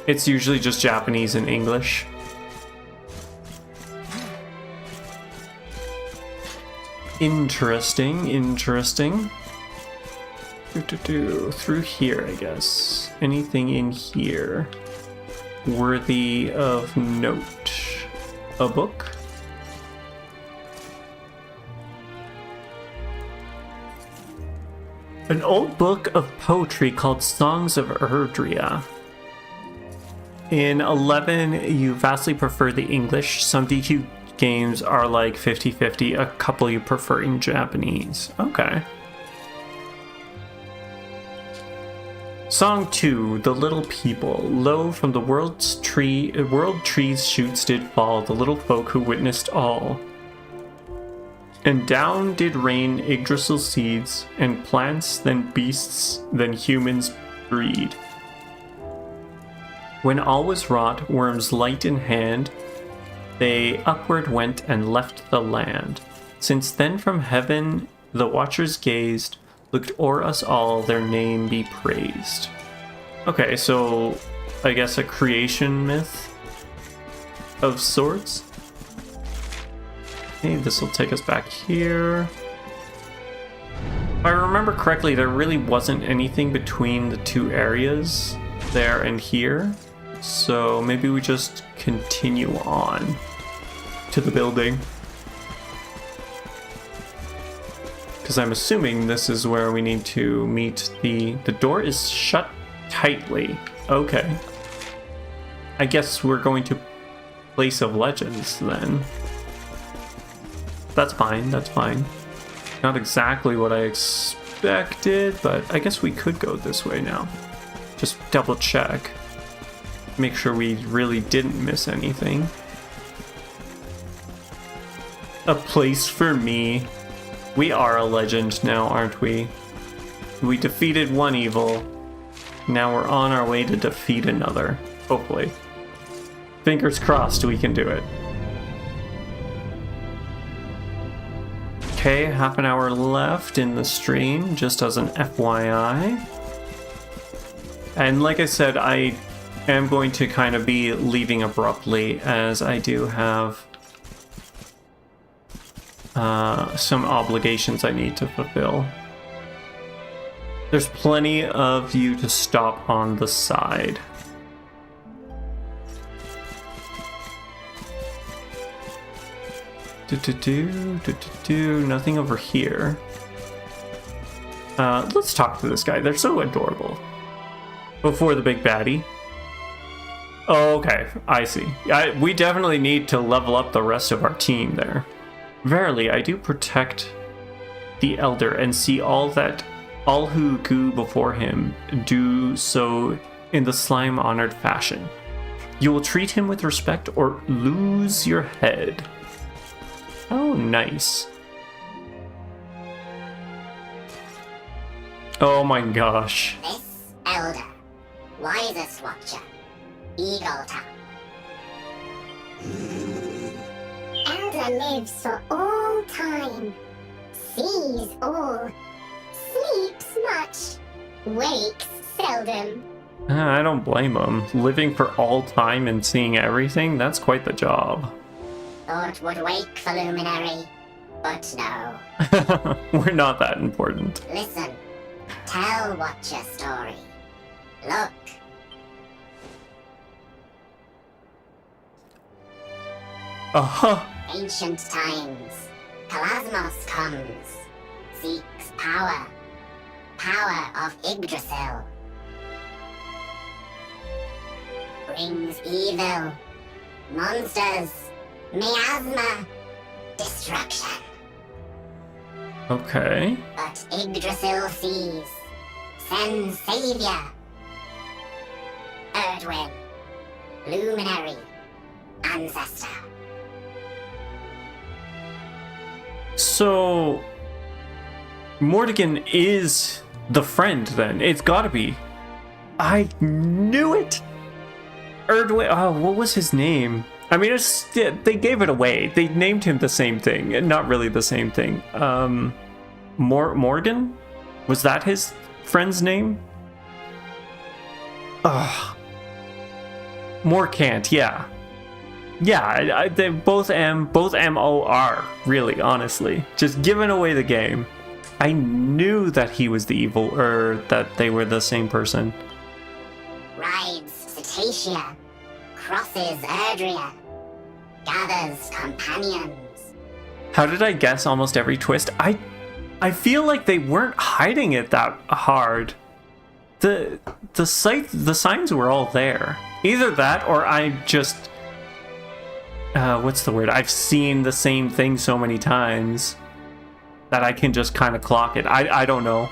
It's usually just Japanese and English. Interesting, interesting. Through here, I guess. Anything in here worthy of note? A book? An old book of poetry called Songs of Erdrea. In 11, you vastly prefer the English. Some DQ games are like 50-50. A couple you prefer in Japanese. Okay. Song 2, The Little People. Lo, from the world trees shoots did fall, the little folk who witnessed all. And down did rain Yggdrasil seeds, and plants, then beasts, then humans breed. When all was wrought, worms light in hand, they upward went and left the land. Since then from heaven the watchers gazed, looked o'er us all, their name be praised. Okay, so I guess a creation myth of sorts. Okay, this will take us back here. If I remember correctly, there really wasn't anything between the two areas, there and here. So maybe we just continue on to the building. Because I'm assuming this is where we need to meet the door is shut tightly. Okay. I guess we're going to Place of Legends then. That's fine, that's fine. Not exactly what I expected, but I guess we could go this way now. Just double check. Make sure we really didn't miss anything. A place for me. We are a legend now, aren't we? We defeated one evil. Now we're on our way to defeat another. Hopefully. Fingers crossed we can do it. Okay, half an hour left in the stream, just as an FYI. And like I said, I am going to kind of be leaving abruptly, as I do have some obligations I need to fulfill. There's plenty of you to stop on the side. Nothing over here. Let's talk to this guy. They're so adorable. Before the big baddie. Oh, okay, I see. We definitely need to level up the rest of our team there. Verily, I do protect the elder and see all who go before him do so in the slime-honored fashion. You will treat him with respect or lose your head. Oh, nice. Oh my gosh. This elder, wisest watcher, Eagle Tap. Elder lives for all time, sees all, sleeps much, wakes seldom. I don't blame him. Living for all time and seeing everything, that's quite the job. Thought would wake the luminary, but no. We're not that important. Listen, tell Watcher story. Look. Ancient times, Kalasmos comes, seeks power. Power of Yggdrasil. Brings evil, monsters, miasma, destruction. Okay. But Yggdrasil sees, sends savior. Erdwin, luminary, ancestor. So Mordegon is the friend then. It's gotta be. I knew it! Erdwin, oh, what was his name? I mean, they gave it away. They named him the same thing, and not really the same thing. Morgan? Was that his friend's name? Ugh. Morcant, yeah. Yeah, they both M-O-R, really, honestly. Just giving away the game. I knew that he was the evil, or that they were the same person. Rides Cetacea, crosses Erdrea, gathers companions. How did I guess almost every twist? I feel like they weren't hiding it that hard. The signs were all there. Either that, or I just... what's the word? I've seen the same thing so many times that I can just kind of clock it. I don't know.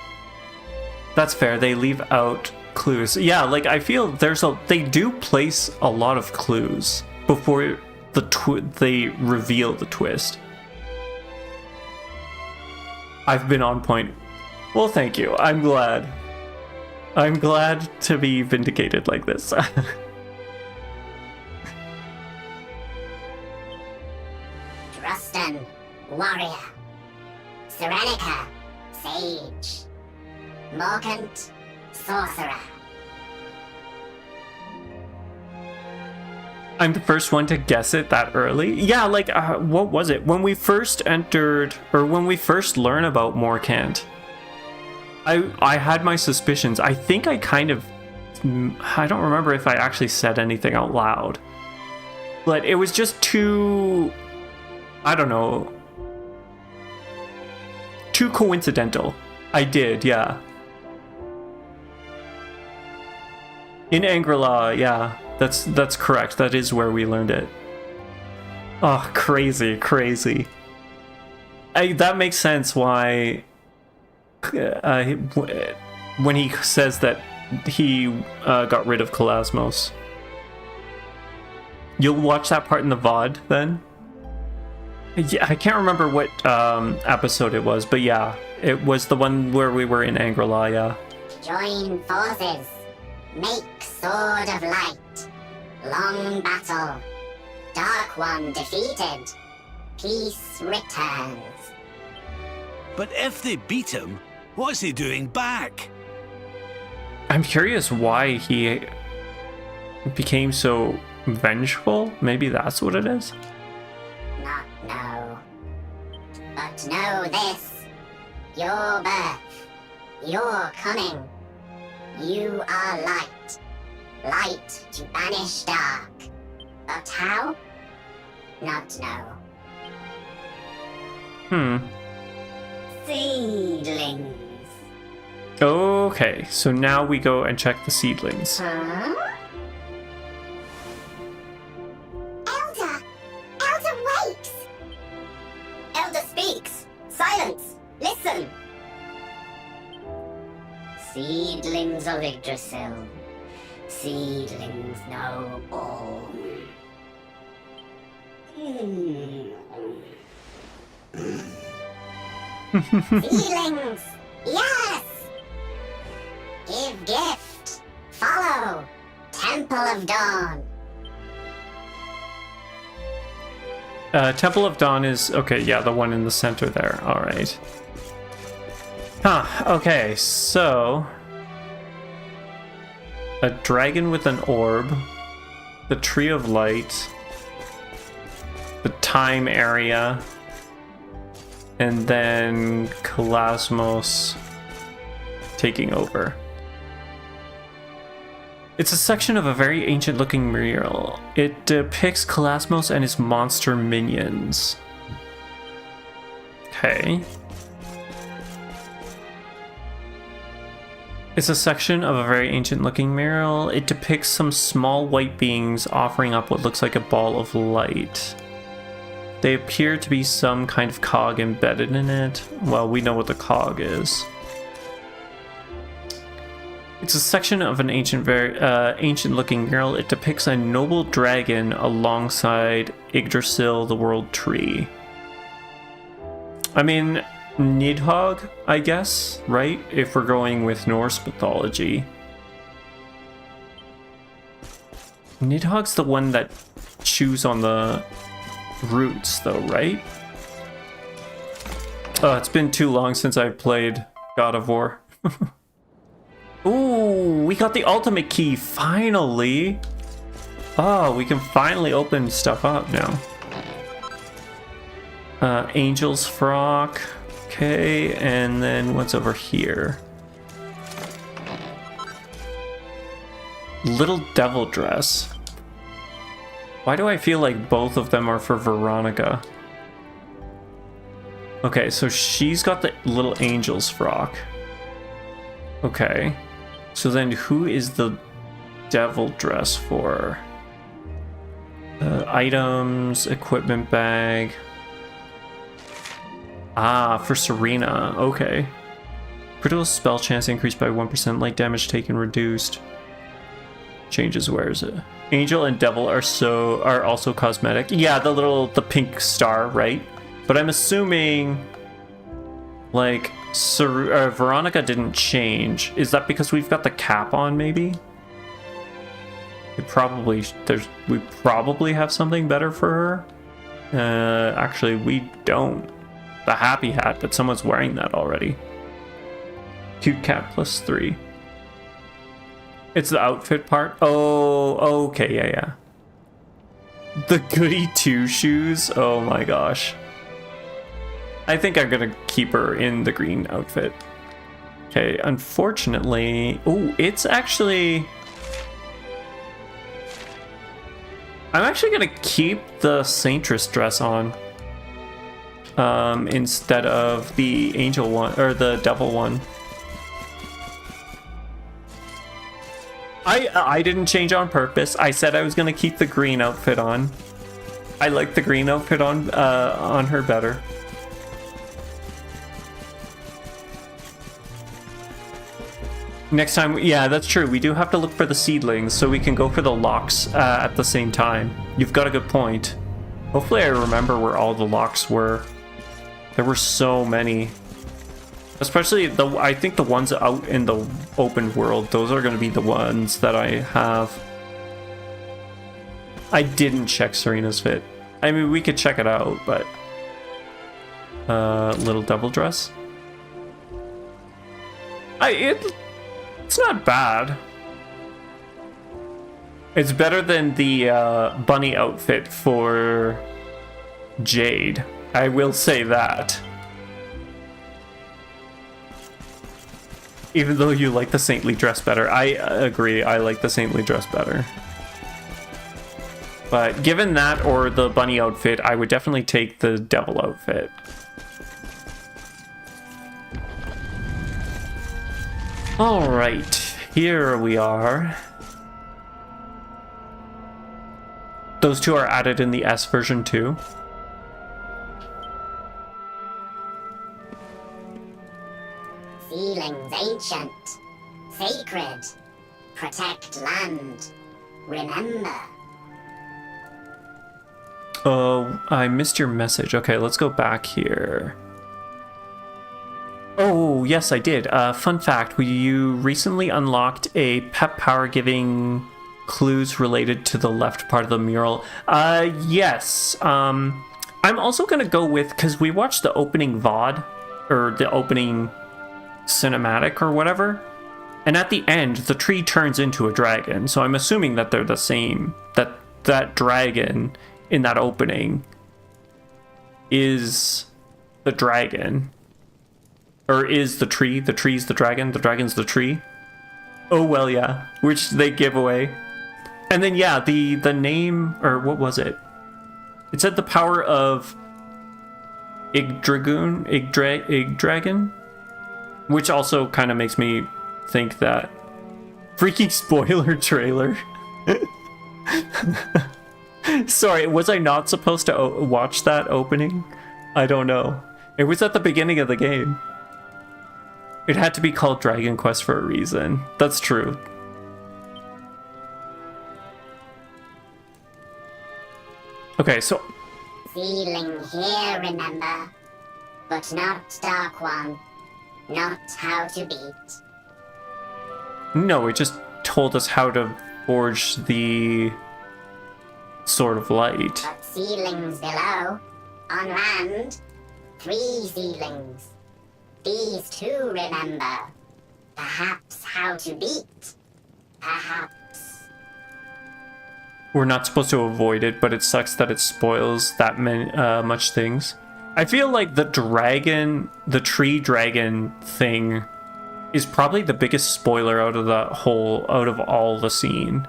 That's fair. They leave out clues. Yeah, like I feel they do place a lot of clues before they reveal the twist. I've been on point. Well, thank you. I'm glad. I'm glad to be vindicated like this. Drustan, warrior. Serenica, sage. Morcant, sorcerer. I'm the first one to guess it that early. Yeah, like, what was it? When we first entered, or when we first learn about Morcant, I had my suspicions. I think I don't remember if I actually said anything out loud. But it was just too, I don't know, too coincidental. I did, yeah. In Angrila, yeah. That's correct. That is where we learned it. Oh, crazy. That makes sense why when he says that he got rid of Kalasmos. You'll watch that part in the VOD then? Yeah, I can't remember what episode it was, but yeah, it was the one where we were in Angela, yeah. Join forces. Make Sword of Light. Long battle. Dark One defeated. Peace returns. But if they beat him, what's he doing back? I'm curious why he became so vengeful. Maybe that's what it is? Not know. But know this. Your birth. Your coming. You are light. Light to banish dark. But how? Not know. Seedlings. Okay, so now we go and check the seedlings. Huh? Elder! Elder wakes! Elder speaks! Silence! Listen! Seedlings of Yggdrasil. Seedlings know all. Seedlings! Yes! Give gift. Follow. Temple of Dawn. Temple of Dawn is... Okay, yeah, the one in the center there. Alright. Okay, so... A dragon with an orb. The Tree of Light. The time area. And then Kalasmos taking over. It's a section of a very ancient looking mural. It depicts Kalasmos and his monster minions. Okay. It's a section of a very ancient looking mural. It depicts some small white beings offering up what looks like a ball of light. They appear to be some kind of cog embedded in it. Well, we know what the cog is. It's a section of an ancient-looking mural. It depicts a noble dragon alongside Yggdrasil, the world tree. I mean, Nidhogg, I guess, right? If we're going with Norse mythology. Nidhogg's the one that chews on the roots, though, right? Oh, it's been too long since I played God of War. Ooh, we got the ultimate key, finally! Oh, we can finally open stuff up now. Angel's Frock. Okay, and then what's over here? Little Devil Dress. Why do I feel like both of them are for Veronica? Okay, so she's got the Little Angel's Frock. Okay. So then who is the Devil Dress for? Items, equipment bag. Ah, for Serena. Okay. Critical spell chance increased by 1%. Light damage taken reduced. Changes. Where is it? Angel and Devil are also cosmetic. Yeah, the pink star, right? But I'm assuming like Veronica didn't change. Is that because we've got the cap on? Maybe. We probably have something better for her. Actually, we don't. The happy hat, but someone's wearing that already. Cute cat +3. It's the outfit part. Oh, okay, yeah. The goody 2 shoes. Oh my gosh. I think I'm gonna keep her in the green outfit. Okay, unfortunately... Oh, it's actually... I'm actually gonna keep the Saintress dress on. Instead of the angel one, or the devil one. I didn't change on purpose. I said I was gonna keep the green outfit on. I like the green outfit on her better. Next time, yeah, that's true. We do have to look for the seedlings so we can go for the locks at the same time. You've got a good point. Hopefully I remember where all the locks were. There were so many. Especially, I think the ones out in the open world, those are going to be the ones that I have. I didn't check Serena's fit. I mean, we could check it out, but... little devil dress? It's not bad. It's better than the bunny outfit for Jade. I will say that. Even though you like the saintly dress better. I agree, I like the saintly dress better. But given that or the bunny outfit, I would definitely take the devil outfit. Alright, here we are. Those two are added in the S version too. Feelings ancient, sacred, protect land, remember. Oh, I missed your message. Okay, let's go back here. Oh, yes, I did. Fun fact, you recently unlocked a pep power giving clues related to the left part of the mural. Yes. I'm also gonna go with, because we watched the opening VOD, or the opening cinematic or whatever, and at the end the tree turns into a dragon, so I'm assuming that they're the same, that dragon in that opening is the dragon, or is the tree's the dragon, the dragon's the tree. Oh well, yeah, which they give away. And then yeah, the name, or what was it, it said the power of Igdragoon, Igdragon, which also kind of makes me think that... Freaking spoiler trailer. Sorry, was I not supposed to watch that opening? I don't know. It was at the beginning of the game. It had to be called Dragon Quest for a reason. That's true. Okay, so... Feeling here, remember, but not Dark One. Not how to beat. No, it just told us how to forge the Sword of Light. But ceilings below, on land, 3 ceilings. These 2 remember. Perhaps how to beat. Perhaps. We're not supposed to avoid it, but it sucks that it spoils that much things. I feel like the tree dragon thing is probably the biggest spoiler out of all the scene.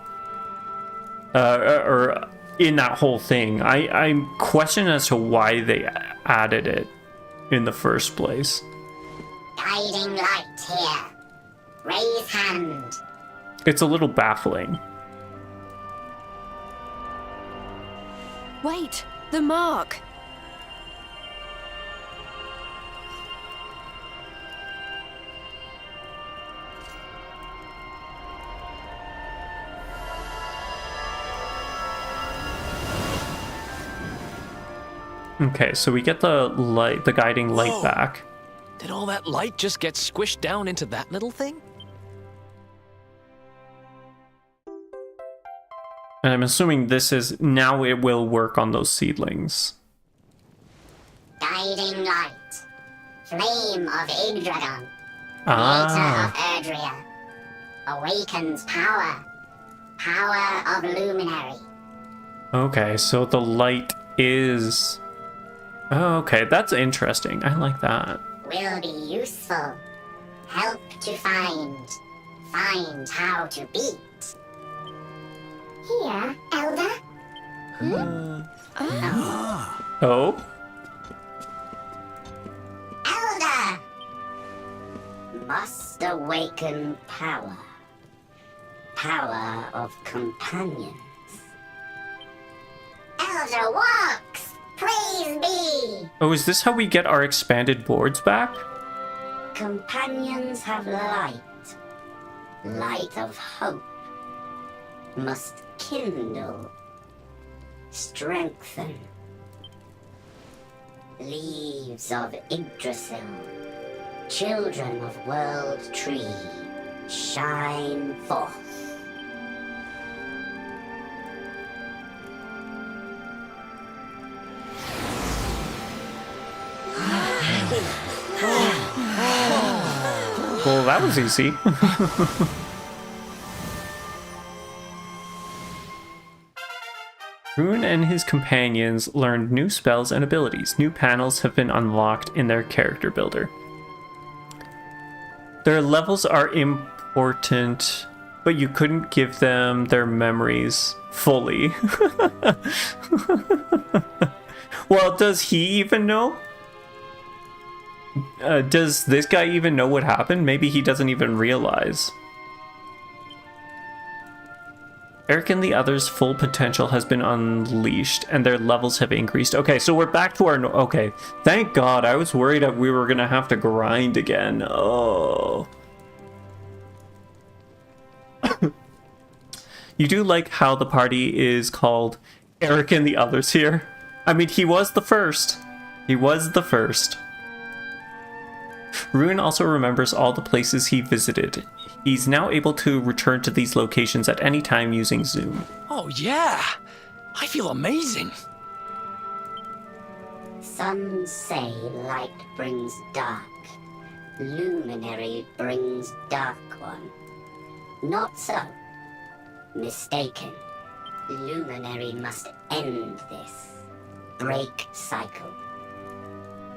Or in that whole thing. I'm questioning as to why they added it in the first place. Guiding light here. Raise hand. It's a little baffling. Wait, the mark. Okay, so we get the light, the guiding light back. Did all that light just get squished down into that little thing? And I'm assuming this is, now it will work on those seedlings. Guiding light. Flame of Yggdragon. Ah. Creator of Erdrea. Awakens power. Power of Luminary. Okay, so the light is... Oh, okay, that's interesting. I like that. Will be useful. Help to find. Find how to beat. Here, Elder. Oh? Elder! Must awaken power. power of companions. Elder Waltz, praise be! Oh, is this how we get our expanded boards back? Companions have light, light of hope, must kindle, strengthen. Leaves of Yggdrasil, children of World Tree, shine forth. Well, that was easy. Rune and his companions learned new spells and abilities. New panels have been unlocked in their character builder. Their levels are important, but you couldn't give them their memories fully. Well, does he even know? Does this guy even know what happened? Maybe he doesn't even realize. Eric and the others' full potential has been unleashed, and their levels have increased. Okay, so we're back to our... Okay, thank God. I was worried that we were going to have to grind again. Oh. You do like how the party is called Eric and the others here? I mean, he was the first. He was the first. Rune also remembers all the places he visited. He's now able to return to these locations at any time using Zoom. Oh yeah! I feel amazing! Some say light brings dark. Luminary brings dark one. Not so. Mistaken. Luminary must end this. Break cycle.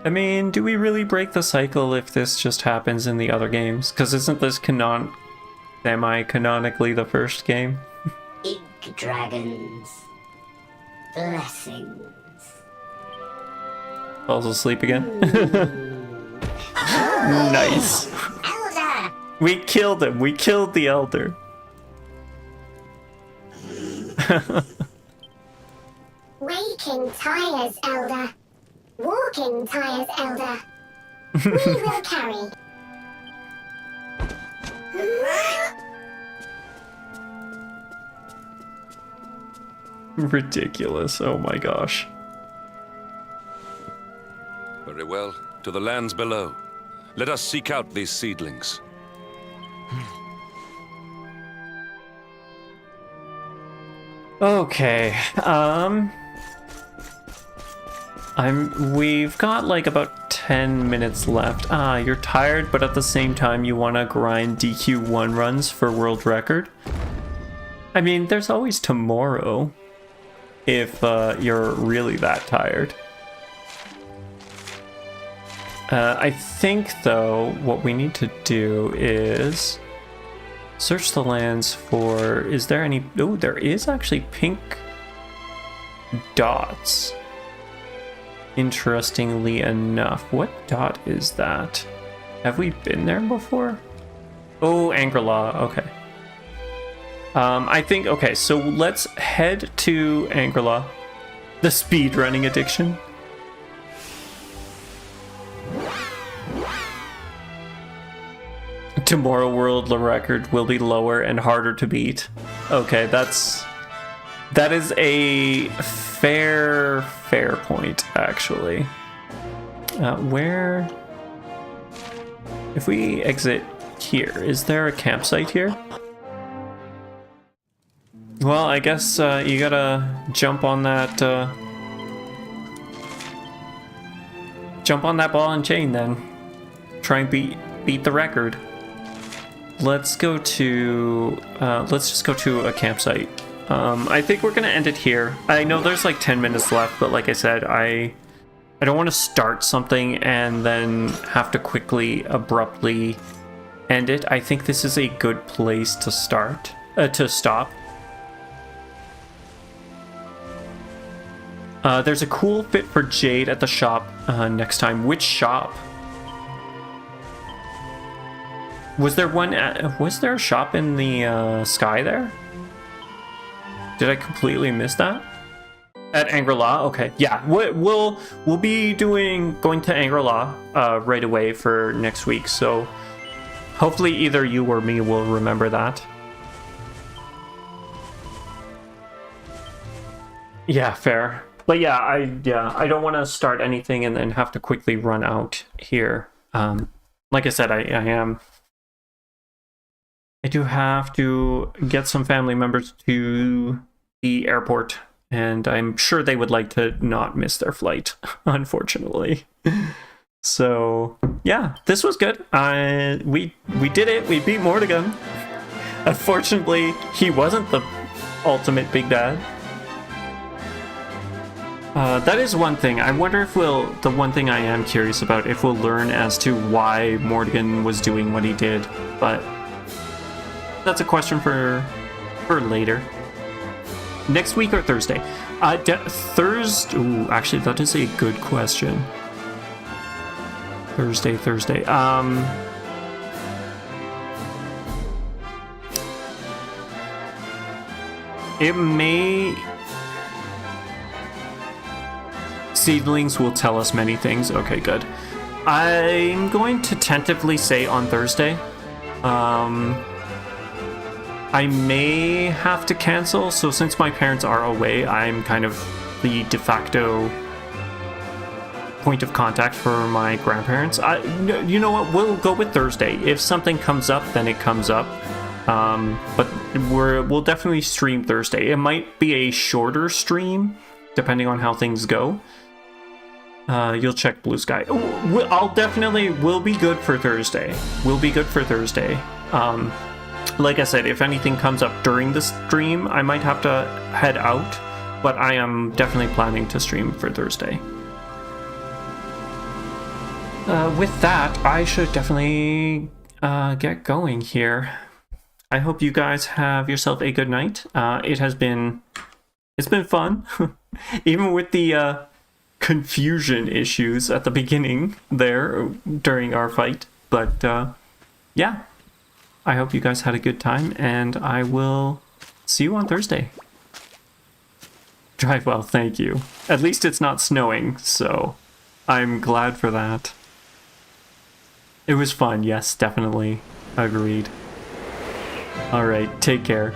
I mean, do we really break the cycle if this just happens in the other games? Because isn't this semi-canonically the first game? Dragons. Blessings. Falls asleep again? Nice. Elder! We killed him. We killed the Elder. Waking tires, Elder. Walking tires, Elder. We will carry. Ridiculous. Oh my gosh. Very well. To the lands below. Let us seek out these seedlings. Okay. We've got like about 10 minutes left. You're tired, but at the same time you want to grind DQ1 runs for world record. I mean, there's always tomorrow if you're really that tired. I think, though, what we need to do is search the lands for... Is there any... Oh, there is actually pink dots. Interestingly enough. What dot is that? Have we been there before? Oh, Angela. Okay. I think... Okay, so let's head to Angela. The speedrunning addiction. Tomorrow world record will be lower and harder to beat. Okay, that is a fair point, actually. Where... If we exit here, is there a campsite here? Well, I guess you gotta jump on that ball and chain then. Try and beat the record. Let's go to let's just go to a campsite. I think we're gonna end it here. I know there's like 10 minutes left, but like I said, I don't want to start something and then have to quickly, abruptly end it. I think this is a good place to stop. There's a cool fit for Jade at the shop next time. Which shop? Was there one? Was there a shop in the sky there? Did I completely miss that? At Angri-La? Okay, yeah. We'll be going to Angri-La right away for next week. So hopefully either you or me will remember that. Yeah, fair. But yeah, I don't want to start anything and then have to quickly run out here. Like I said, I do have to get some family members to the airport, and I'm sure they would like to not miss their flight, unfortunately. So yeah, this was good. We did it. We beat Mordegon. Unfortunately, he wasn't the ultimate big bad. That is one thing. I wonder if the one thing I am curious about, if we'll learn as to why Mordegon was doing what he did, but that's a question for later. Next week or Thursday? Thursday. Ooh, actually, that is a good question. Thursday. It may. Seedlings will tell us many things. Okay, good. I'm going to tentatively say on Thursday. I may have to cancel, so since my parents are away, I'm kind of the de facto point of contact for my grandparents. You know what? We'll go with Thursday. If something comes up, then it comes up. But we'll definitely stream Thursday. It might be a shorter stream, depending on how things go. You'll check Blue Sky. We'll be good for Thursday. We'll be good for Thursday. Like I said, if anything comes up during the stream, I might have to head out, but I am definitely planning to stream for Thursday. With that, I should definitely get going here. I hope you guys have yourself a good night. It's been fun, even with the confusion issues at the beginning there during our fight. But yeah, I hope you guys had a good time, and I will see you on Thursday. Drive well, thank you. At least it's not snowing, so I'm glad for that. It was fun, yes, definitely. Agreed. Alright, take care.